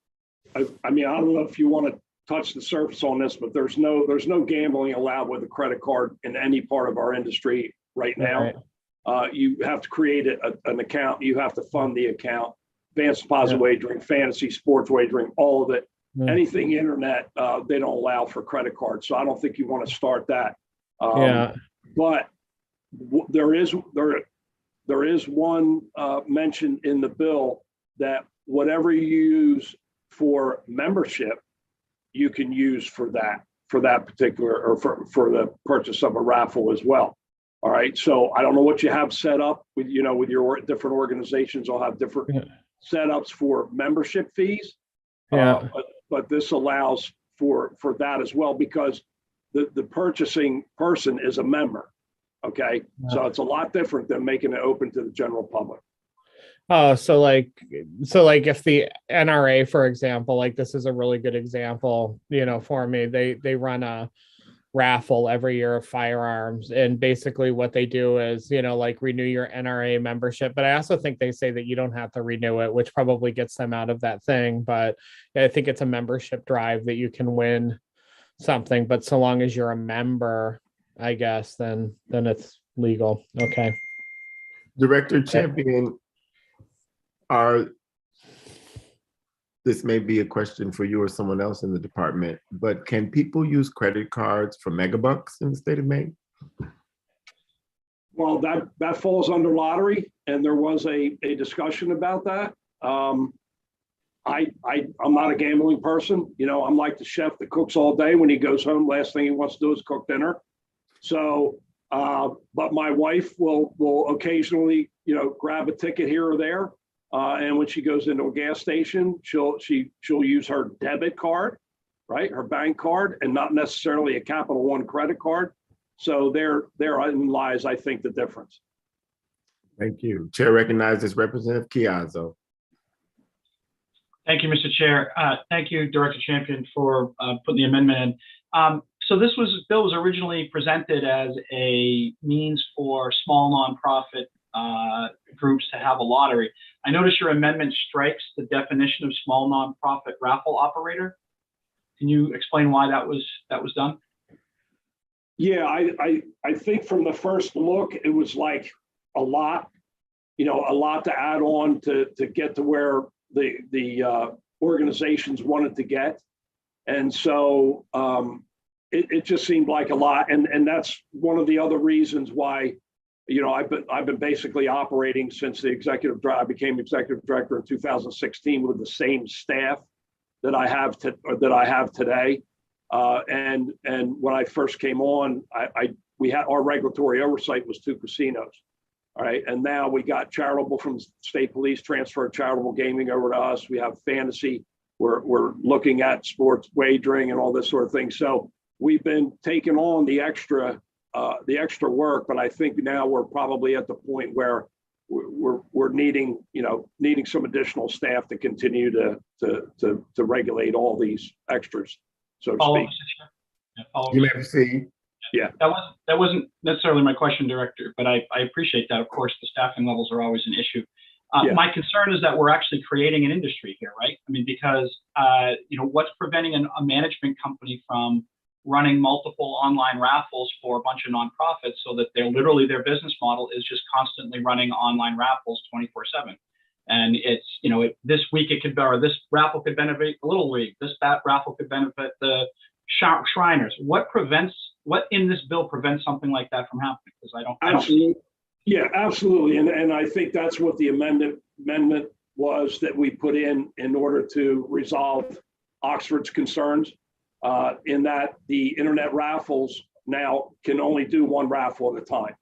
Speaker 17: I mean, I don't know if you want to touch the surface on this, but there's no gambling allowed with a credit card in any part of our industry right now. Right. You have to create an account. You have to fund the account, advanced deposit wagering, fantasy sports wagering, all of it. Anything internet, they don't allow for credit cards. So I don't think you want to start that. But there is one mention in the bill that whatever you use for membership, you can use for that particular, or for the purchase of a raffle as well. All right. So I don't know what you have set up with your different organizations. I'll have different setups for membership fees. But this allows for that as well, because the purchasing person is a member. Okay. So it's a lot different than making it open to the general public.
Speaker 16: Oh, so like if the NRA, for example, like this is a really good example, for me, they run a raffle every year of firearms, and basically what they do is renew your NRA membership. But I also think they say that you don't have to renew it, which probably gets them out of that thing. But I think it's a membership drive that you can win something, but so long as you're a member, I guess, then it's legal. Okay.
Speaker 1: Director Champion, this may be a question for you or someone else in the department, but can people use credit cards for megabucks in the state of Maine?
Speaker 17: Well, that falls under lottery, and there was a discussion about that. I'm not a gambling person. I'm like the chef that cooks all day. When he goes home, last thing he wants to do is cook dinner. So, but my wife will occasionally, grab a ticket here or there. And when she goes into a gas station, she'll use her debit card, right? Her bank card, and not necessarily a Capital One credit card. So therein lies, I think, the difference.
Speaker 1: Thank you. Chair recognizes Representative Chiazzo.
Speaker 7: Thank you, Mr. Chair. Thank you, Director Champion, for putting the amendment in. So bill was originally presented as a means for small nonprofit groups to have a lottery. I notice your amendment strikes the definition of small nonprofit raffle operator. Can you explain why that was done?
Speaker 17: Yeah, I think from the first look, it was like a lot, a lot to add on to get to where the organizations wanted to get. And so it just seemed like a lot. And that's one of the other reasons why, I've been basically operating since I became executive director in 2016 with the same staff that I have today. And when I first came on, we had our regulatory oversight was 2 casinos. All right. And now we got charitable from state police, transferred charitable gaming over to us. We have fantasy. We're looking at sports wagering and all this sort of thing. So we've been taking on the extra work, but I think now we're probably at the point where we're needing some additional staff to continue to regulate all these extras, so to speak.
Speaker 1: You may proceed.
Speaker 17: Yeah.
Speaker 7: That wasn't necessarily my question, Director, but I appreciate that. Of course, the staffing levels are always an issue. My concern is that we're actually creating an industry here, right? I mean, because what's preventing a management company from running multiple online raffles for a bunch of nonprofits so that their business model is just constantly running online raffles 24/7. And it's, this week this raffle could benefit the Little League, that raffle could benefit the Shriners. What in this bill prevents something like that from happening? Because I don't.
Speaker 17: Yeah, absolutely. And I think that's what the amendment was that we put in order to resolve Oxford's concerns, in that the internet raffles now can only do one raffle at a time.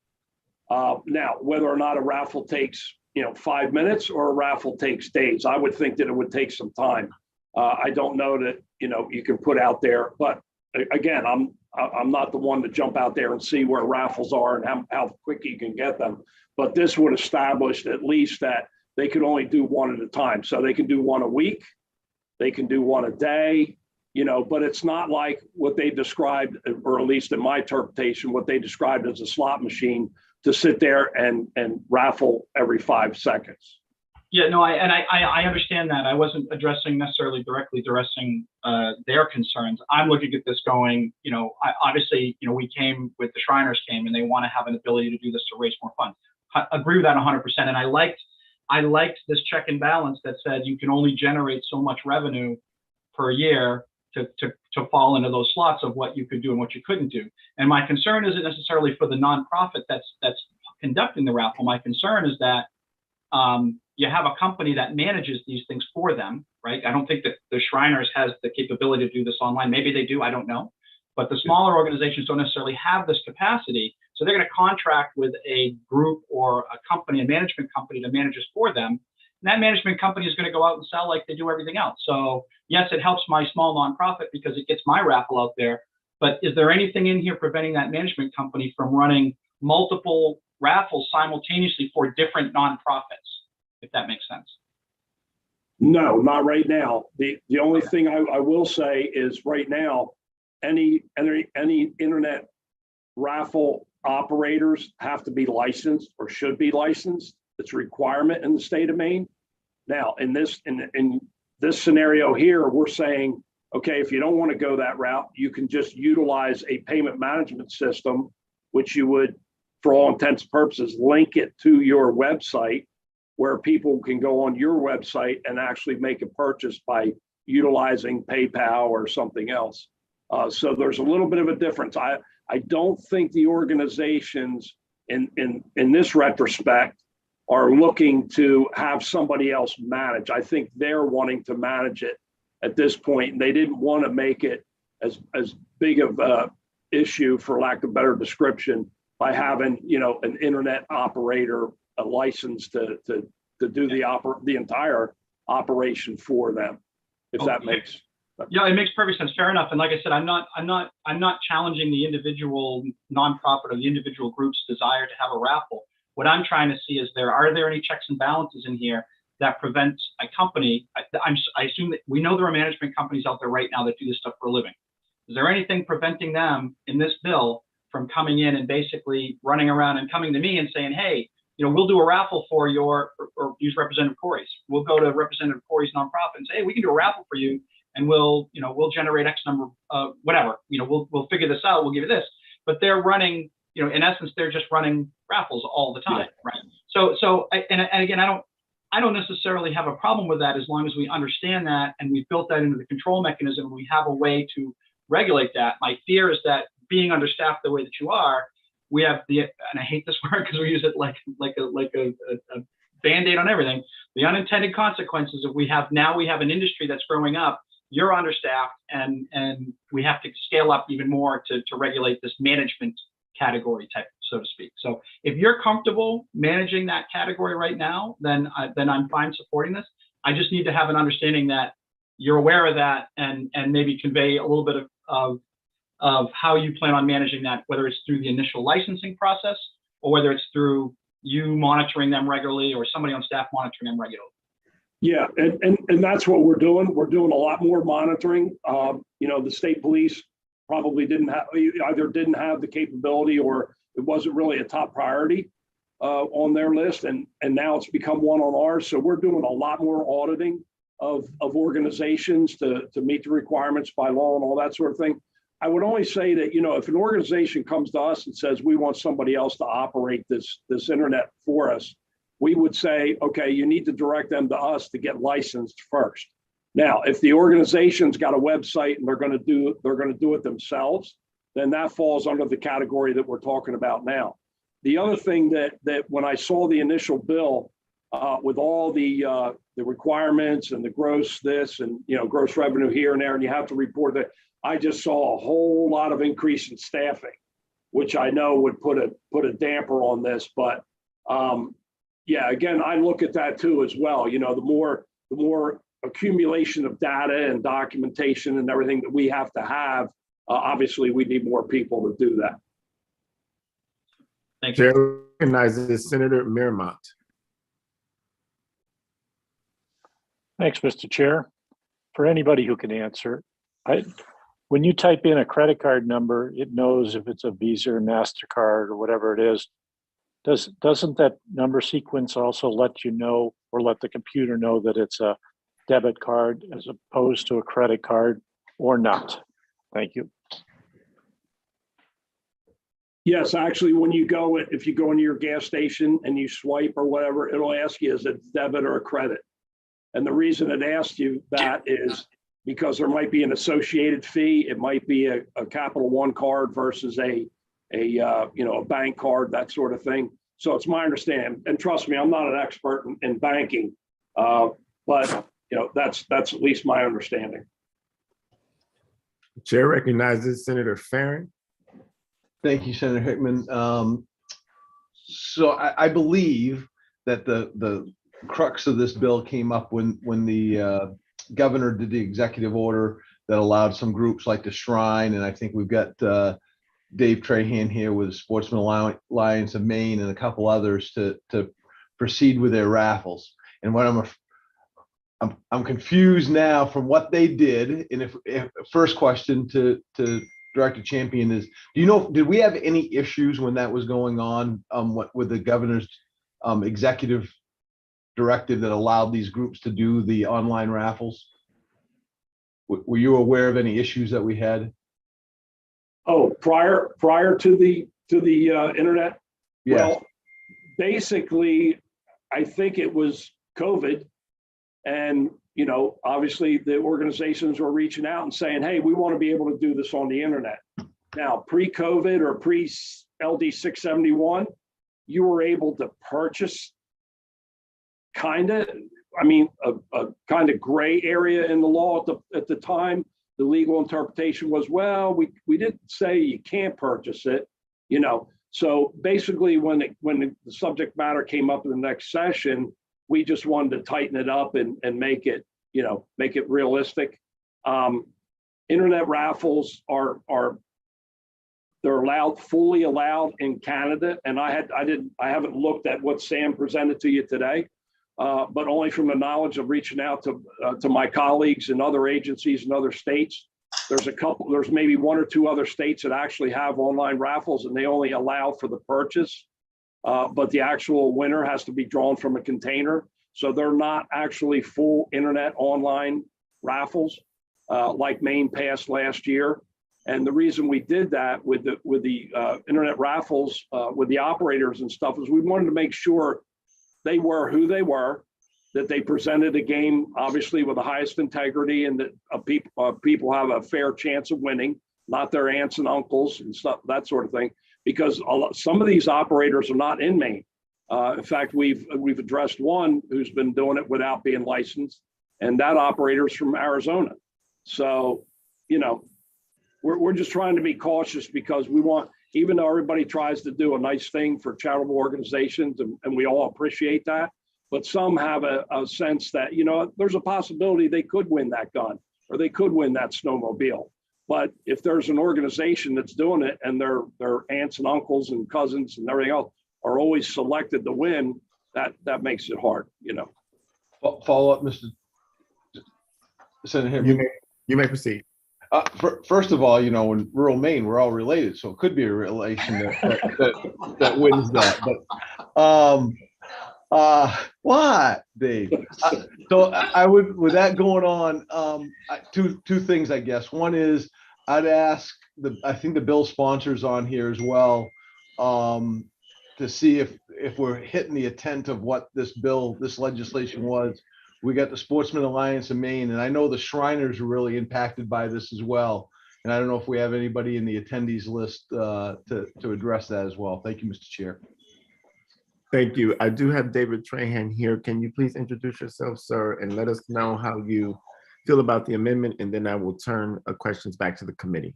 Speaker 17: Now, whether or not a raffle takes 5 minutes or a raffle takes days, I would think that it would take some time. I don't know that you can put out there, but again, I'm not the one to jump out there and see where raffles are and how quick you can get them. But this would establish at least that they could only do one at a time. So they can do one a week, they can do one a day, but it's not like what they described, or at least in my interpretation, what they described as a slot machine to sit there and raffle every 5 seconds.
Speaker 7: Yeah, no, I understand that. I wasn't directly addressing their concerns. I'm looking at this going, obviously, we came with the Shriners came and they want to have an ability to do this to raise more funds. I agree with that 100%. And I liked this check and balance that said you can only generate so much revenue per year to fall into those slots of what you could do and what you couldn't do. And my concern isn't necessarily for the nonprofit that's conducting the raffle. My concern is that you have a company that manages these things for them, right? I don't think that the Shriners has the capability to do this online. Maybe they do, I don't know. But the smaller organizations don't necessarily have this capacity. So they're going to contract with a group or a company, a management company to manage this for them. And that management company is going to go out and sell like they do everything else. So yes, it helps my small nonprofit because it gets my raffle out there. But is there anything in here preventing that management company from running multiple raffles simultaneously for different nonprofits, if that makes sense?
Speaker 17: No, not right now. The only thing I will say is right now, any internet raffle operators have to be licensed or should be licensed. It's a requirement in the state of Maine. Now, in this scenario here, we're saying, okay, if you don't want to go that route, you can just utilize a payment management system, which you would, for all intents and purposes, link it to your website, where people can go on your website and actually make a purchase by utilizing PayPal or something else. So there's a little bit of a difference. I don't think the organizations in this retrospect are looking to have somebody else manage. I think they're wanting to manage it at this point. And they didn't want to make it as big of a issue, for lack of a better description, by having an internet operator a license to do the entire operation for them, if that makes.
Speaker 7: Yeah, it makes perfect sense. Fair enough. And like I said, I'm not challenging the individual nonprofit or the individual group's desire to have a raffle. What I'm trying to see is are there any checks and balances in here that prevents a company? I assume that we know there are management companies out there right now that do this stuff for a living. Is there anything preventing them in this bill from coming in and basically running around and coming to me and saying, hey, we'll do a raffle for or use Representative Corey's. We'll go to Representative Corey's nonprofit and say, hey, we can do a raffle for you, and we'll generate X number of whatever. We'll figure this out. We'll give you this. But they're running, in essence, they're just running raffles all the time, right? So again, I don't necessarily have a problem with that as long as we understand that and we've built that into the control mechanism and we have a way to regulate that. My fear is that being understaffed the way that you are, we have and I hate this word because we use it like a Band-Aid on everything. The unintended consequences of we have an industry that's growing up, you're understaffed, and we have to scale up even more to regulate this management category type, so to speak. So if you're comfortable managing that category right now, then I'm fine supporting this. I just need to have an understanding that you're aware of that and maybe convey a little bit of how you plan on managing that, whether it's through the initial licensing process or whether it's through you monitoring them regularly or somebody on staff monitoring them regularly.
Speaker 17: Yeah, and that's what we're doing. We're doing a lot more monitoring. The state police probably either didn't have the capability or it wasn't really a top priority on their list, and now it's become one on ours. So we're doing a lot more auditing of organizations to meet the requirements by law and all that sort of thing. I would only say that, if an organization comes to us and says, we want somebody else to operate this internet for us, we would say, okay, you need to direct them to us to get licensed first. Now, if the organization's got a website and they're going to do it themselves, then that falls under the category that we're talking about now. The other thing that when I saw the initial bill with all the requirements and the gross this and gross revenue here and there, and you have to report that, I just saw a whole lot of increase in staffing, which I know would put a damper on this. But yeah, again, I look at that too as well. The more accumulation of data and documentation and everything that we have to have, obviously we need more people to do that.
Speaker 7: Thank you.
Speaker 1: Chair recognizes Senator Miramont.
Speaker 2: Thanks, Mr. Chair. For anybody who can answer, when you type in a credit card number, it knows if it's a Visa or MasterCard or whatever it is. Doesn't that number sequence also let you know or let the computer know that it's a debit card as opposed to a credit card or not? Thank you.
Speaker 17: Yes, actually, if you go into your gas station and you swipe or whatever, it'll ask you is it debit or a credit. And the reason it asks you that is because there might be an associated fee. It might be a Capital One card versus a bank card, that sort of thing. So it's my understanding, and trust me, I'm not an expert in banking, but that's at least my understanding.
Speaker 1: Chair recognizes Senator Farron.
Speaker 10: Thank you, Senator Hickman. So I believe that the crux of this bill came up when the governor did the executive order that allowed some groups like the Shrine, and I think we've got Dave Trahan here with Sportsman Alliance of Maine and a couple others to proceed with their raffles. And what I'm confused now from what they did. And if first question to Director Champion is, did we have any issues when that was going on with the governor's executive directive that allowed these groups to do the online raffles? Were you aware of any issues that we had?
Speaker 17: Oh, prior to the internet?
Speaker 10: Yeah.
Speaker 17: Well, basically, I think it was COVID, and obviously the organizations were reaching out and saying, "Hey, we want to be able to do this on the internet." Now, pre-COVID or pre-LD 671, you were able to purchase a kind of gray area in the law at the time. The legal interpretation was, well, we didn't say you can't purchase it, So basically, when the subject matter came up in the next session, we just wanted to tighten it up and make it, make it realistic. Internet raffles they're fully allowed in Canada, and I haven't looked at what Sam presented to you today. But only from the knowledge of reaching out to my colleagues in other agencies in other states. There's maybe one or two other states that actually have online raffles, and they only allow for the purchase. but the actual winner has to be drawn from a container. So they're not actually full internet online raffles like Maine passed last year. And the reason we did that with the internet raffles with the operators and stuff is we wanted to make sure they were who they were, that they presented a game obviously with the highest integrity, and that people have a fair chance of winning, not their aunts and uncles and stuff, that sort of thing. Because some of these operators are not in Maine. In fact, we've addressed one who's been doing it without being licensed, and that operator's from Arizona. So, you know, we're just trying to be cautious because we want, even though everybody tries to do a nice thing for charitable organizations, and we all appreciate that, but some have a sense that, you know, there's a possibility they could win that gun or they could win that snowmobile. But if there's an organization that's doing it and their aunts and uncles and cousins and everything else are always selected to win, that makes it hard, you know.
Speaker 10: Follow up, Mr. Senator Hickman.
Speaker 1: You may proceed.
Speaker 10: First of all, you know, in rural Maine, we're all related, so it could be a relation that wins that. But what, Dave? So I would, with that going on, two things, I guess. One is I'd ask I think the bill sponsors on here as well, to see if we're hitting the intent of what this legislation was. We got the Sportsman Alliance of Maine, and I know the Shriners are really impacted by this as well. And I don't know if we have anybody in the attendees list to address that as well. Thank you, Mr. Chair.
Speaker 1: Thank you. I do have David Trahan here. Can you please introduce yourself, sir, and let us know how you feel about the amendment, and then I will turn questions back to the committee.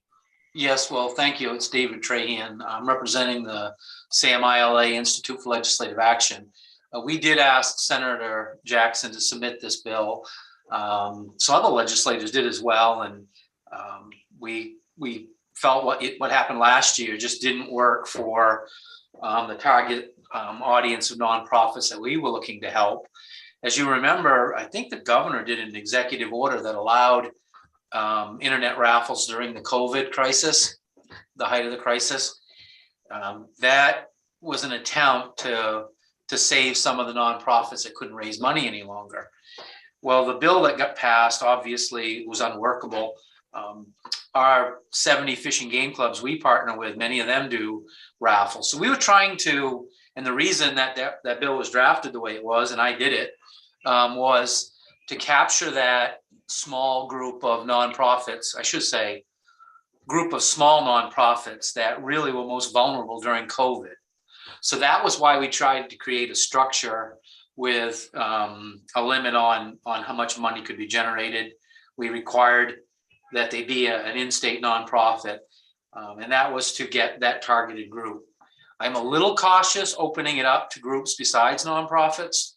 Speaker 18: Yes, well, thank you. It's David Trahan. I'm representing the SAM-ILA Institute for Legislative Action. We did ask Senator Jackson to submit this bill. So other legislators did as well, and we felt what happened last year just didn't work for the target audience of nonprofits that we were looking to help. As you remember, I think the governor did an executive order that allowed internet raffles during the COVID crisis, the height of the crisis. That was an attempt to save some of the nonprofits that couldn't raise money any longer. Well, the bill that got passed obviously was unworkable. Our 70 fishing game clubs we partner with, many of them do raffles. So we were trying to, and the reason that bill was drafted the way it was, and I did it, was to capture that small group of nonprofits, I should say, group of small nonprofits that really were most vulnerable during COVID. So that was why we tried to create a structure with a limit on how much money could be generated. We required that they be an in-state nonprofit, and that was to get that targeted group. I'm a little cautious opening it up to groups besides nonprofits,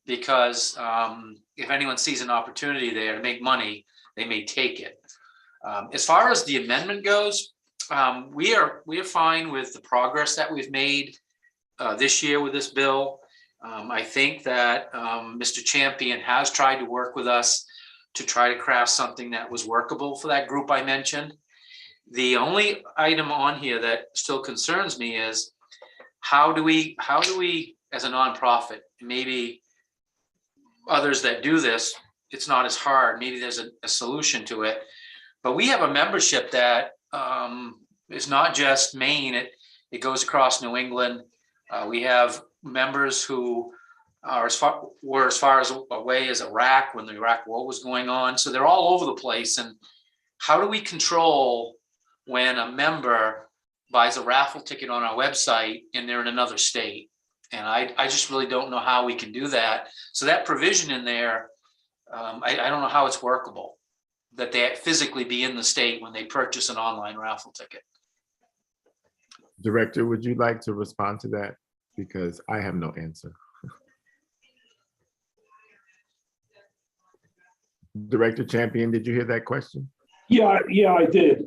Speaker 18: because if anyone sees an opportunity there to make money, they may take it. As far as the amendment goes, we are fine with the progress that we've made this year with this bill. I think that Mr. Champion has tried to work with us to try to craft something that was workable for that group I mentioned. The only item on here that still concerns me is how do we as a nonprofit, maybe others that do this, it's not as hard, maybe there's a solution to it, but we have a membership that is not just Maine, it goes across New England. We have members who are as far away as Iraq when the Iraq War was going on. So they're all over the place. And how do we control when a member buys a raffle ticket on our website and they're in another state? And I just really don't know how we can do that. So that provision in there, I don't know how it's workable, that they physically be in the state when they purchase an online raffle ticket.
Speaker 1: Director, would you like to respond to that? Because I have no answer. Director Champion, did you hear that question?
Speaker 17: Yeah, I did.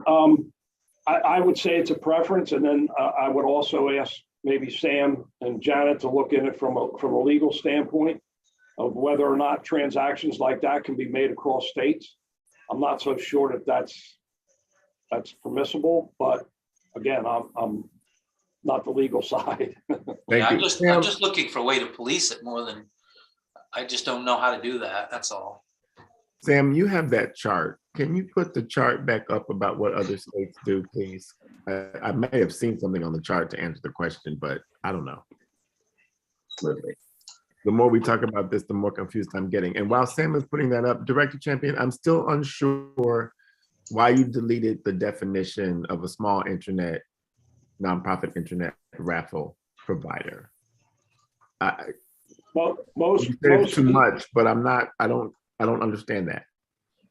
Speaker 17: I would say it's a preference, and then I would also ask maybe Sam and Janet to look in it from a legal standpoint of whether or not transactions like that can be made across states. I'm not so sure that that's permissible, but again, I'm not the legal side.
Speaker 1: Thank
Speaker 18: I'm
Speaker 1: you.
Speaker 18: just looking for a way to police it more than, I just don't know how to do that. That's all.
Speaker 1: Sam, you have that chart. Can you put the chart back up about what other states do, please? I may have seen something on the chart to answer the question, but I don't know. Literally. The more we talk about this, the more confused I'm getting. And while Sam is putting that up, Director Champion, I'm still unsure why you deleted the definition of a small internet, nonprofit internet raffle provider.
Speaker 17: Well,
Speaker 1: You said it's too much, but I don't understand that.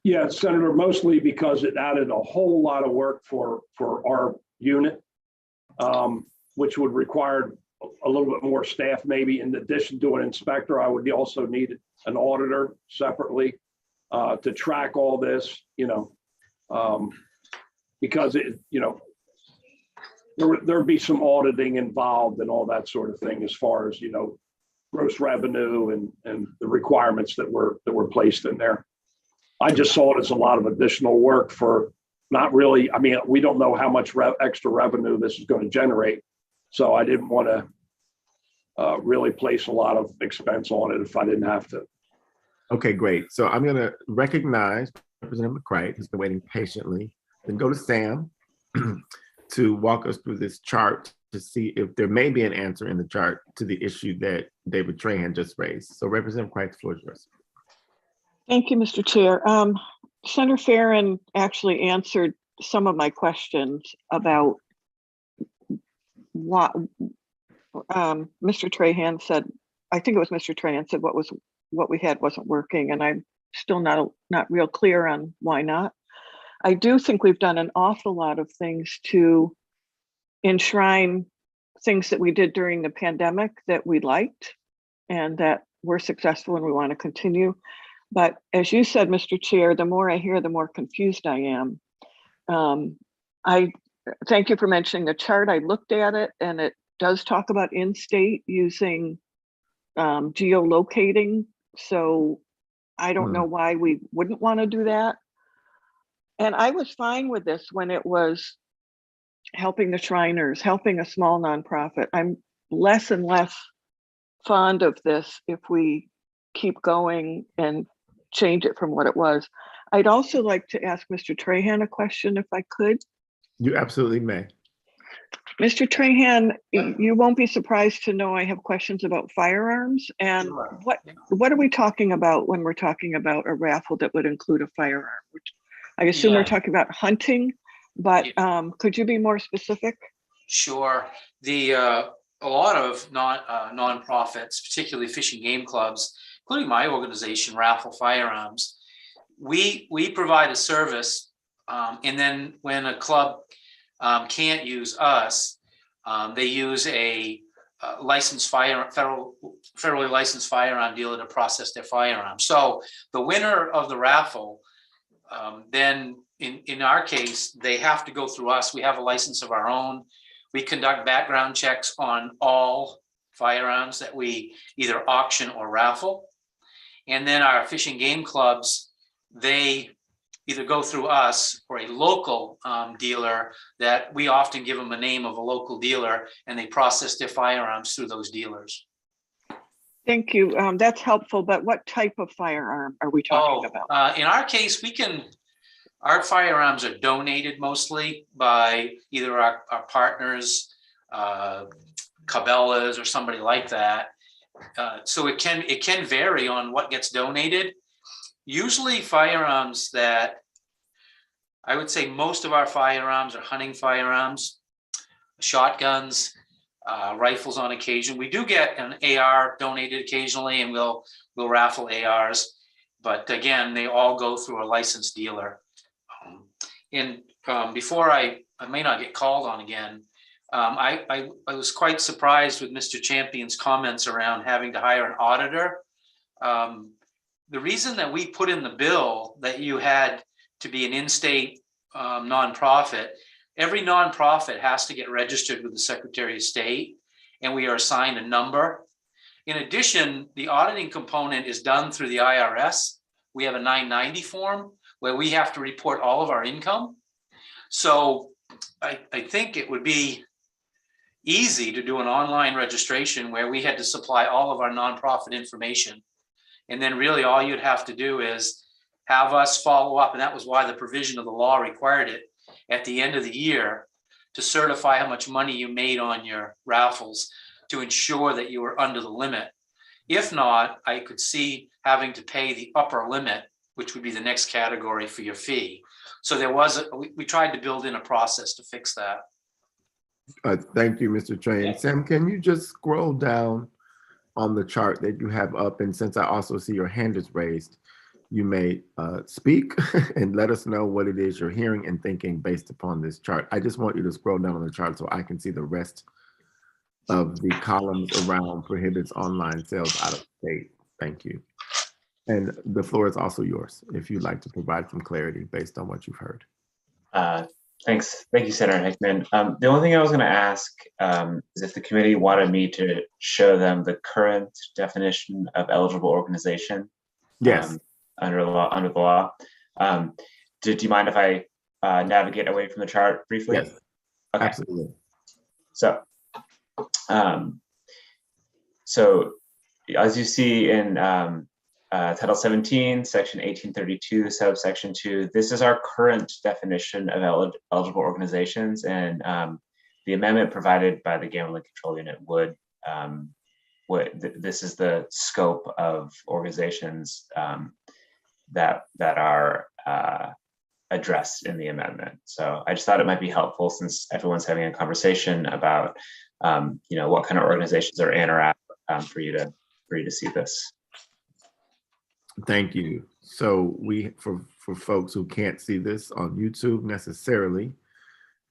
Speaker 17: Yeah, Senator, mostly because it added a whole lot of work for our unit, which would require a little bit more staff, maybe in addition to an inspector. I would also need an auditor separately to track all this, because there'd be some auditing involved and all that sort of thing as far as, gross revenue and the requirements that were placed in there. I just saw it as a lot of additional work for not really, I mean, we don't know how much extra revenue this is going to generate. So I didn't want to really place a lot of expense on it if I didn't have to.
Speaker 1: Okay, great. So I'm going to recognize Representative McCray, who's been waiting patiently, then go to Sam to walk us through this chart to see if there may be an answer in the chart to the issue that David Trahan just raised. So Representative McCray, the floor is yours.
Speaker 4: Thank you, Mr. Chair. Senator Farron actually answered some of my questions about what Mr. Trahan said. I think it was Mr. Trahan said what we had wasn't working, and I'm still not real clear on why not. I do think we've done an awful lot of things to enshrine things that we did during the pandemic that we liked and that were successful and we want to continue. But as you said, Mr. Chair, the more I hear, the more confused I am. I thank you for mentioning the chart. I looked at it and it does talk about in-state using geolocating. So I don't know why we wouldn't want to do that. And I was fine with this when it was helping the Shriners, helping a small nonprofit. I'm less and less fond of this if we keep going and change it from what it was. I'd also like to ask Mr. Trahan a question if I could.
Speaker 1: You absolutely may.
Speaker 4: Mr. Trahan, you won't be surprised to know I have questions about firearms. And what are we talking about when we're talking about a raffle that would include a firearm? Which I assume we're talking about hunting, but could you be more specific?
Speaker 18: Sure. A lot of nonprofits, particularly fish and game clubs, including my organization, Raffle Firearms, we provide a service, and then when a club can't use us, they use a licensed federally licensed firearm dealer to process their firearms. So the winner of the raffle, then in our case, they have to go through us. We have a license of our own. We conduct background checks on all firearms that we either auction or raffle. And then our fish and game clubs, they either go through us or a local dealer that we often give them a name of a local dealer, and they process their firearms through those dealers.
Speaker 4: Thank you. That's helpful. But what type of firearm are we talking about?
Speaker 18: In our case, our firearms are donated mostly by either our partners, Cabela's or somebody like that. So it can vary on what gets donated. Usually firearms that I would say most of our firearms are hunting firearms, shotguns, rifles on occasion. We do get an AR donated occasionally, and we'll raffle ARs, but again, they all go through a licensed dealer. Before I may not get called on again, I was quite surprised with Mr. Champion's comments around having to hire an auditor. The reason that we put in the bill that you had to be an in-state nonprofit, every nonprofit has to get registered with the Secretary of State, and we are assigned a number. In addition, the auditing component is done through the IRS. We have a 990 form where we have to report all of our income. So I think it would be easy to do an online registration where we had to supply all of our nonprofit information. And then really all you'd have to do is have us follow up. And that was why the provision of the law required it at the end of the year to certify how much money you made on your raffles to ensure that you were under the limit. If not, I could see having to pay the upper limit, which would be the next category for your fee. So there was, we tried to build in a process to fix that.
Speaker 1: Thank you, Mr. Train. Sam, can you just scroll down on the chart that you have up? And since I also see your hand is raised, you may speak and let us know what it is you're hearing and thinking based upon this chart. I just want you to scroll down on the chart so I can see the rest of the columns around prohibits online sales out of state. Thank you. And the floor is also yours if you'd like to provide some clarity based on what you've heard.
Speaker 15: Thanks. Thank you, Senator Hickman. The only thing I was going to ask is if the committee wanted me to show them the current definition of eligible organization.
Speaker 1: Yes.
Speaker 15: Under the law. Do you mind if I navigate away from the chart briefly?
Speaker 1: Yes. Okay. Absolutely.
Speaker 15: So as you see in Title 17, Section 1832, subsection 2, this is our current definition of eligible organizations, and the amendment provided by the Gambling Control Unit would this is the scope of organizations that are addressed in the amendment. So I just thought it might be helpful, since everyone's having a conversation about what kind of organizations are in or out, for you to see this.
Speaker 1: Thank you. So for folks who can't see this on YouTube necessarily,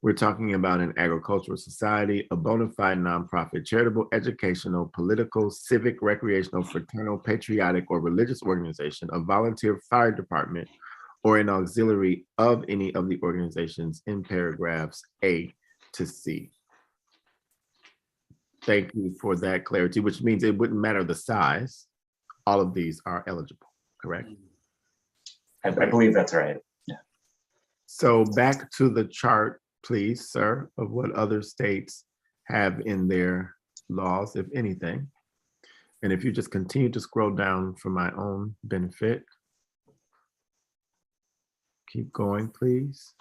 Speaker 1: we're talking about an agricultural society, a bona fide nonprofit, charitable, educational, political, civic, recreational, fraternal, patriotic, or religious organization, a volunteer fire department, or an auxiliary of any of the organizations in paragraphs A to C. Thank you for that clarity, which means it wouldn't matter the size. All of these are eligible, correct?
Speaker 15: I believe that's right. Yeah.
Speaker 1: So back to the chart, please, sir, of what other states have in their laws, if anything. And if you just continue to scroll down for my own benefit. Keep going, please.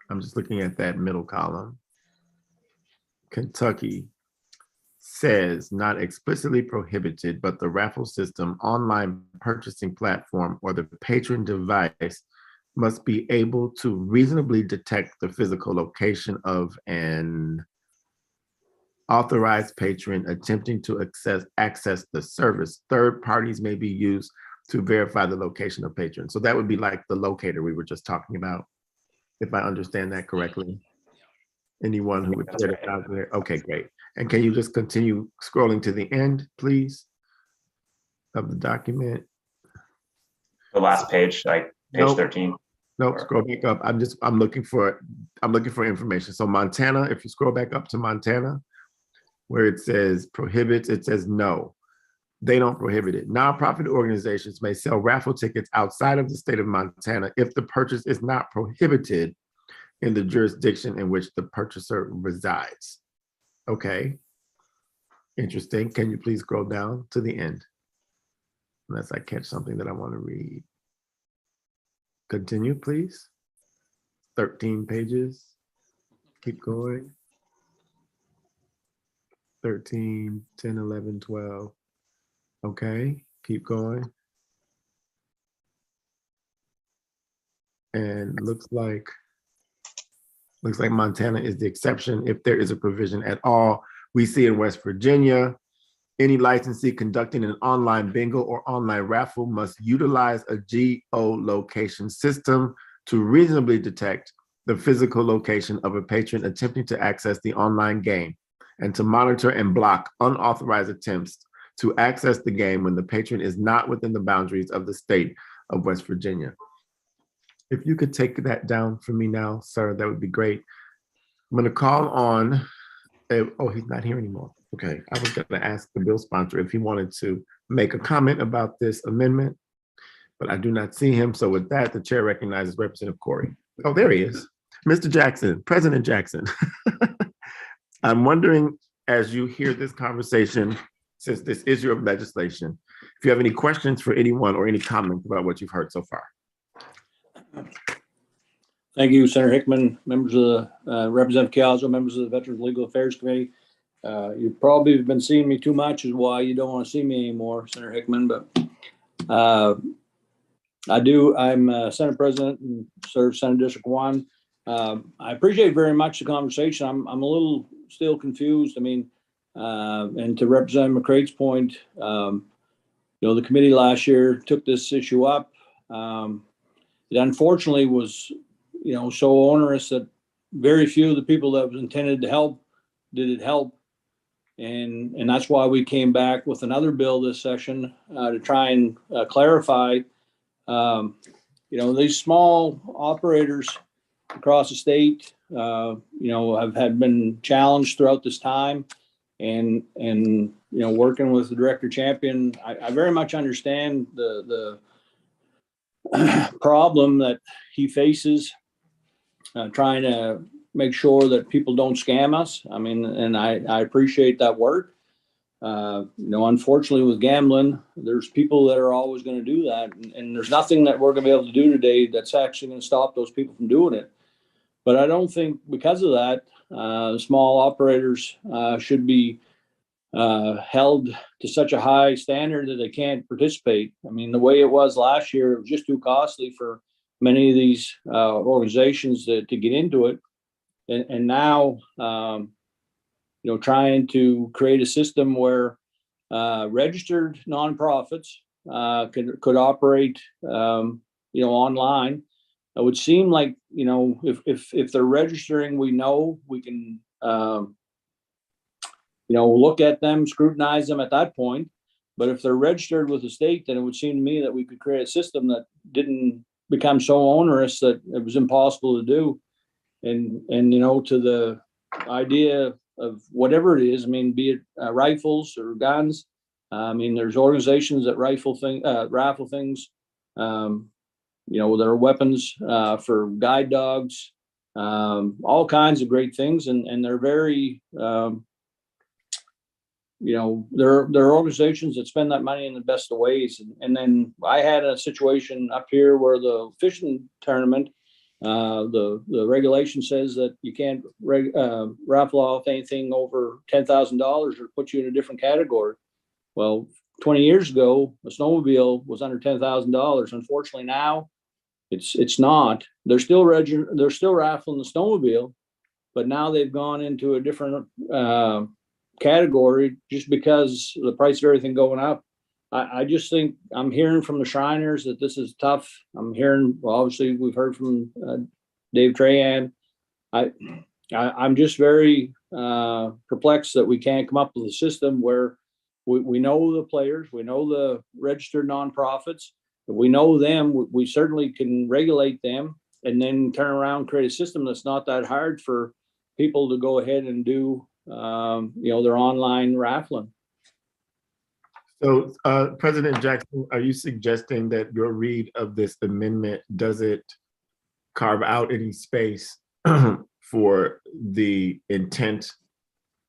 Speaker 1: I'm just looking at that middle column. Kentucky says not explicitly prohibited, but the raffle system, online purchasing platform, or the patron device must be able to reasonably detect the physical location of an authorized patron attempting to access the service. Third parties may be used to verify the location of patrons. So that would be like the locator we were just talking about, if I understand that correctly. Anyone who would share it out there? Okay, great. And can you just continue scrolling to the end, please, of the document?
Speaker 15: The last page, like page 13.
Speaker 1: Nope, scroll back up. I'm looking for information. So Montana, if you scroll back up to Montana, where it says prohibits, it says no, they don't prohibit it. Nonprofit organizations may sell raffle tickets outside of the state of Montana if the purchase is not prohibited in the jurisdiction in which the purchaser resides. Okay, interesting. Can you please scroll down to the end? Unless I catch something that I want to read. Continue, please. 13 pages. Keep going. 13, 10, 11, 12. Okay, keep going. And looks like Montana is the exception if there is a provision at all. We see in West Virginia, any licensee conducting an online bingo or online raffle must utilize a geolocation system to reasonably detect the physical location of a patron attempting to access the online game, and to monitor and block unauthorized attempts to access the game when the patron is not within the boundaries of the state of West Virginia. If you could take that down for me now, sir, that would be great. I'm gonna call on, oh, he's not here anymore. Okay, I was gonna ask the bill sponsor if he wanted to make a comment about this amendment, but I do not see him. So with that, the chair recognizes Representative Corey. Oh, there he is. Mr. Jackson, President Jackson. I'm wondering, as you hear this conversation, since this is your legislation, if you have any questions for anyone or any comments about what you've heard so far.
Speaker 19: Thank you, Senator Hickman, members of the Representative Chiazzo, members of the Veterans Legal Affairs Committee. You probably have been seeing me too much, is why you don't want to see me anymore, Senator Hickman. But I'm Senate President and serve Senate District 1. I appreciate very much the conversation. I'm a little still confused. I mean, and to Representative McCrate's point, the committee last year took this issue up. It unfortunately was, so onerous that very few of the people that was intended to help did it help. And that's why we came back with another bill this session to try and clarify, these small operators across the state, have been challenged throughout this time. And working with the Director Champion, I very much understand the problem that he faces, trying to make sure that people don't scam us. I mean, and I appreciate that work. Unfortunately with gambling, there's people that are always going to do that. And there's nothing that we're going to be able to do today that's actually going to stop those people from doing it. But I don't think because of that, small operators should be held to such a high standard that they can't participate. I mean, the way it was last year, it was just too costly for many of these organizations to get into it. And now, trying to create a system where registered nonprofits could operate, online. It would seem like, if they're registering, we know we can, look at them, scrutinize them at that point. But if they're registered with the state, then it would seem to me that we could create a system that didn't become so onerous that it was impossible to do. And to the idea of whatever it is, I mean, be it rifles or guns. I mean, there's organizations that raffle things, there are weapons for guide dogs, all kinds of great things. And they're very, there are organizations that spend that money in the best of ways. And then I had a situation up here where the fishing tournament, the regulation says that you can't raffle off anything over $10,000 or put you in a different category. Well, 20 years ago, a snowmobile was under $10,000. Unfortunately, now it's not. They're still raffling the snowmobile, but now they've gone into a different category just because of the price of everything going up. I just think I'm hearing from the Shriners that this is tough. I'm hearing, well, obviously we've heard from Dave Trahan. I'm just very perplexed that we can't come up with a system where we know the players, we know the registered nonprofits, we know them, we certainly can regulate them and then turn around and create a system that's not that hard for people to go ahead and do, their online raffling.
Speaker 1: So, President Jackson, are you suggesting that your read of this amendment doesn't carve out any space for the intent,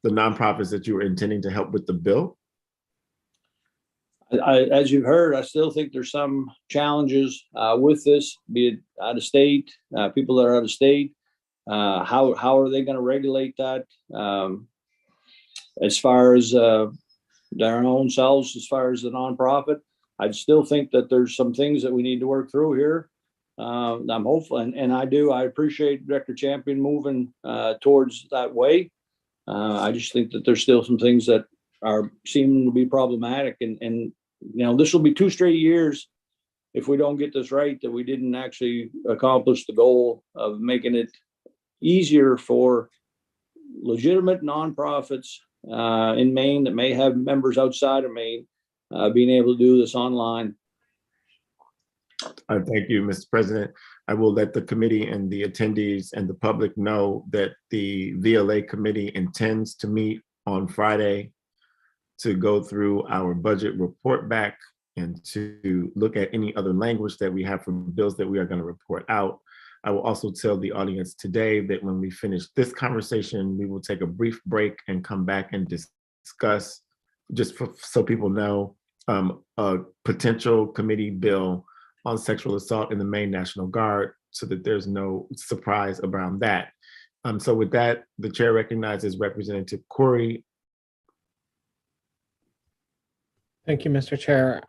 Speaker 1: the nonprofits that you were intending to help with the bill?
Speaker 19: As you've heard, I still think there's some challenges with this, be it out of state, people that are out of state. How are they going to regulate that as far as their own selves, as far as the nonprofit? I still think that there's some things that we need to work through here. I'm hopeful, and I appreciate Director Champion moving towards that way. I just think that there's still some things that are seeming to be problematic, and this will be 2 straight years if we don't get this right that we didn't actually accomplish the goal of making it easier for legitimate nonprofits in Maine that may have members outside of Maine being able to do this online.
Speaker 1: Thank you, Mr. President. I will let the committee and the attendees and the public know that the VLA committee intends to meet on Friday to go through our budget report back and to look at any other language that we have for bills that we are going to report out. I will also tell the audience today that when we finish this conversation, we will take a brief break and come back and discuss, so people know, a potential committee bill on sexual assault in the Maine National Guard, so that there's no surprise around that. So with that, the chair recognizes Representative Corey.
Speaker 16: Thank you, Mr. Chair.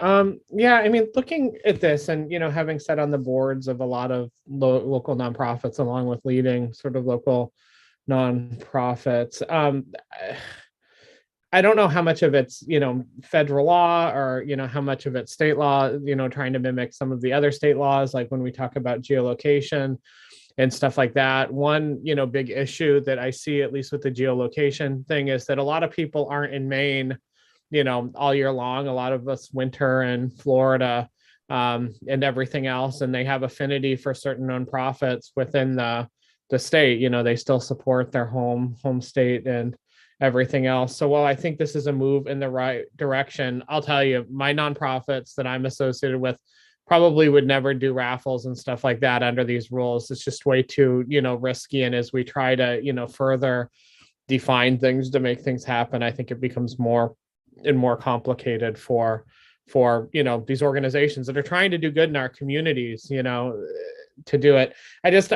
Speaker 16: Yeah, I mean, looking at this and, having sat on the boards of a lot of local nonprofits, along with leading sort of local nonprofits, I don't know how much of it's, federal law or, how much of it's state law, trying to mimic some of the other state laws, like when we talk about geolocation and stuff like that. One, big issue that I see, at least with the geolocation thing, is that a lot of people aren't in Maine, all year long. A lot of us winter in Florida and everything else, and they have affinity for certain nonprofits within the state. They still support their home state and everything else. So while I think this is a move in the right direction, I'll tell you, my nonprofits that I'm associated with probably would never do raffles and stuff like that under these rules. It's just way too, risky. And as we try to, further define things to make things happen, I think it becomes more and more complicated for these organizations that are trying to do good in our communities, to do it. I just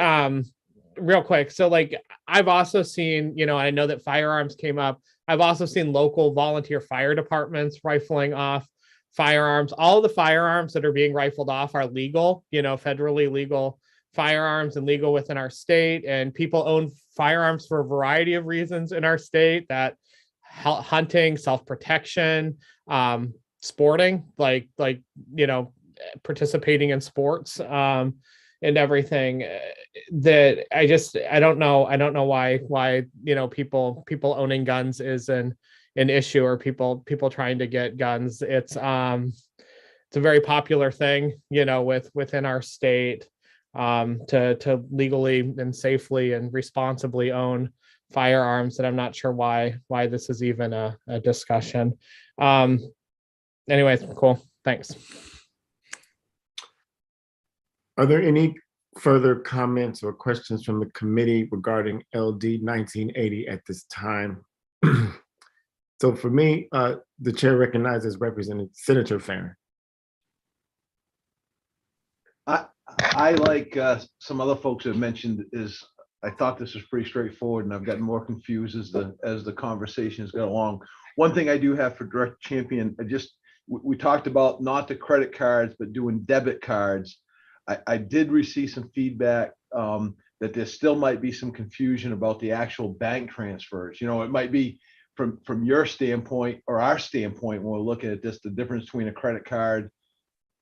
Speaker 16: real quick, so like I've also seen, I know that firearms came up. I've also seen local volunteer fire departments rifling off firearms. All of the firearms that are being rifled off are legal, federally legal firearms and legal within our state. And people own firearms for a variety of reasons in our state, that hunting, self-protection, sporting, like participating in sports, and everything. That I don't know why people owning guns is an issue, or people trying to get guns. It's a very popular thing, within our state, to legally and safely and responsibly own firearms, that I'm not sure why this is even a discussion. Anyways, cool. Thanks.
Speaker 1: Are there any further comments or questions from the committee regarding LD 1980 at this time? So for me, the chair recognizes Representative Senator Farron.
Speaker 10: I like some other folks have mentioned, I thought this was pretty straightforward, and I've gotten more confused as the conversations go along. One thing I do have for Director Champion, we talked about not the credit cards, but doing debit cards. I did receive some feedback that there still might be some confusion about the actual bank transfers. It might be from your standpoint or our standpoint, when we're looking at this, the difference between a credit card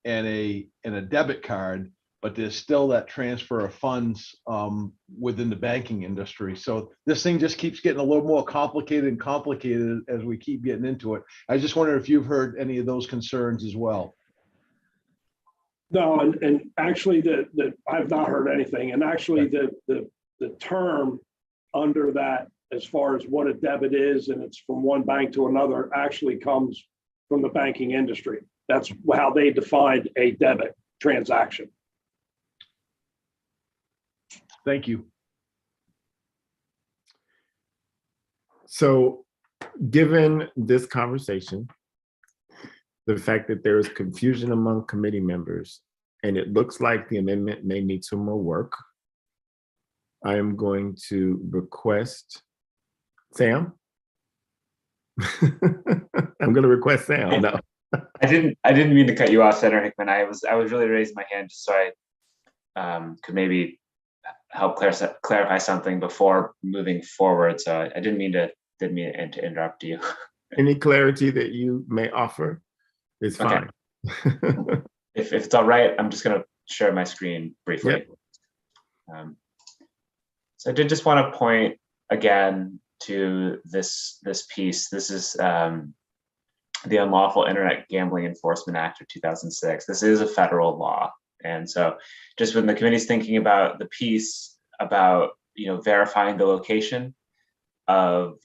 Speaker 10: and a debit card, but there's still that transfer of funds within the banking industry. So this thing just keeps getting a little more complicated and complicated as we keep getting into it. I just wonder if you've heard any of those concerns as well.
Speaker 17: No, and actually I've not heard anything. And actually the term under that, as far as what a debit is, and it's from one bank to another, actually comes from the banking industry. That's how they defined a debit transaction.
Speaker 10: Thank you.
Speaker 1: So given this conversation, the fact that there is confusion among committee members, and it looks like the amendment may need some more work, I am going to request Sam. I'm going to request Sam. No,
Speaker 15: I didn't mean to cut you off, Senator Hickman. I was really raising my hand just so I could maybe help clarify something before moving forward. So I didn't mean to interrupt you.
Speaker 1: Any clarity that you may offer is fine.
Speaker 15: Okay. If it's all right, I'm just going to share my screen briefly. Yep. So I did just want to point again to this piece. This is the Unlawful Internet Gambling Enforcement Act of 2006. This is a federal law. And so just when the committee's thinking about the piece about, verifying the location of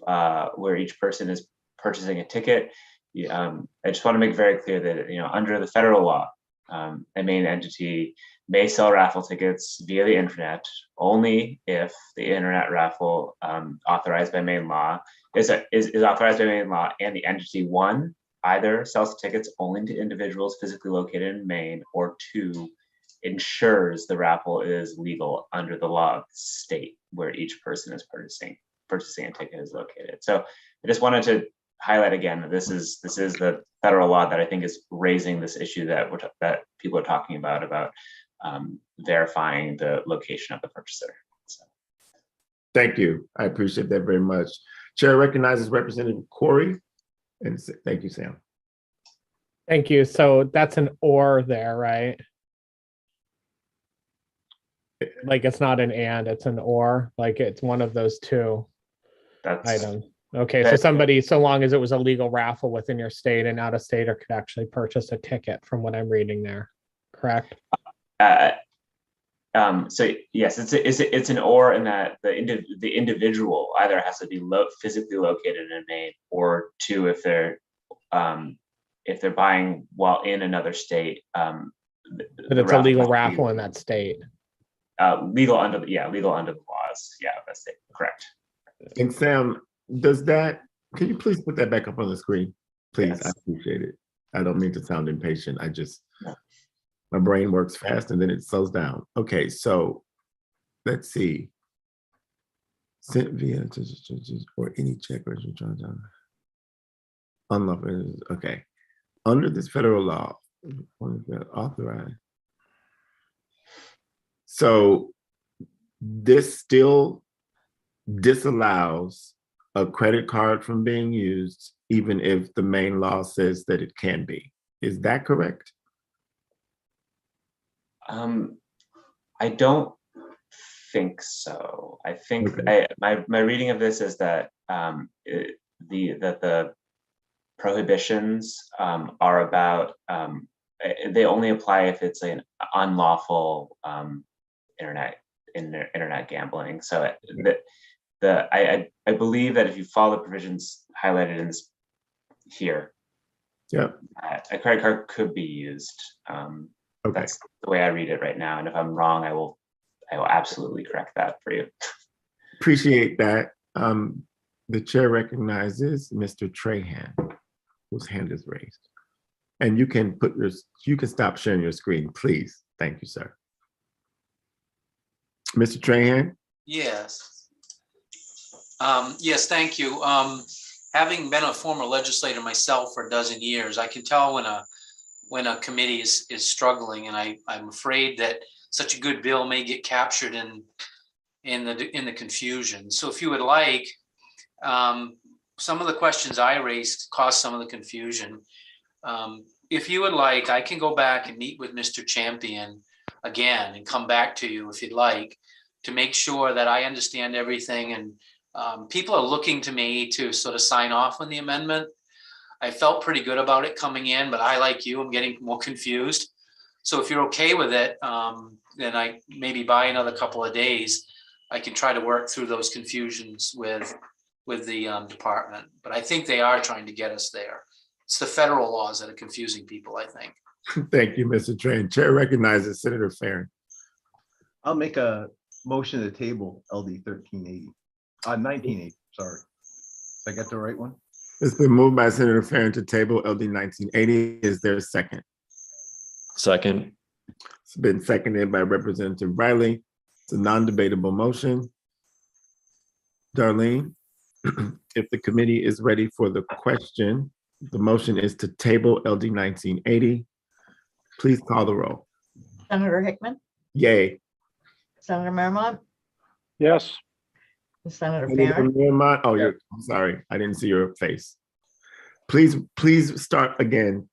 Speaker 15: where each person is purchasing a ticket, I just want to make very clear that, under the federal law, a Maine entity may sell raffle tickets via the internet only if the internet raffle authorized by Maine law is authorized by Maine law, and the entity, one, either sells tickets only to individuals physically located in Maine, or two, ensures the raffle is legal under the law of the state where each person is purchasing a ticket is located. So I just wanted to highlight again that this is the federal law that I think is raising this issue that people are talking about verifying the location of the purchaser. So.
Speaker 1: Thank you. I appreciate that very much. Chair recognizes Representative Corey, and thank you, Sam.
Speaker 16: Thank you. So that's an or there, right? Like it's not an and, it's an or, like it's one of those two items. Okay, so somebody, so long as it was a legal raffle within your state, and out-of-stater could actually purchase a ticket from what I'm reading there, correct?
Speaker 15: So yes, it's an or in that the individual either has to be physically located in Maine, or two, if they're buying while in another state.
Speaker 16: But it's a legal raffle in that state.
Speaker 15: Legal under the laws. Yeah, that's it. Correct.
Speaker 1: And Sam, can you please put that back up on the screen? Please, yes. I appreciate it. I don't mean to sound impatient. My brain works fast and then it slows down. Okay, so let's see. Sent via or any check or unlawful. Okay. Under this federal law, authorized. So this still disallows a credit card from being used, even if the Maine law says that it can be. Is that correct?
Speaker 15: I don't think so. I think my reading of this is that the prohibitions are about they only apply if it's an unlawful internet gambling. So I believe that if you follow the provisions highlighted in this here, a credit card could be used. That's the way I read it right now. And if I'm wrong, I will absolutely correct that for you.
Speaker 1: Appreciate that. The chair recognizes Mr. Trahan, whose hand is raised. And you can stop sharing your screen, please. Thank you, sir. Mr. Trahan?
Speaker 18: Yes. Yes, thank you. Having been a former legislator myself for a dozen years, I can tell when a committee is struggling, and I'm afraid that such a good bill may get captured in the confusion. So if you would like, some of the questions I raised caused some of the confusion. If you would like, I can go back and meet with Mr. Champion again and come back to you if you'd like, to make sure that I understand everything. And people are looking to me to sort of sign off on the amendment. I felt pretty good about it coming in, but I, like you, I'm getting more confused. So if you're okay with it, then I maybe by another couple of days, I can try to work through those confusions with the department. But I think they are trying to get us there. It's the federal laws that are confusing people, I think.
Speaker 1: Thank you, Mr. Train. Chair recognizes Senator Farron.
Speaker 10: I'll make a motion to table LD 1980, sorry. Did I get the right one?
Speaker 1: It's been moved by Senator Farron to table LD 1980. Is there a second?
Speaker 6: Second.
Speaker 1: It's been seconded by Representative Riley. It's a non-debatable motion. Darlene, if the committee is ready for the question, the motion is to table LD 1980. Please call the roll.
Speaker 20: Senator Hickman,
Speaker 1: Yay.
Speaker 20: Senator Marmont,
Speaker 2: Yes.
Speaker 20: Senator
Speaker 1: Senator
Speaker 20: Farron,
Speaker 1: Marmont, I'm sorry, I didn't see your face. Please start again,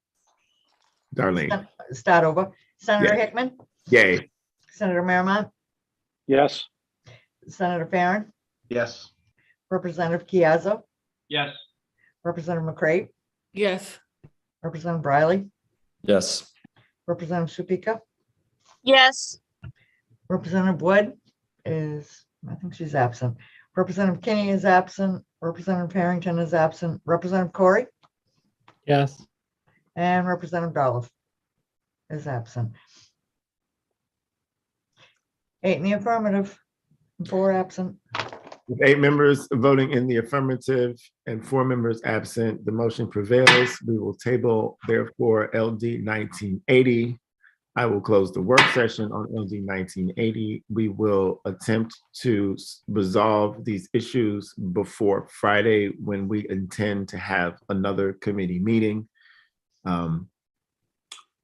Speaker 1: Darlene.
Speaker 20: start over. Senator
Speaker 1: Yes.
Speaker 20: Hickman,
Speaker 1: Yay.
Speaker 20: Senator Marmont,
Speaker 2: Yes.
Speaker 20: Senator Farron,
Speaker 10: Yes.
Speaker 20: Representative Chiazzo,
Speaker 7: Yes.
Speaker 20: Representative McCray,
Speaker 21: Yes.
Speaker 20: Representative Riley,
Speaker 6: Yes.
Speaker 20: Representative Supika,
Speaker 5: Yes.
Speaker 20: Representative Wood is, I think she's absent. Representative Kinney is absent. Representative Harrington is absent. Representative Corey
Speaker 16: Yes.
Speaker 20: and Representative Dolph is absent. 8 in the affirmative, and 4 absent.
Speaker 1: With 8 members voting in the affirmative and 4 members absent, the motion prevails. We will table therefore LD 1980. I will close the work session on LD 1980. We will attempt to resolve these issues before Friday when we intend to have another committee meeting.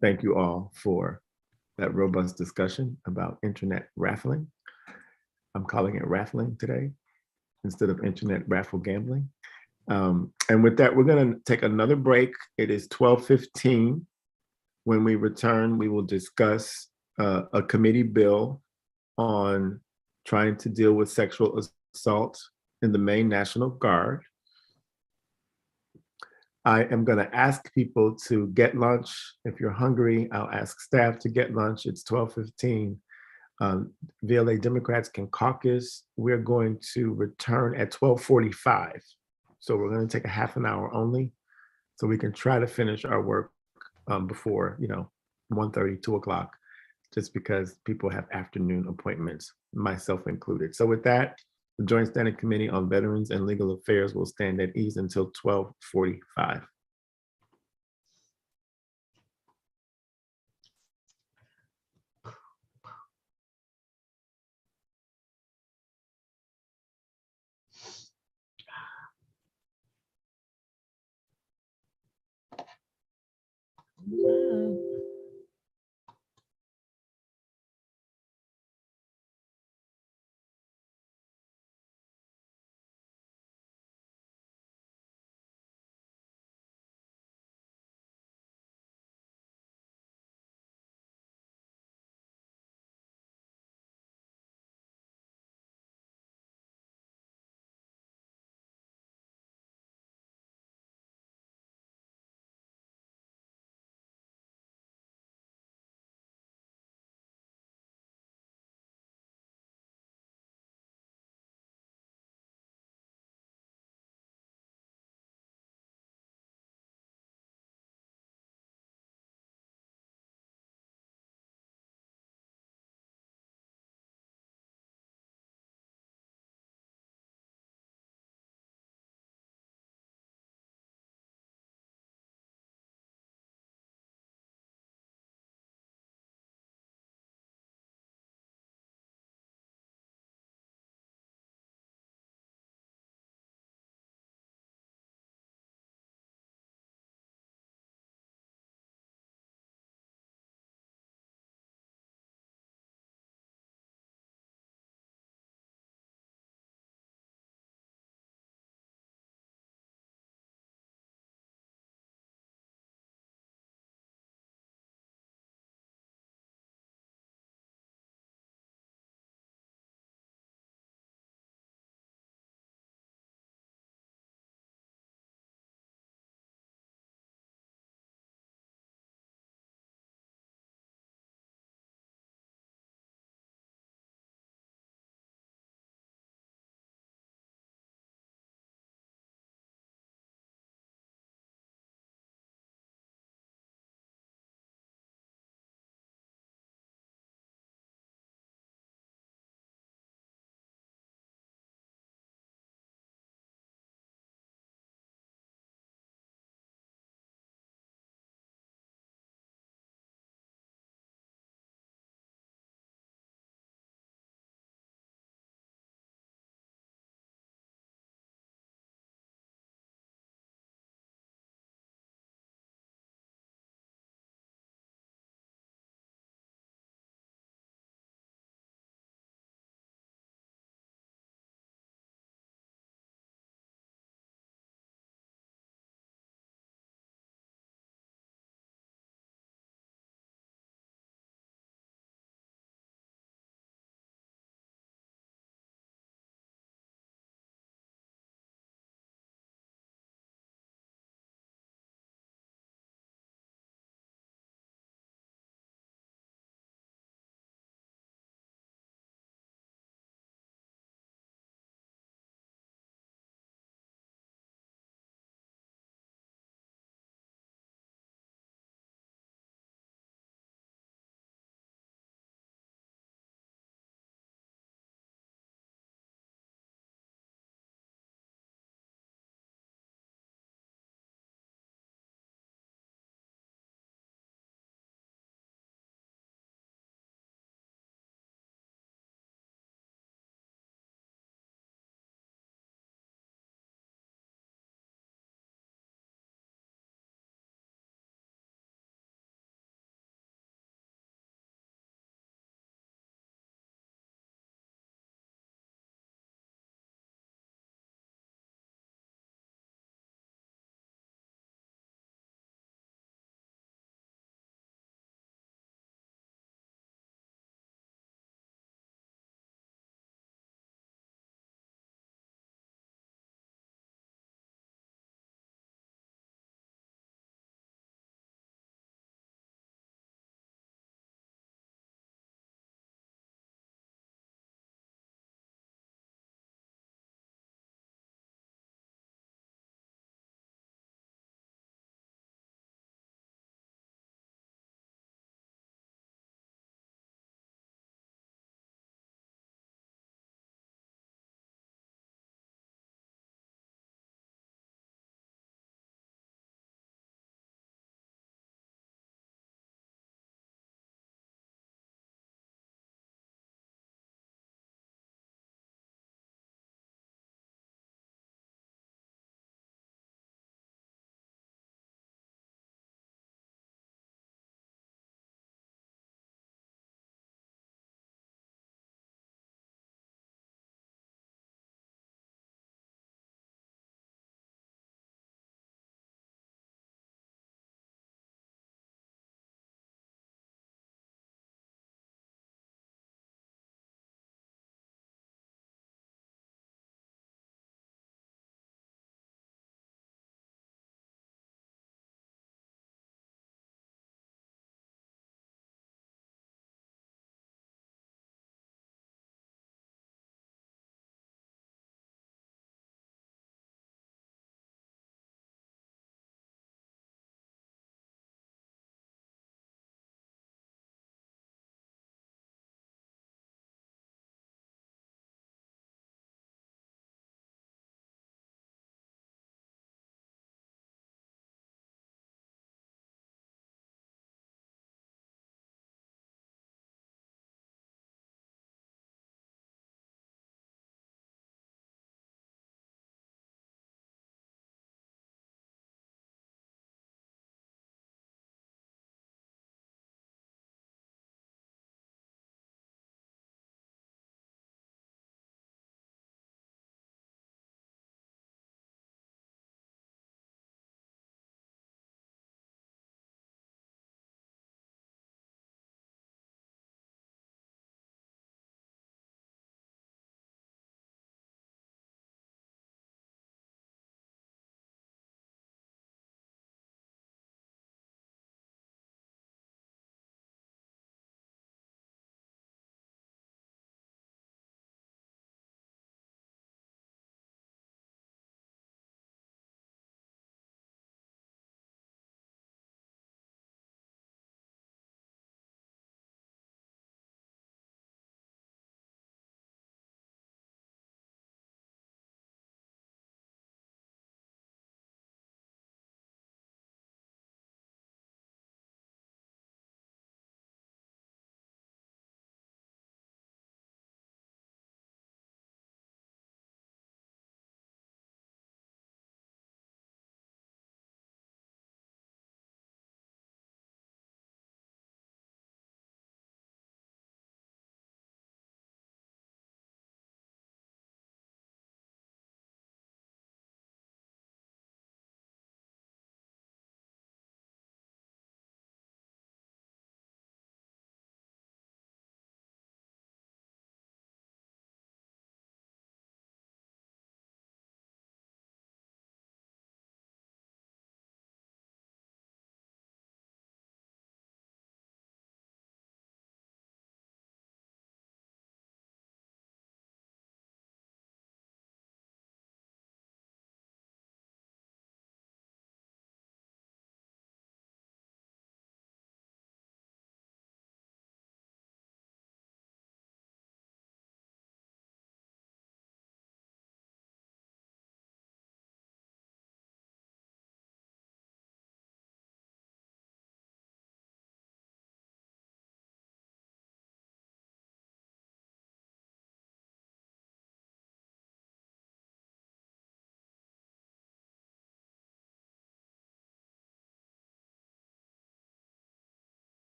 Speaker 1: Thank you all for that robust discussion about internet raffling. I'm calling it raffling today instead of internet raffle gambling. And with that, we're going to take another break. It is 12:15. When we return, we will discuss a committee bill on trying to deal with sexual assault in the Maine National Guard. I am going to ask people to get lunch. If you're hungry, I'll ask staff to get lunch. It's 12:15. VLA Democrats can caucus. We're going to return at 12:45. So we're going to take a half an hour only so we can try to finish our work before, 1:30, 2 o'clock, just because people have afternoon appointments, myself included. So with that, the Joint Standing Committee on Veterans and Legal Affairs will stand at ease until 12:45.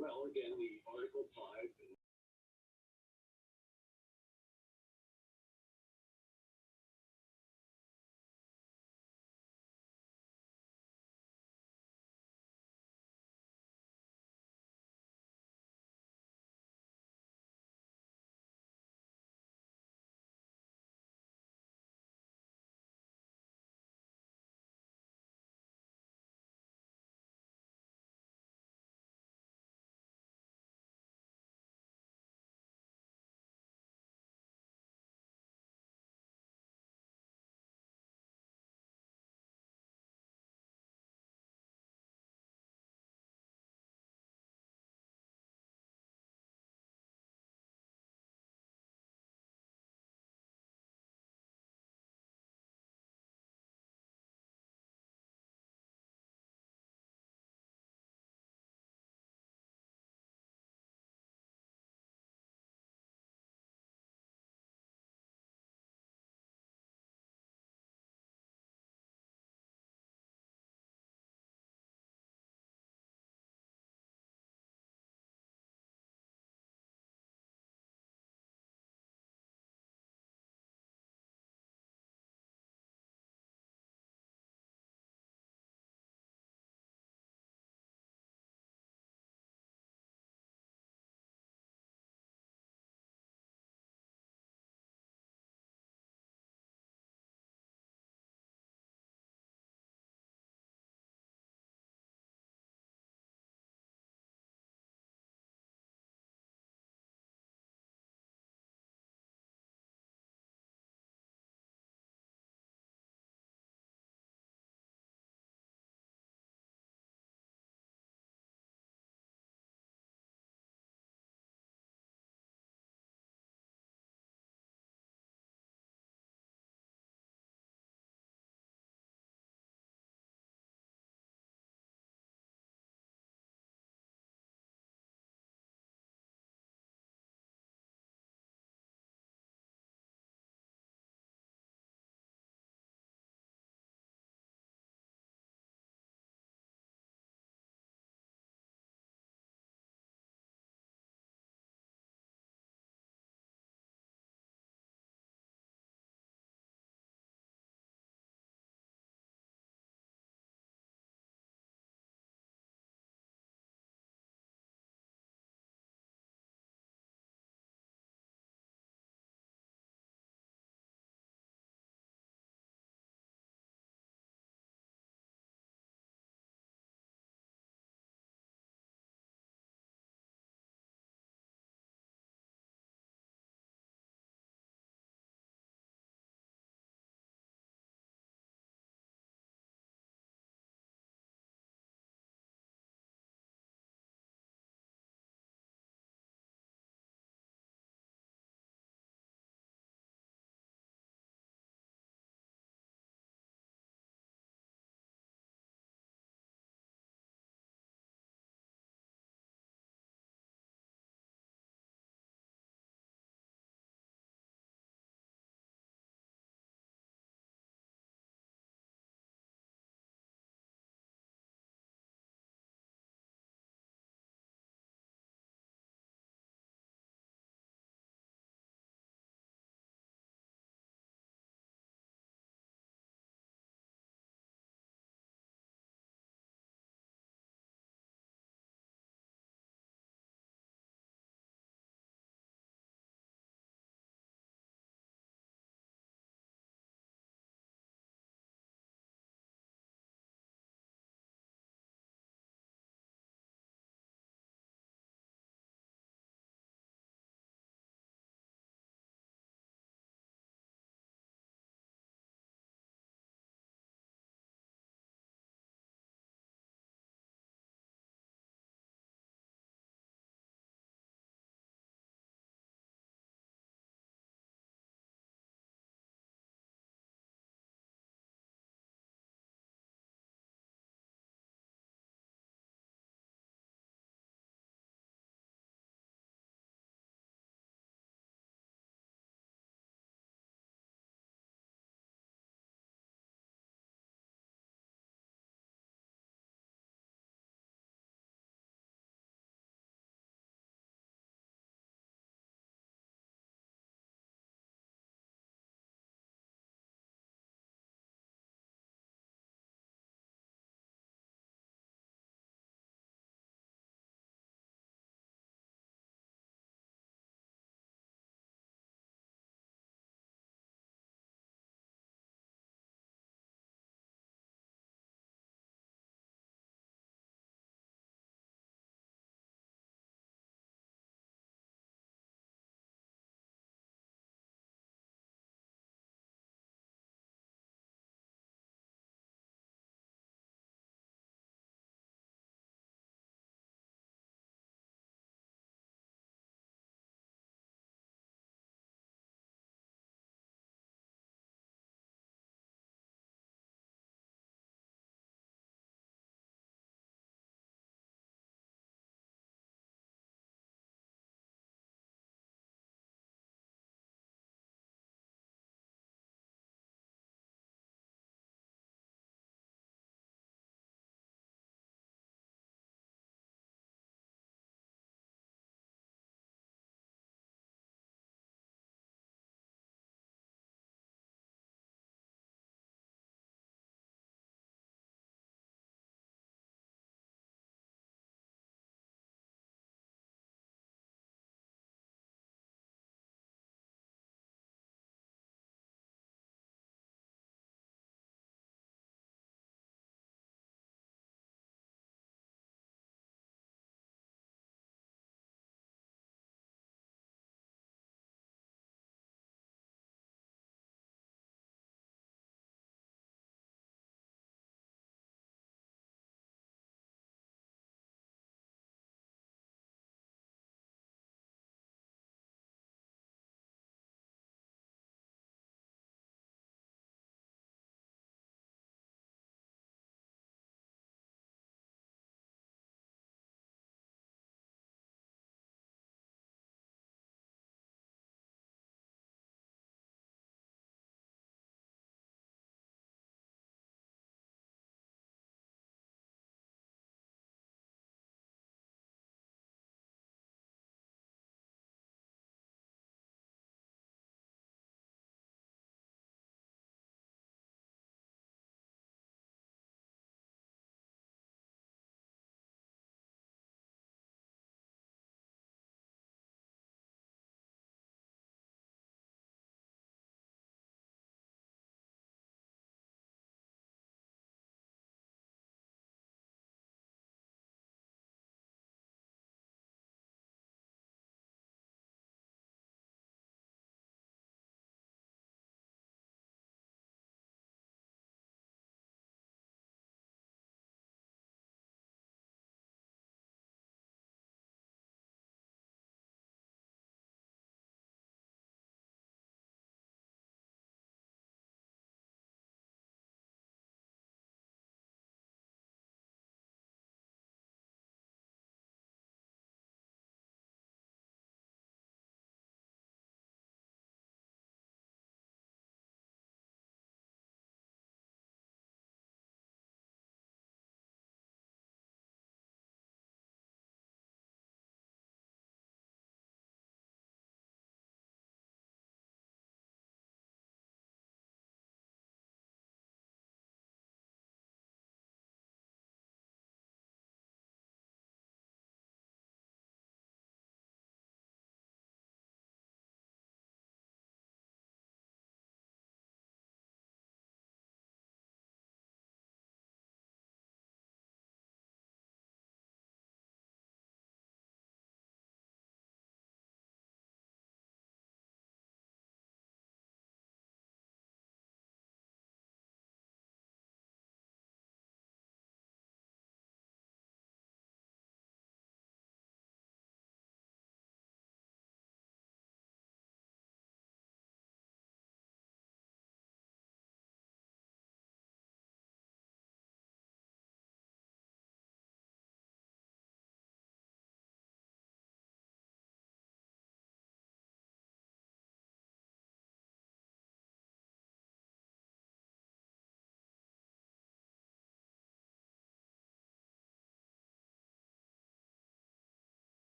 Speaker 17: Well, again, the Article 5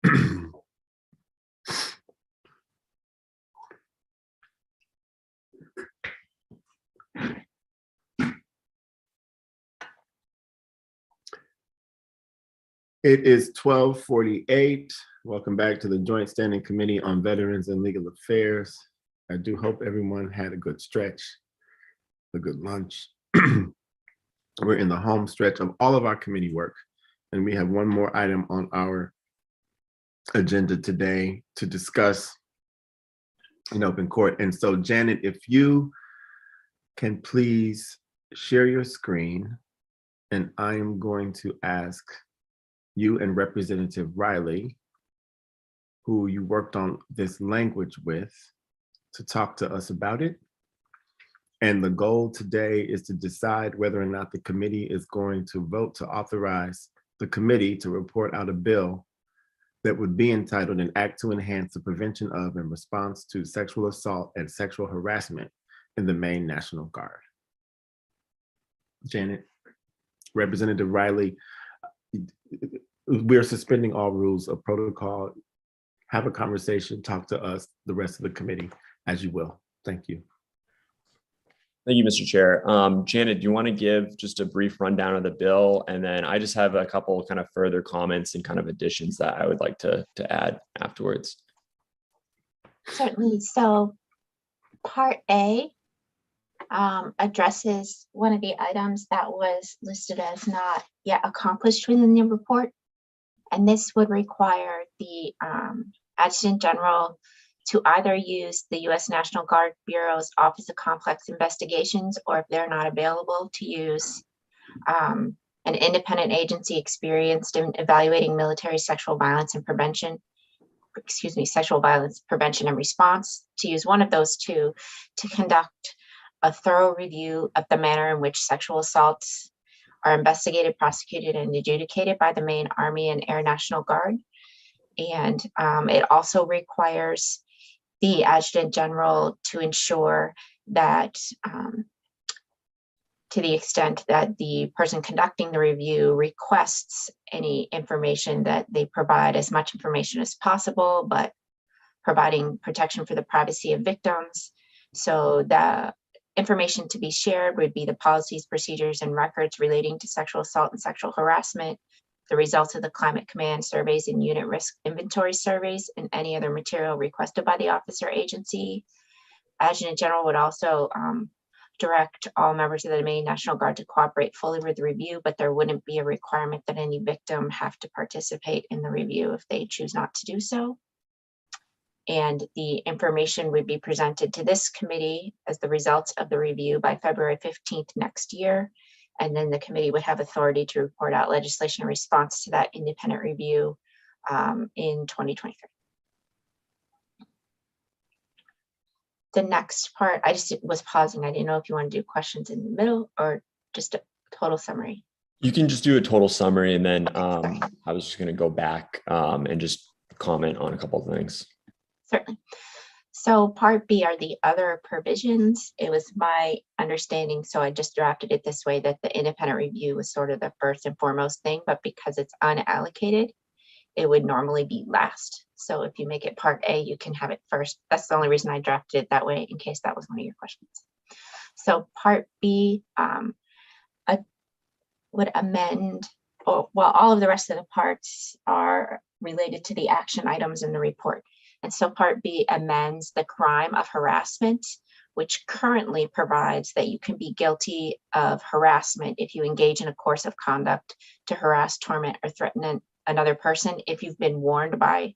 Speaker 1: It is 12:48. Welcome back to the Joint Standing Committee on Veterans and Legal Affairs. I do hope everyone had a good stretch, a good lunch. We're in the home stretch of all of our committee work, and we have one more item on our agenda today to discuss in open court. And so, Janet, if you can please share your screen, and I am going to ask you and Representative Riley, who you worked on this language with, to talk to us about it. And the goal today is to decide whether or not the committee is going to vote to authorize the committee to report out a bill that would be entitled "An Act to Enhance the Prevention of and Response to Sexual Assault and Sexual Harassment in the Maine National Guard." Janet, Representative Riley, we're suspending all rules of protocol. Have a conversation, talk to us, the rest of the committee, as you will. Thank you.
Speaker 6: Thank you, Mr. Chair. Janet, do you want to give just a brief rundown of the bill? And then I just have a couple kind of further comments and kind of additions that I would like to add afterwards.
Speaker 8: Certainly. So Part A addresses one of the items that was listed as not yet accomplished within the report. And this would require the Adjutant General to either use the U.S. National Guard Bureau's Office of Complex Investigations, or if they're not available, to use an independent agency experienced in evaluating military sexual violence and prevention, sexual violence prevention and response, to use one of those two to conduct a thorough review of the manner in which sexual assaults are investigated, prosecuted, and adjudicated by the Maine Army and Air National Guard. And it also requires the Adjutant General to ensure that to the extent that the person conducting the review requests any information, that they provide as much information as possible, but providing protection for the privacy of victims. So the information to be shared would be the policies, procedures, and records relating to sexual assault and sexual harassment, the results of the climate command surveys and unit risk inventory surveys, and any other material requested by the office or agency. Adjutant General would also direct all members of the Maine National Guard to cooperate fully with the review, but there wouldn't be a requirement that any victim have to participate in the review if they choose not to do so. And the information would be presented to this committee as the results of the review by February 15th next year. And then the committee would have authority to report out legislation in response to that independent review in 2023. The next part, I just was pausing. I didn't know if you want to do questions in the middle or just a total summary.
Speaker 6: You can just do a total summary, and then I was just going to go back and just comment on a couple of things.
Speaker 8: Certainly. So Part B are the other provisions. It was my understanding, so I just drafted it this way, that the independent review was sort of the first and foremost thing, but because it's unallocated, it would normally be last. So if you make it Part A, you can have it first. That's the only reason I drafted it that way, in case that was one of your questions. So Part B would amend, well, all of the rest of the parts are related to the action items in the report. And so Part B amends the crime of harassment, which currently provides that you can be guilty of harassment if you engage in a course of conduct to harass, torment, or threaten another person if you've been warned by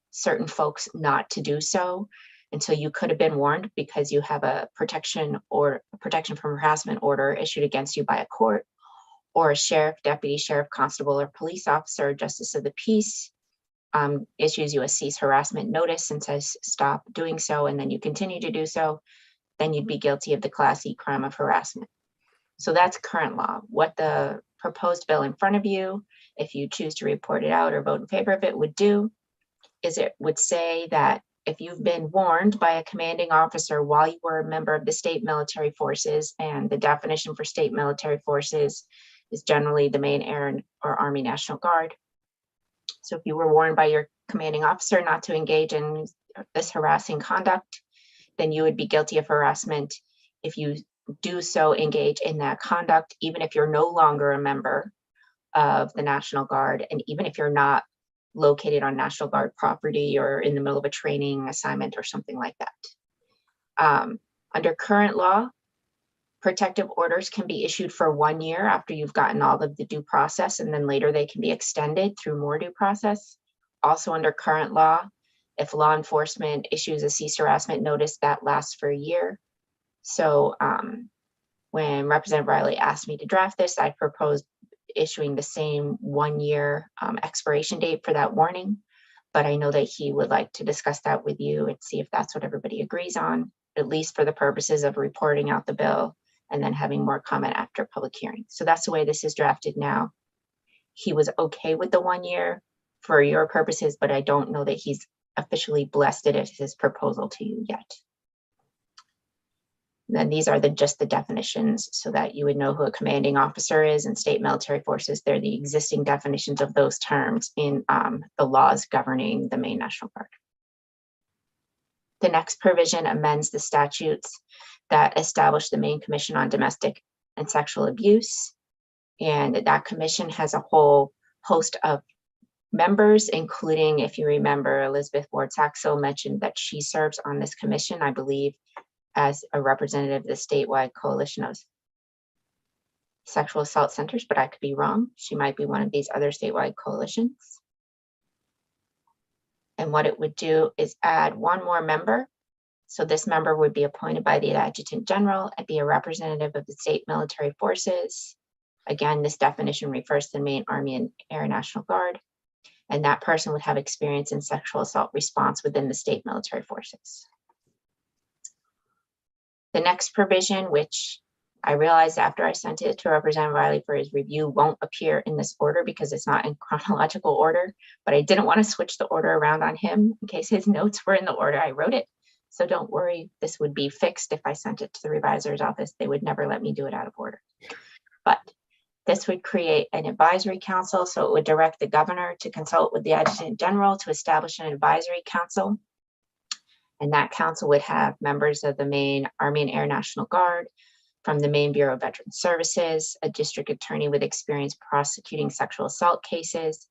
Speaker 8: certain folks not to do so. And so you could have been warned because you have a protection from harassment order issued against you by a court, or a sheriff, deputy sheriff, constable, or police officer, or justice of the peace issues you a cease harassment notice and says stop doing so, and then you continue to do so, then you'd be guilty of the Class E crime of harassment. So that's current law. What the proposed bill in front of you, if you choose to report it out or vote in favor of it, would do is it would say that if you've been warned by a commanding officer while you were a member of the state military forces, and the definition for state military forces is generally the Maine Air or Army National Guard. So if you were warned by your commanding officer not to engage in this harassing conduct, then you would be guilty of harassment if you do so engage in that conduct, even if you're no longer a member of the National Guard, and even if you're not located on National Guard property or in the middle of a training assignment or something like that. Under current law, protective orders can be issued for 1 year after you've gotten all of the due process, and then later they can be extended through more due process. Also under current law, if law enforcement issues a cease harassment notice, that lasts for a year. So when Representative Riley asked me to draft this, I proposed issuing the same 1 year expiration date for that warning. But I know that he would like to discuss that with you and see if that's what everybody agrees on, at least for the purposes of reporting out the bill and then having more comment after public hearing. So that's the way this is drafted now. He was okay with the 1 year for your purposes, but I don't know that he's officially blessed it as his proposal to you yet. Then these are just the definitions so that you would know who a commanding officer is in state military forces. They're the existing definitions of those terms in the laws governing the Maine National Guard. The next provision amends the statutes that establish the Maine Commission on Domestic and Sexual Abuse. And that commission has a whole host of members, including, if you remember, Elizabeth Ward Saxel mentioned that she serves on this commission, I believe, as a representative of the statewide coalition of sexual assault centers, but I could be wrong. She might be one of these other statewide coalitions. And what it would do is add one more member. So this member would be appointed by the Adjutant General and be a representative of the state military forces. Again, this definition refers to the Maine Army and Air National Guard. And that person would have experience in sexual assault response within the state military forces. The next provision, which I realized after I sent it to Representative Riley for his review, won't appear in this order because it's not in chronological order, but I didn't want to switch the order around on him in case his notes were in the order I wrote it. So don't worry, this would be fixed if I sent it to the revisor's office. They would never let me do it out of order. But this would create an advisory council, so it would direct the governor to consult with the Adjutant General to establish an advisory council. And that council would have members of the Maine Army and Air National Guard, from the Maine Bureau of Veteran Services, a district attorney with experience prosecuting sexual assault cases,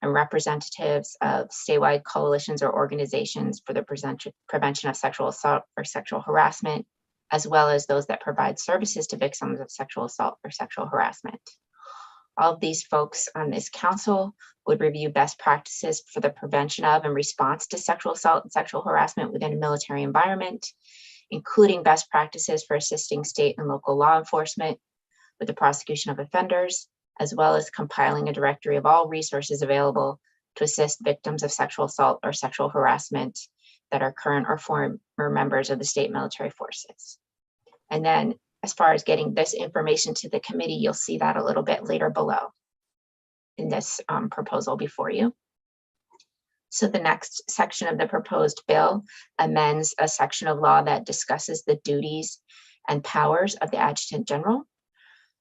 Speaker 8: and representatives of statewide coalitions or organizations for the prevention of sexual assault or sexual harassment, as well as those that provide services to victims of sexual assault or sexual harassment. All of these folks on this council would review best practices for the prevention of and response to sexual assault and sexual harassment within a military environment, including best practices for assisting state and local law enforcement with the prosecution of offenders, as well as compiling a directory of all resources available to assist victims of sexual assault or sexual harassment that are current or former members of the state military forces. And then as far as getting this information to the committee, you'll see that a little bit later below in this proposal before you. So the next section of the proposed bill amends a section of law that discusses the duties and powers of the Adjutant General.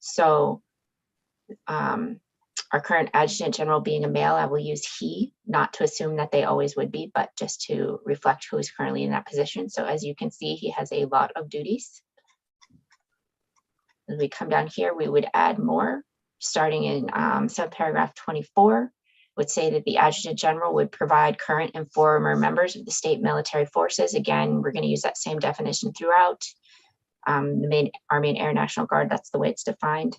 Speaker 8: So our current Adjutant General being a male, I will use he, not to assume that they always would be, but just to reflect who is currently in that position. So as you can see, he has a lot of duties. As we come down here, we would add more, starting in subparagraph 24, would say that the Adjutant General would provide current and former members of the state military forces. Again, we're going to use that same definition throughout. The Maine Army and Air National Guard, that's the way it's defined.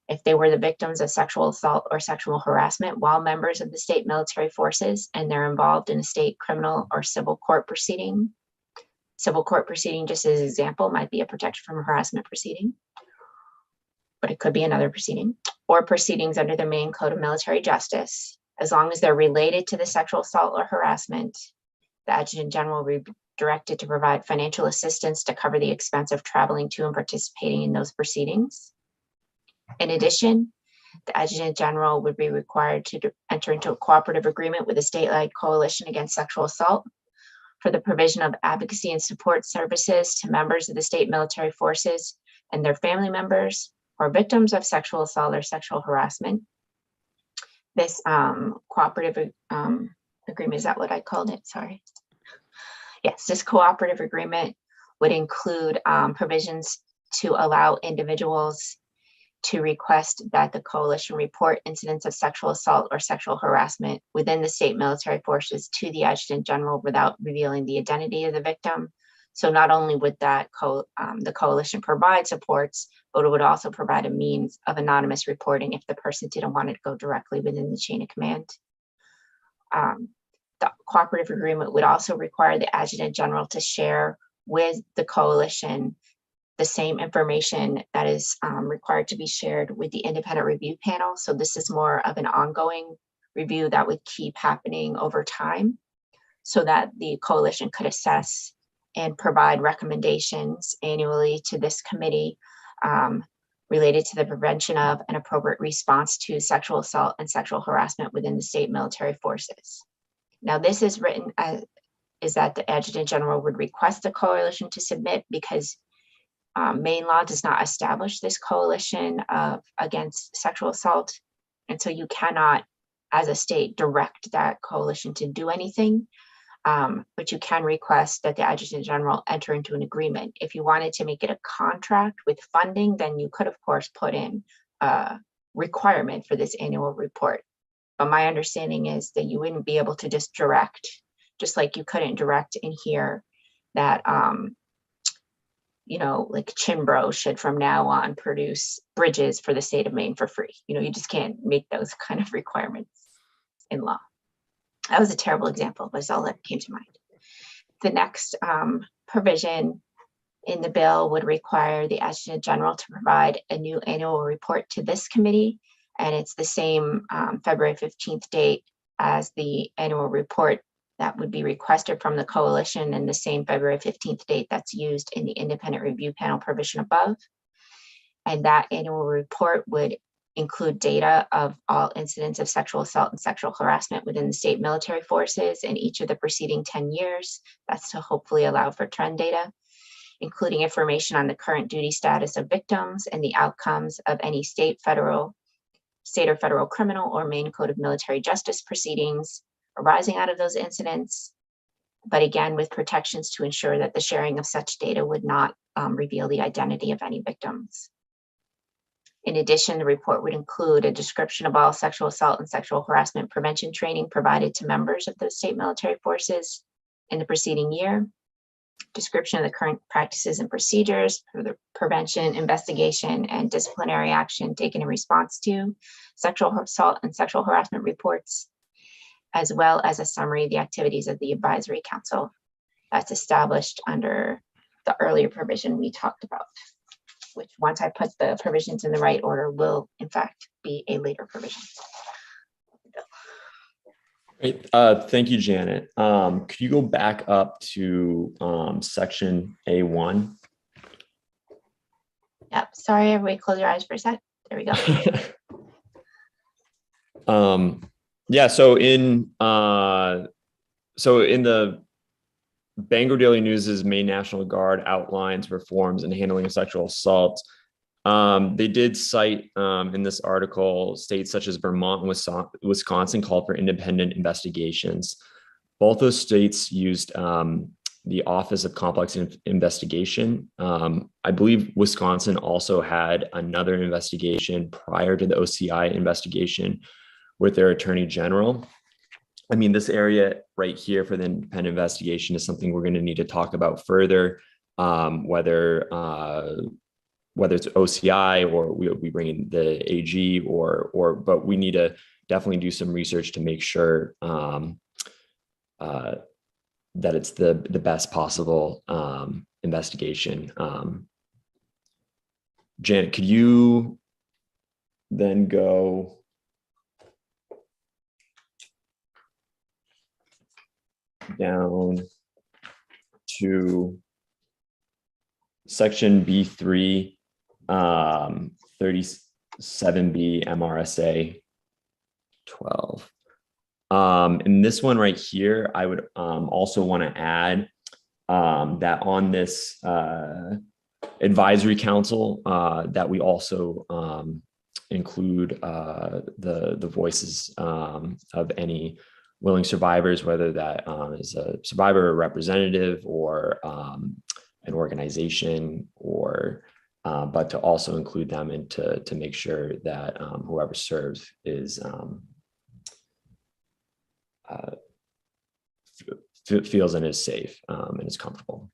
Speaker 8: If they were the victims of sexual assault or sexual harassment while members of the state military forces and they're involved in a state criminal or civil court proceeding. Civil court proceeding, just as an example, might be a protection from harassment proceeding, but it could be another proceeding, or proceedings under the Maine Code of Military Justice. As long as they're related to the sexual assault or harassment, the Adjutant General will be directed to provide financial assistance to cover the expense of traveling to and participating in those proceedings. In addition, the Adjutant General would be required to enter into a cooperative agreement with the statewide coalition against sexual assault for the provision of advocacy and support services to members of the state military forces and their family members or victims of sexual assault or sexual harassment. This cooperative agreement, is that what I called it? Sorry. Yes, this cooperative agreement would include provisions to allow individuals to request that the coalition report incidents of sexual assault or sexual harassment within the state military forces to the Adjutant General without revealing the identity of the victim. So not only would that the coalition provide supports, but it would also provide a means of anonymous reporting if the person didn't want it to go directly within the chain of command. The cooperative agreement would also require the Adjutant General to share with the coalition the same information that is required to be shared with the independent review panel. So this is more of an ongoing review that would keep happening over time so that the coalition could assess and provide recommendations annually to this committee related to the prevention of an appropriate response to sexual assault and sexual harassment within the state military forces. Now, this is written as is that the Adjutant General would request the coalition to submit because Maine law does not establish this coalition against sexual assault. And so you cannot, as a state, direct that coalition to do anything. But you can request that the Adjutant General enter into an agreement. If you wanted to make it a contract with funding, then you could, of course, put in a requirement for this annual report. But my understanding is that you wouldn't be able to just direct, just like you couldn't direct in here that, you know, like Chimbro should from now on produce bridges for the state of Maine for free. You know, you just can't make those kind of requirements in law. That was a terrible example, but it's all that came to mind. The next provision in the bill would require the Adjutant General to provide a new annual report to this committee. And it's the same February 15th date as the annual report that would be requested from the coalition, and the same February 15th date that's used in the independent review panel provision above. And that annual report would include data of all incidents of sexual assault and sexual harassment within the state military forces in each of the preceding 10 years. That's to hopefully allow for trend data, including information on the current duty status of victims and the outcomes of any state or federal criminal or Maine Code of Military Justice proceedings arising out of those incidents, but again, with protections to ensure that the sharing of such data would not reveal the identity of any victims. In addition, the report would include a description of all sexual assault and sexual harassment prevention training provided to members of the state military forces in the preceding year, description of the current practices and procedures for the prevention, investigation, and disciplinary action taken in response to sexual assault and sexual harassment reports, as well as a summary of the activities of the advisory council that's established under the earlier provision we talked about, which once I put the provisions in the right order will in fact be a later provision.
Speaker 6: Great. Thank you, Janet. Could you go back up to section A1?
Speaker 8: Yep, sorry, everybody close your eyes for a sec. There we go.
Speaker 6: Yeah, so in the Bangor Daily News's Maine National Guard outlines reforms in handling of sexual assault. They did cite in this article states such as Vermont and Wisconsin called for independent investigations. Both those states used the Office of Complex Investigation. I believe Wisconsin also had another investigation prior to the OCI investigation with their Attorney General. I mean, this area right here for the independent investigation is something we're going to need to talk about further, whether it's OCI or we bring in the AG but we need to definitely do some research to make sure that it's the best possible investigation. Janet, could you then go down to section B3, 37B MRSA 12. In this one right here, I would also want to add that on this advisory council that we also include the voices of any willing survivors, whether that is a survivor or representative or an organization, or but to also include them and to make sure that whoever serves is feels and is safe and is comfortable.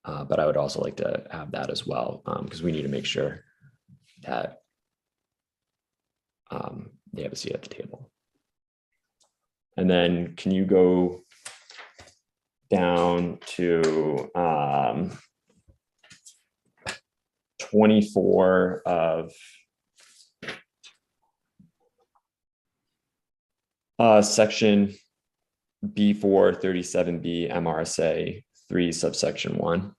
Speaker 6: But I would also like to have that as well, because we need to make sure that they have a seat at the table. And then can you go down to 24 of section B4 37B MRSA 3 subsection 1.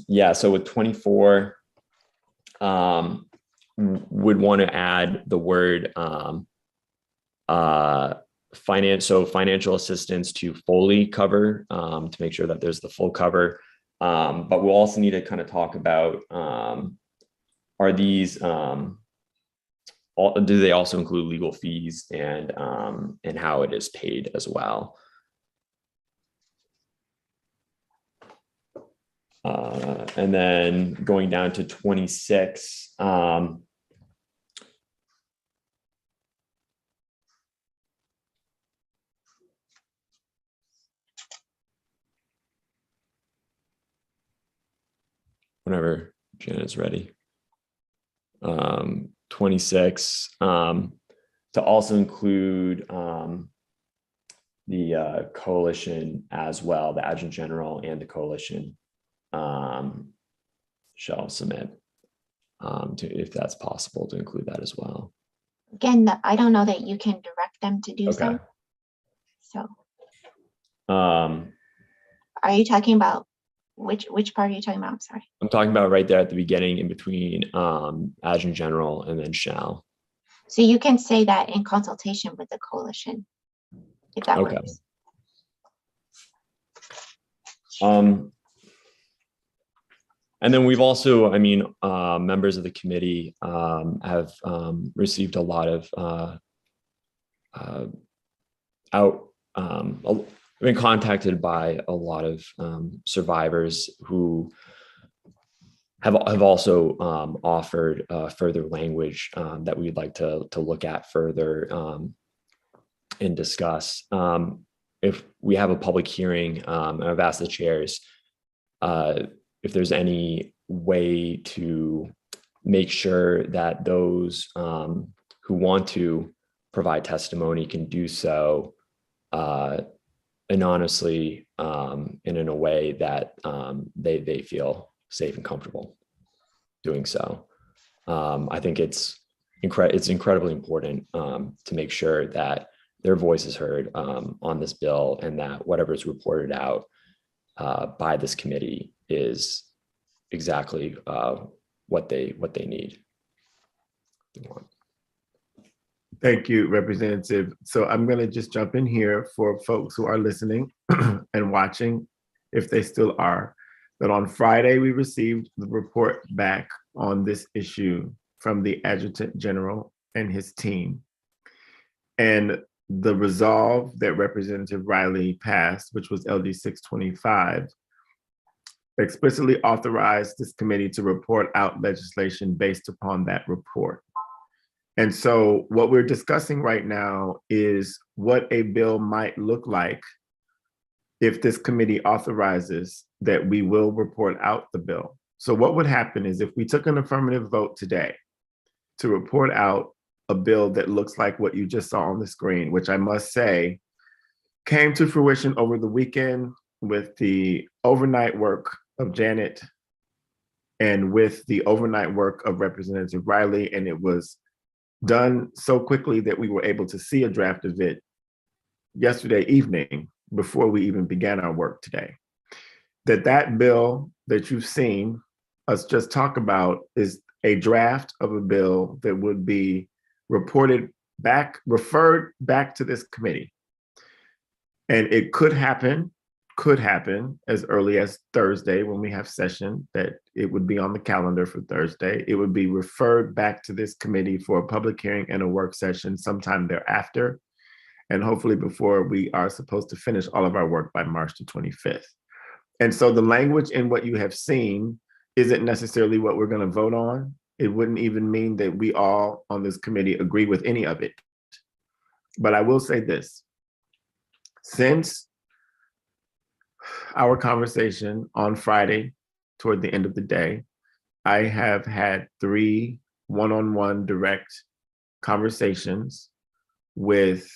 Speaker 6: Yeah, so with 24, would want to add the word financial assistance to fully cover, to make sure that there's the full cover. But we'll also need to kind of talk about, are these, do they also include legal fees and how it is paid as well? And then going down to 26, whenever Janet's ready. 26, to also include the coalition as well, the Adjutant General and the coalition shall submit, if that's possible, to include that as well.
Speaker 8: Again, I don't know that you can direct them to do
Speaker 6: Okay.
Speaker 8: so. Are you talking about which part are you talking about? I'm sorry.
Speaker 6: I'm talking about right there at the beginning, in between Adjutant General and then shall.
Speaker 8: So you can say that in consultation with the coalition, if that
Speaker 6: Okay.
Speaker 8: works.
Speaker 6: And then we've also, I mean, members of the committee have received a lot of been contacted by a lot of survivors who have also offered further language that we'd like to look at further and discuss. If we have a public hearing, and I've asked the chairs if there's any way to make sure that those who want to provide testimony can do so anonymously and in a way that they feel safe and comfortable doing so. I think it's incredibly important to make sure that their voice is heard on this bill, and that whatever is reported out by this committee is exactly what they need.
Speaker 1: Thank you, Representative. So I'm going to just jump in here for folks who are listening and watching, if they still are, that on Friday we received the report back on this issue from the Adjutant General and his team. And the resolve that Representative Riley passed, which was LD 625, explicitly authorized this committee to report out legislation based upon that report. And so what we're discussing right now is what a bill might look like if this committee authorizes that we will report out the bill. So what would happen is if we took an affirmative vote today to report out a bill that looks like what you just saw on the screen, which I must say came to fruition over the weekend with the overnight work of Janet and with the overnight work of Representative Riley, and it was done so quickly that we were able to see a draft of it yesterday evening before we even began our work today. That bill that you've seen us just talk about is a draft of a bill that would be referred back to this committee. And it could happen could happen as early as Thursday when we have session, that it would be on the calendar for Thursday. It would be referred back to this committee for a public hearing and a work session sometime thereafter. And hopefully before we are supposed to finish all of our work by March the 25th. And so the language in what you have seen isn't necessarily what we're going to vote on. It wouldn't even mean that we all on this committee agree with any of it. But I will say this, since our conversation on Friday toward the end of the day, I have had 3 one-on-one direct conversations with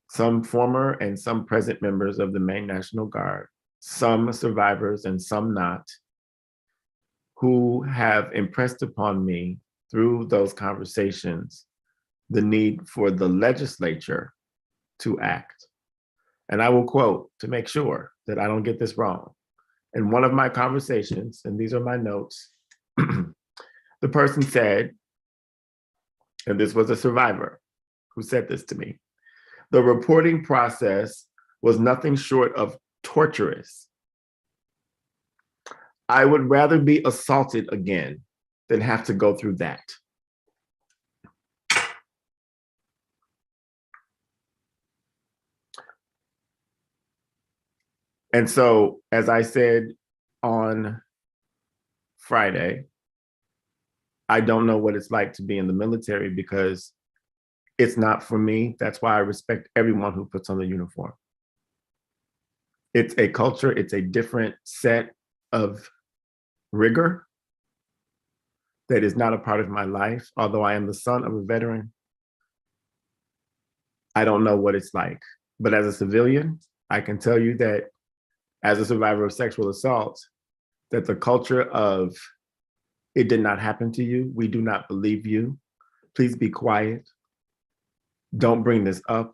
Speaker 1: some former and some present members of the Maine National Guard, some survivors and some not, who have impressed upon me through those conversations the need for the legislature to act. And I will quote to make sure that I don't get this wrong. In one of my conversations, and these are my notes, the person said, and this was a survivor who said this to me, the reporting process was nothing short of torturous. I would rather be assaulted again than have to go through that. And so, as I said on Friday, I don't know what it's like to be in the military because it's not for me. That's why I respect everyone who puts on the uniform. It's a culture, it's a different set of rigor that is not a part of my life. Although I am the son of a veteran, I don't know what it's like. But as a civilian, I can tell you that as a survivor of sexual assault, that the culture of it did not happen to you, we do not believe you, please be quiet, don't bring this up,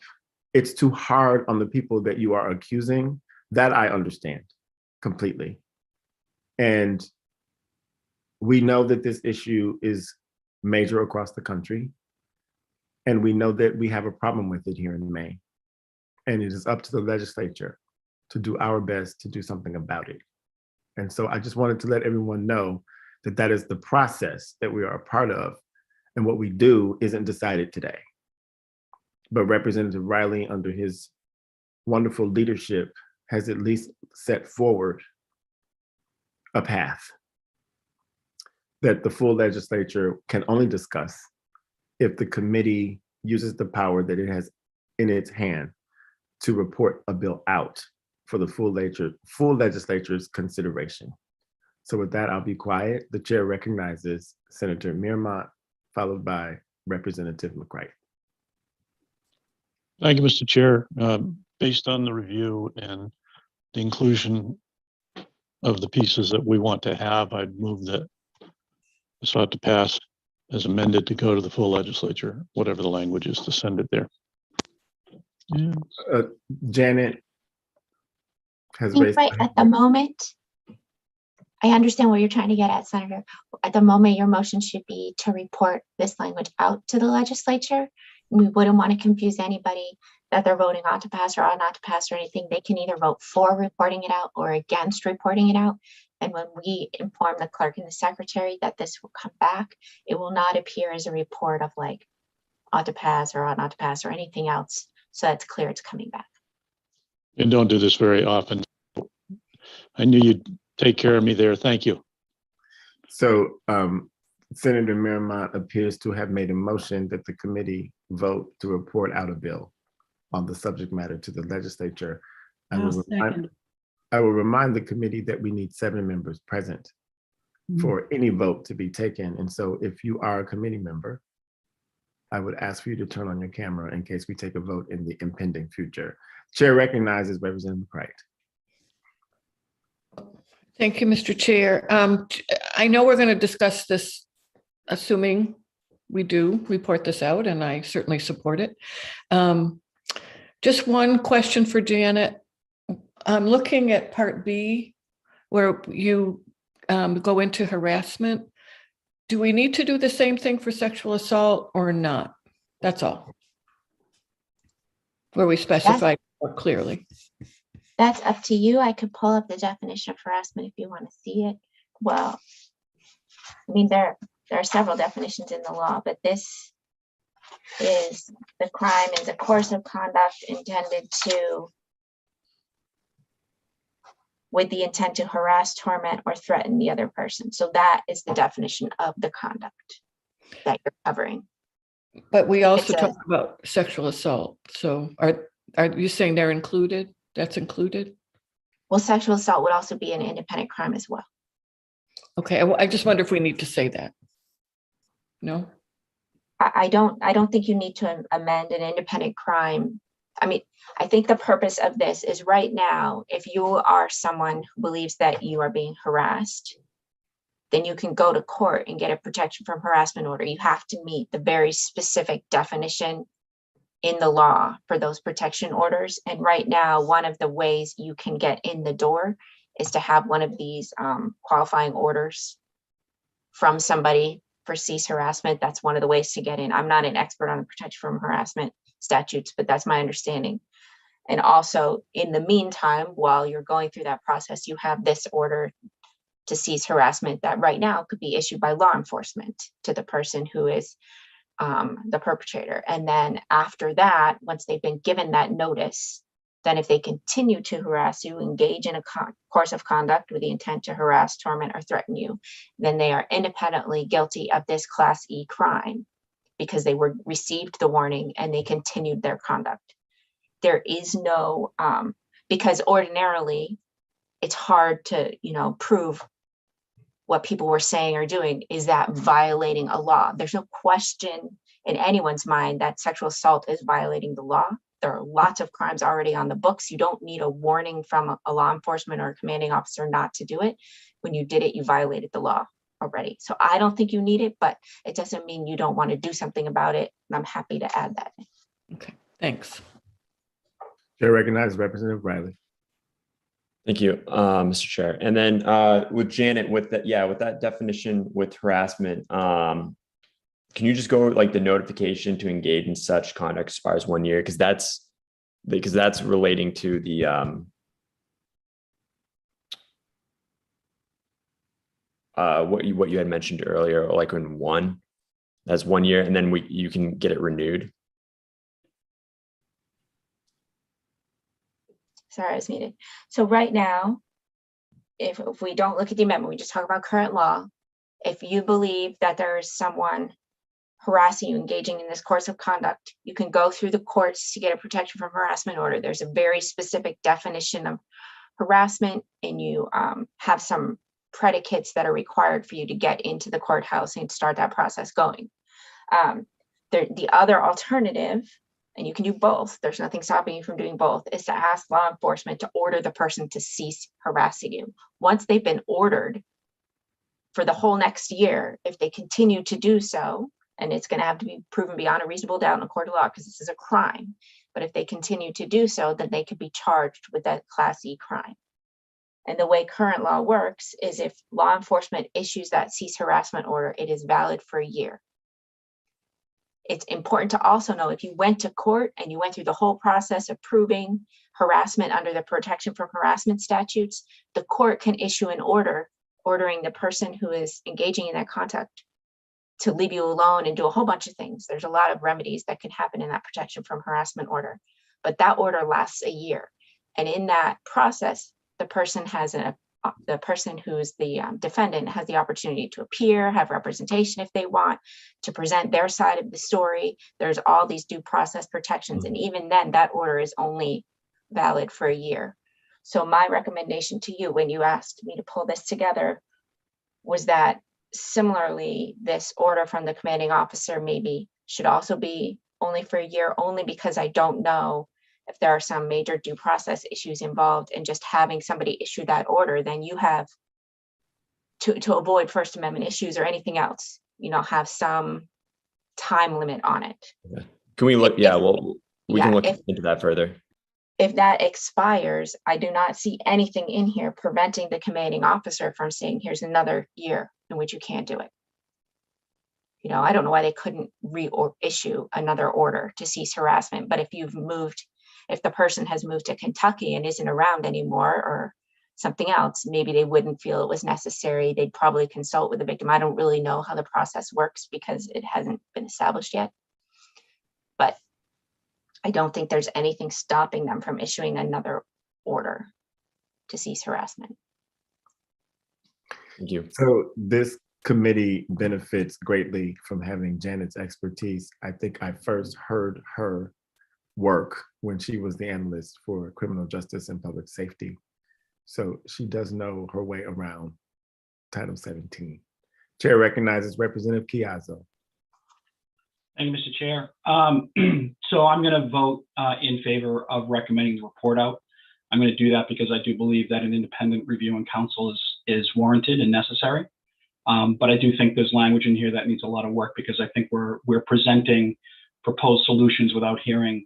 Speaker 1: it's too hard on the people that you are accusing, that I understand completely. And we know that this issue is major across the country, and we know that we have a problem with it here in Maine. And it is up to the legislature to do our best to do something about it. And so I just wanted to let everyone know that that is the process that we are a part of. And what we do isn't decided today. But Representative Riley, under his wonderful leadership, has at least set forward a path that the full legislature can only discuss if the committee uses the power that it has in its hand to report a bill out for the full legislature's consideration. So with that, I'll be quiet. The chair recognizes Senator Mearmont, followed by Representative McCray.
Speaker 21: Thank you, Mr. Chair. Based on the review and the inclusion of the pieces that we want to have, I'd move that this ought to pass as amended to go to the full legislature, whatever the language is, to send it there. Yeah.
Speaker 1: Janet has
Speaker 8: raised. Right at the moment, I understand what you're trying to get at, Senator. At the moment, your motion should be to report this language out to the legislature. We wouldn't want to confuse anybody that they're voting on to pass or on not to pass or anything. They can either vote for reporting it out or against reporting it out. And when we inform the clerk and the secretary that this will come back, it will not appear as a report of like ought to pass or ought not to pass or anything else. So it's clear it's coming back.
Speaker 21: And don't do this very often. I knew you'd take care of me there. Thank you.
Speaker 1: So Senator Mearmont appears to have made a motion that the committee vote to report out a bill on the subject matter to the legislature. I will remind the committee that we need 7 members present for any vote to be taken. And so if you are a committee member, I would ask for you to turn on your camera in case we take a vote in the impending future. Chair recognizes Representative McCray.
Speaker 22: Thank you, Mr. Chair. I know we're going to discuss this, assuming we do report this out, and I certainly support it. Just one question for Janet. I'm looking at Part B, where you go into harassment. Do we need to do the same thing for sexual assault or not? That's all. Where we specify more clearly.
Speaker 8: That's up to you. I could pull up the definition of harassment if you want to see it. Well, I mean, there are several definitions in the law, but this is the crime is a course of conduct intended to, with the intent to harass, torment, or threaten the other person. So that is the definition of the conduct that you're covering.
Speaker 22: But we also
Speaker 8: It's a-
Speaker 22: talk about sexual assault. So are you saying they're included? That's included?
Speaker 8: Well, sexual assault would also be an independent crime as well.
Speaker 22: Okay, I just wonder if we need to say that. No?
Speaker 8: I don't think you need to amend an independent crime. I mean, I think the purpose of this is right now, if you are someone who believes that you are being harassed, then you can go to court and get a protection from harassment order. You have to meet the very specific definition in the law for those protection orders. And right now, one of the ways you can get in the door is to have one of these qualifying orders from somebody for cease harassment. That's one of the ways to get in. I'm not an expert on the protection from harassment statutes, but that's my understanding. And also, in the meantime, while you're going through that process, you have this order to cease harassment that right now could be issued by law enforcement to the person who is the perpetrator. And then after that, once they've been given that notice, then if they continue to harass you, engage in a course of conduct with the intent to harass, torment, or threaten you, then they are independently guilty of this Class E crime because they received the warning and they continued their conduct. There is no, because ordinarily it's hard to, prove what people were saying or doing. Is that violating a law? There's no question in anyone's mind that sexual assault is violating the law. There are lots of crimes already on the books. You don't need a warning from a law enforcement or a commanding officer not to do it. When you did it, you violated the law already. So I don't think you need it, but it doesn't mean you don't want to do something about it. And I'm happy to add that.
Speaker 22: Okay, thanks.
Speaker 1: Chair recognizes Representative Riley.
Speaker 6: Thank you, Mr. Chair. And then with Janet, with that definition with harassment, can you just go like the notification to engage in such conduct expires 1 year? Because that's relating to the what you had mentioned earlier, like in one, that's 1 year, and then you can get it renewed.
Speaker 8: Sorry, I was muted. So right now, if we don't look at the amendment, we just talk about current law. If you believe that there is someone harassing you, engaging in this course of conduct, you can go through the courts to get a protection from harassment order. There's a very specific definition of harassment, and you have some predicates that are required for you to get into the courthouse and start that process going. The other alternative, and you can do both, there's nothing stopping you from doing both, is to ask law enforcement to order the person to cease harassing you. Once they've been ordered for the whole next year, if they continue to do so, and it's going to have to be proven beyond a reasonable doubt in a court of law because this is a crime, but if they continue to do so, then they could be charged with that Class E crime. And the way current law works is if law enforcement issues that cease harassment order, it is valid for a year. It's important to also know if you went to court and you went through the whole process of proving harassment under the protection from harassment statutes, the court can issue an order ordering the person who is engaging in that conduct to leave you alone and do a whole bunch of things. There's a lot of remedies that can happen in that protection from harassment order, but that order lasts a year. And in that process, the person who's the defendant has the opportunity to appear, have representation if they want, to present their side of the story. There's all these due process protections. And even then, that order is only valid for a year. So my recommendation to you when you asked me to pull this together was that similarly, this order from the commanding officer maybe should also be only for a year, only because I don't know if there are some major due process issues involved, and just having somebody issue that order, then you have to avoid First Amendment issues or anything else, have some time limit on it.
Speaker 6: Okay. Can we look? We can look into that further.
Speaker 8: If that expires, I do not see anything in here preventing the commanding officer from saying, here's another year in which you can't do it. I don't know why they couldn't reissue another order to cease harassment, but if you've moved if the person has moved to Kentucky and isn't around anymore or something else, maybe they wouldn't feel it was necessary. They'd probably consult with the victim. I don't really know how the process works because it hasn't been established yet. But I don't think there's anything stopping them from issuing another order to cease harassment.
Speaker 6: Thank you.
Speaker 1: So this committee benefits greatly from having Janet's expertise. I think I first heard her work when she was the analyst for criminal justice and public safety. So she does know her way around Title 17. Chair recognizes Representative Chiazzo.
Speaker 7: Thank you, Mr. Chair. So I'm going to vote in favor of recommending the report out. I'm going to do that because I do believe that an independent review and counsel is warranted and necessary. But I do think there's language in here that needs a lot of work because I think we're presenting proposed solutions without hearing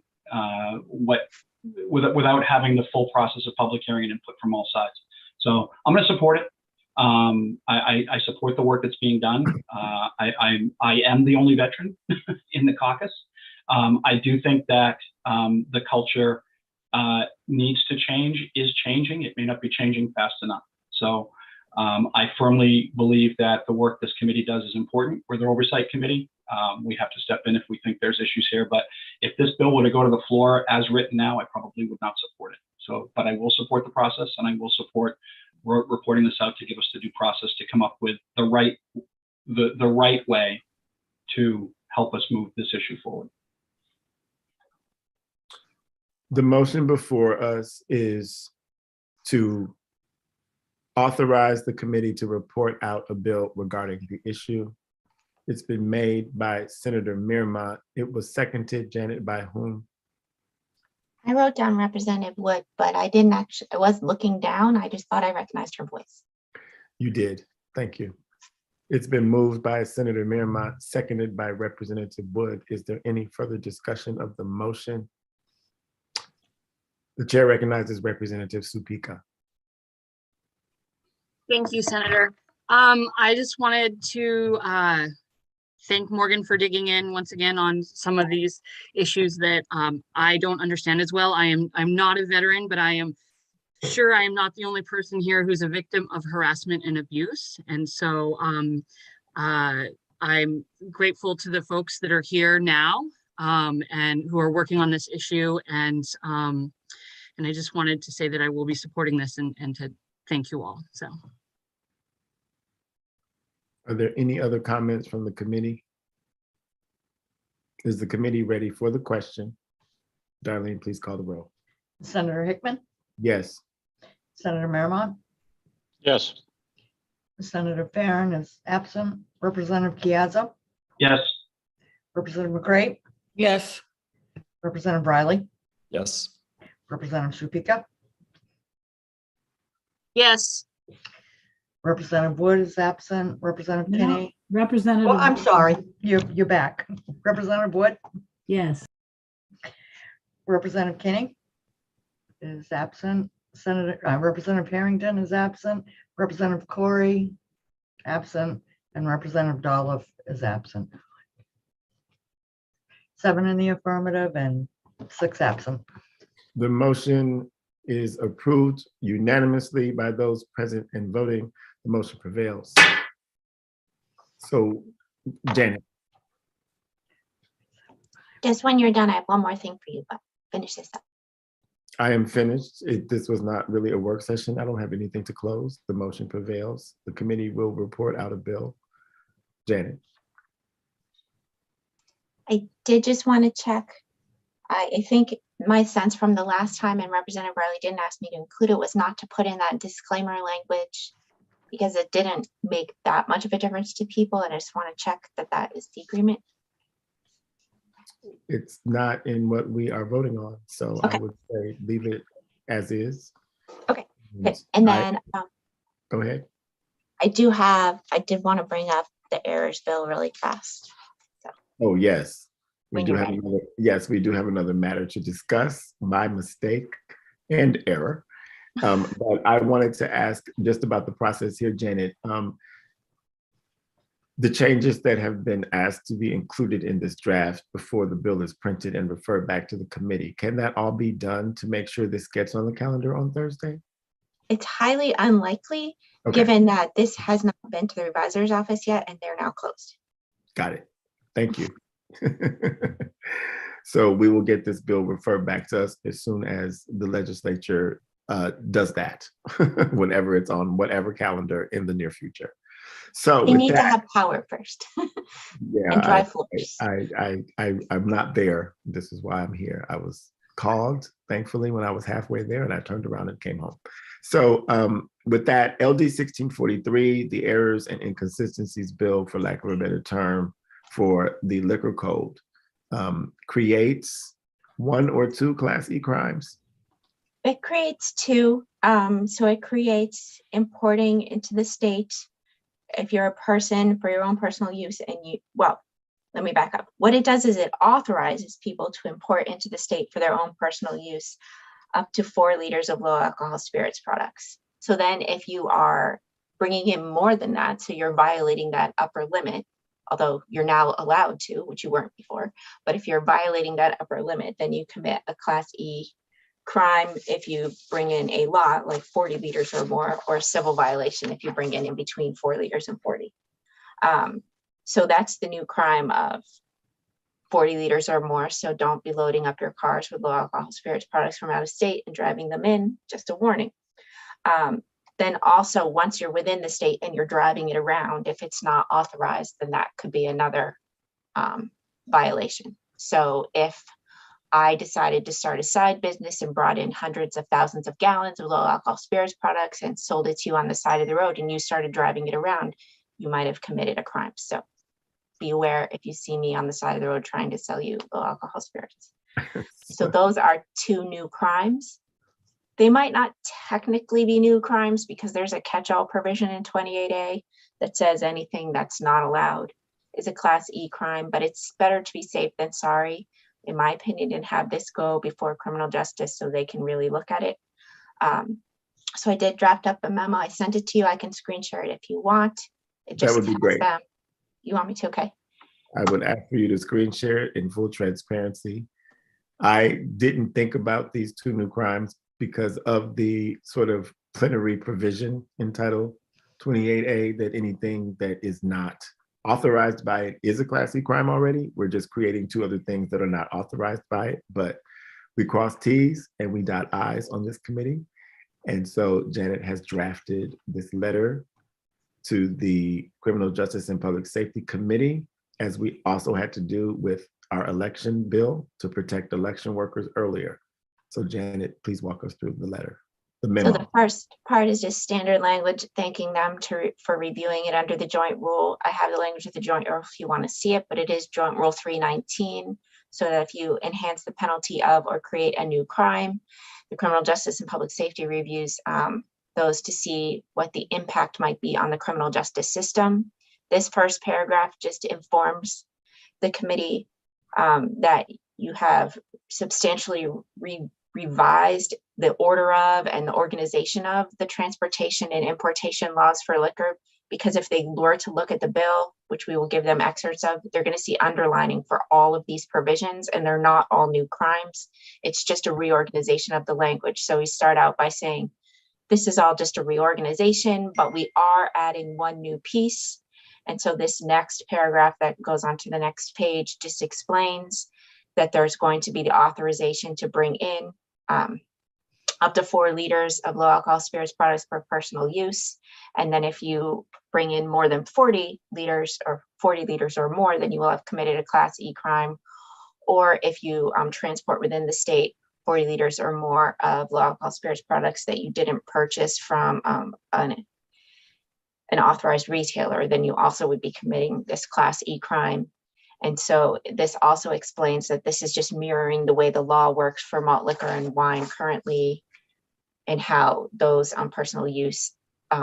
Speaker 7: without having the full process of public hearing and input from all sides. So I'm going to support it. I support the work that's being done. I am the only veteran in the caucus. I do think that the culture needs to change, is changing. It may not be changing fast enough. So I firmly believe that the work this committee does is important. We're the oversight committee. We have to step in if we think there's issues here. But if this bill were to go to the floor as written now, I probably would not support it. So, but I will support the process, and I will support reporting this out to give us the due process to come up with the right way to help us move this issue forward.
Speaker 1: The motion before us is to authorize the committee to report out a bill regarding the issue. It's been made by Senator Mearmont. It was seconded, Janet, by whom?
Speaker 8: I wrote down Representative Wood, but I didn't actually, I was looking down. I just thought I recognized her voice.
Speaker 1: You did. Thank you. It's been moved by Senator Mearmont, seconded by Representative Wood. Is there any further discussion of the motion? The chair recognizes Representative Supika.
Speaker 5: Thank you, Senator. I just wanted to thank Morgan for digging in once again on some of these issues that I don't understand as well. I'm not a veteran, but I am sure I am not the only person here who's a victim of harassment and abuse. And so I'm grateful to the folks that are here now and who are working on this issue. And I just wanted to say that I will be supporting this and to thank you all. So.
Speaker 1: Are there any other comments from the committee? Is the committee ready for the question? Darlene, please call the roll.
Speaker 20: Senator Hickman,
Speaker 1: Yes.
Speaker 20: Senator Mearmont,
Speaker 21: Yes.
Speaker 20: Senator Farren is absent. Representative Chiazzo,
Speaker 7: Yes.
Speaker 20: Representative McCray,
Speaker 22: Yes.
Speaker 20: Representative Riley,
Speaker 6: Yes.
Speaker 20: Representative Supika,
Speaker 5: Yes.
Speaker 20: Representative Wood is absent. Representative
Speaker 3: No,
Speaker 20: Kinney.
Speaker 3: Representative.
Speaker 20: Oh, I'm sorry. You're back. Representative Wood,
Speaker 3: Yes.
Speaker 20: Representative Kinney is absent. Representative Harrington is absent. Representative Corey, absent. And Representative Dolph is absent. 7 in the affirmative and 6 absent.
Speaker 1: The motion is approved unanimously by those present and voting. The motion prevails. So, Janet.
Speaker 8: Just when you're done, I have one more thing for you, but finish this up.
Speaker 1: I am finished. This was not really a work session. I don't have anything to close. The motion prevails. The committee will report out a bill. Janet.
Speaker 8: I did just want to check. I think my sense from the last time, and Representative Riley didn't ask me to include it, was not to put in that disclaimer language because it didn't make that much of a difference to people. And I just want to check that that is the agreement.
Speaker 1: It's not in what we are voting on. So
Speaker 8: Okay.
Speaker 1: I would say leave it as is.
Speaker 8: Okay. And then
Speaker 1: Go ahead.
Speaker 8: I did want to bring up the errors bill really fast.
Speaker 1: Oh, yes. We
Speaker 8: When
Speaker 1: do
Speaker 8: you're
Speaker 1: have
Speaker 8: ready.
Speaker 1: another, yes, we do have another matter to discuss, my mistake and error. But I wanted to ask just about the process here, Janet. the changes that have been asked to be included in this draft before the bill is printed and referred back to the committee, can that all be done to make sure this gets on the calendar on Thursday?
Speaker 8: It's highly unlikely,
Speaker 1: Okay.
Speaker 8: given that this has not been to the revisor's office yet and they're now closed.
Speaker 1: Got it. Thank you. So we will get this bill referred back to us as soon as the legislature does that, whenever it's on whatever calendar in the near future. So
Speaker 8: They
Speaker 1: with
Speaker 8: need to
Speaker 1: that,
Speaker 8: have power first
Speaker 1: yeah,
Speaker 8: and dry floors.
Speaker 1: I'm not there. This is why I'm here. I was called, thankfully, when I was halfway there, and I turned around and came home. So with that, LD 1643, the errors and inconsistencies bill, for lack of a better term, for the liquor code, creates 1 or 2 Class E crimes.
Speaker 8: It creates 2. So it creates importing into the state if you're a person for your own personal use and well, let me back up. What it does is it authorizes people to import into the state for their own personal use up to 4 liters of low alcohol spirits products. So then if you are bringing in more than that, so you're violating that upper limit, although you're now allowed to, which you weren't before, but if you're violating that upper limit, then you commit a Class E crime if you bring in a lot like 40 liters or more, or a civil violation if you bring in between 4 liters and 40. So that's the new crime of 40 liters or more. So don't be loading up your cars with low alcohol spirits products from out of state and driving them in, just a warning. Then also, once you're within the state and you're driving it around, if it's not authorized, then that could be another violation. So if I decided to start a side business and brought in hundreds of thousands of gallons of low alcohol spirits products and sold it to you on the side of the road and you started driving it around, you might have committed a crime. So be aware if you see me on the side of the road trying to sell you low alcohol spirits. So those are 2 new crimes. They might not technically be new crimes because there's a catch-all provision in 28A that says anything that's not allowed is a Class E crime, but it's better to be safe than sorry, in my opinion, and have this go before criminal justice so they can really look at it. So I did draft up a memo. I sent it to you. I can screen share it if you want. It just
Speaker 1: That would be great.
Speaker 8: You want me to? Okay.
Speaker 1: I would ask for you to screen share it in full transparency. I didn't think about these 2 new crimes because of the sort of plenary provision in Title 28A that anything that is not authorized by it is a Class E crime already. We're just creating 2 other things that are not authorized by it, but we cross T's and we dot I's on this committee. And so Janet has drafted this letter to the Criminal Justice and Public Safety Committee, as we also had to do with our election bill to protect election workers earlier. So Janet, please walk us through the letter, the memo.
Speaker 8: So the first part is just standard language, thanking them for reviewing it under the joint rule. I have the language of the joint rule if you want to see it, but it is Joint Rule 319. So that if you enhance the penalty of or create a new crime, the Criminal Justice and Public Safety reviews those to see what the impact might be on the criminal justice system. This first paragraph just informs the committee that you have substantially revised the order of and the organization of the transportation and importation laws for liquor, because if they were to look at the bill, which we will give them excerpts of, they're going to see underlining for all of these provisions, and they're not all new crimes. It's just a reorganization of the language. So we start out by saying, this is all just a reorganization, but we are adding 1 new piece. And so this next paragraph that goes on to the next page just explains that there's going to be the authorization to bring in up to 4 liters of low alcohol spirits products for personal use. And then if you bring in more than 40 liters or 40 liters or more, then you will have committed a Class E crime. Or if you transport within the state 40 liters or more of low alcohol spirits products that you didn't purchase from an authorized retailer, then you also would be committing this Class E crime. And so this also explains that this is just mirroring the way the law works for malt liquor and wine currently, and how those personal use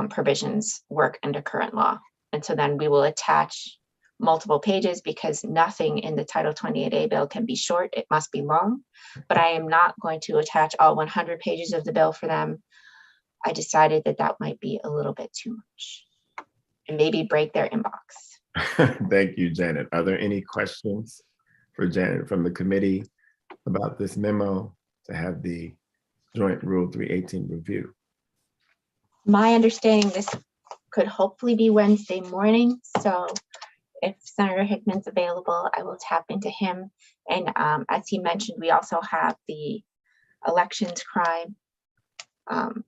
Speaker 8: provisions work under current law. And so then we will attach multiple pages, because nothing in the Title 28A bill can be short. It must be long, but I am not going to attach all 100 pages of the bill for them. I decided that that might be a little bit too much and maybe break their inbox.
Speaker 1: Thank you, Janet. Are there any questions for Janet from the committee about this memo to have the joint Rule 318 review?
Speaker 8: My understanding, this could hopefully be Wednesday morning. So if Senator Hickman's available, I will tap into him. And as he mentioned, we also have the elections crime. And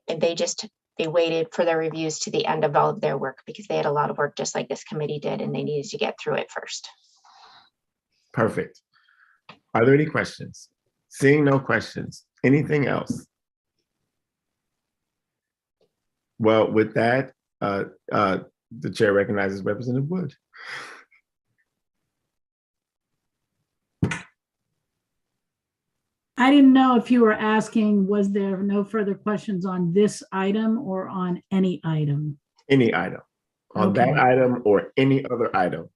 Speaker 8: they waited for their reviews to the end of all of their work because they had a lot of work just like this committee did, and they needed to get through it first.
Speaker 1: Perfect. Are there any questions? Seeing no questions, anything else? Well, with that, the chair recognizes Representative Wood.
Speaker 3: I didn't know if you were asking, was there no further questions on this item or on any item?
Speaker 1: Any item. On that
Speaker 3: Okay.
Speaker 1: item or any other item.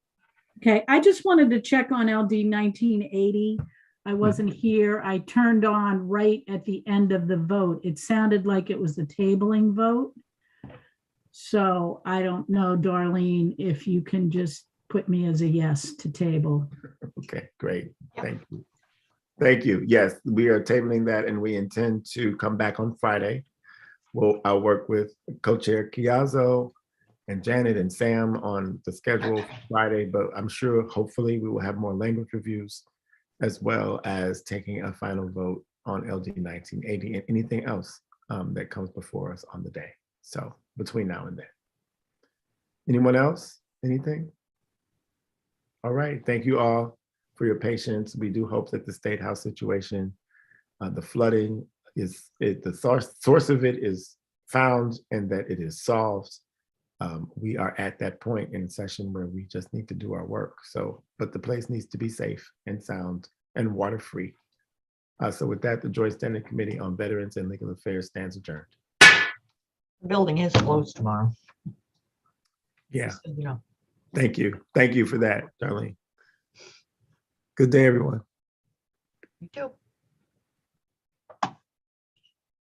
Speaker 3: Okay, I just wanted to check on LD 1980. I wasn't here. I turned on right at the end of the vote. It sounded like it was the tabling vote. So I don't know, Darlene, if you can just put me as a yes to table.
Speaker 1: Okay, great. Thank you. Thank you. Yes, we are tabling that and we intend to come back on Friday. I'll work with Co-Chair Chiazzo and Janet and Sam on the schedule for Friday, but I'm sure hopefully we will have more language reviews as well as taking a final vote on LD 1980 and anything else that comes before us on the day. So between now and then. Anyone else? Anything? All right, thank you all for your patience. We do hope that the State House situation, the flooding the source of it is found and that it is solved. We are at that point in session where we just need to do our work. So, but the place needs to be safe and sound and water free. So with that, the Joint Standing Committee on Veterans and Legal Affairs stands adjourned.
Speaker 20: The building is closed tomorrow.
Speaker 1: Yeah.
Speaker 20: Just so you know.
Speaker 1: Thank you. Thank you for that, Darlene. Good day, everyone.
Speaker 20: You too.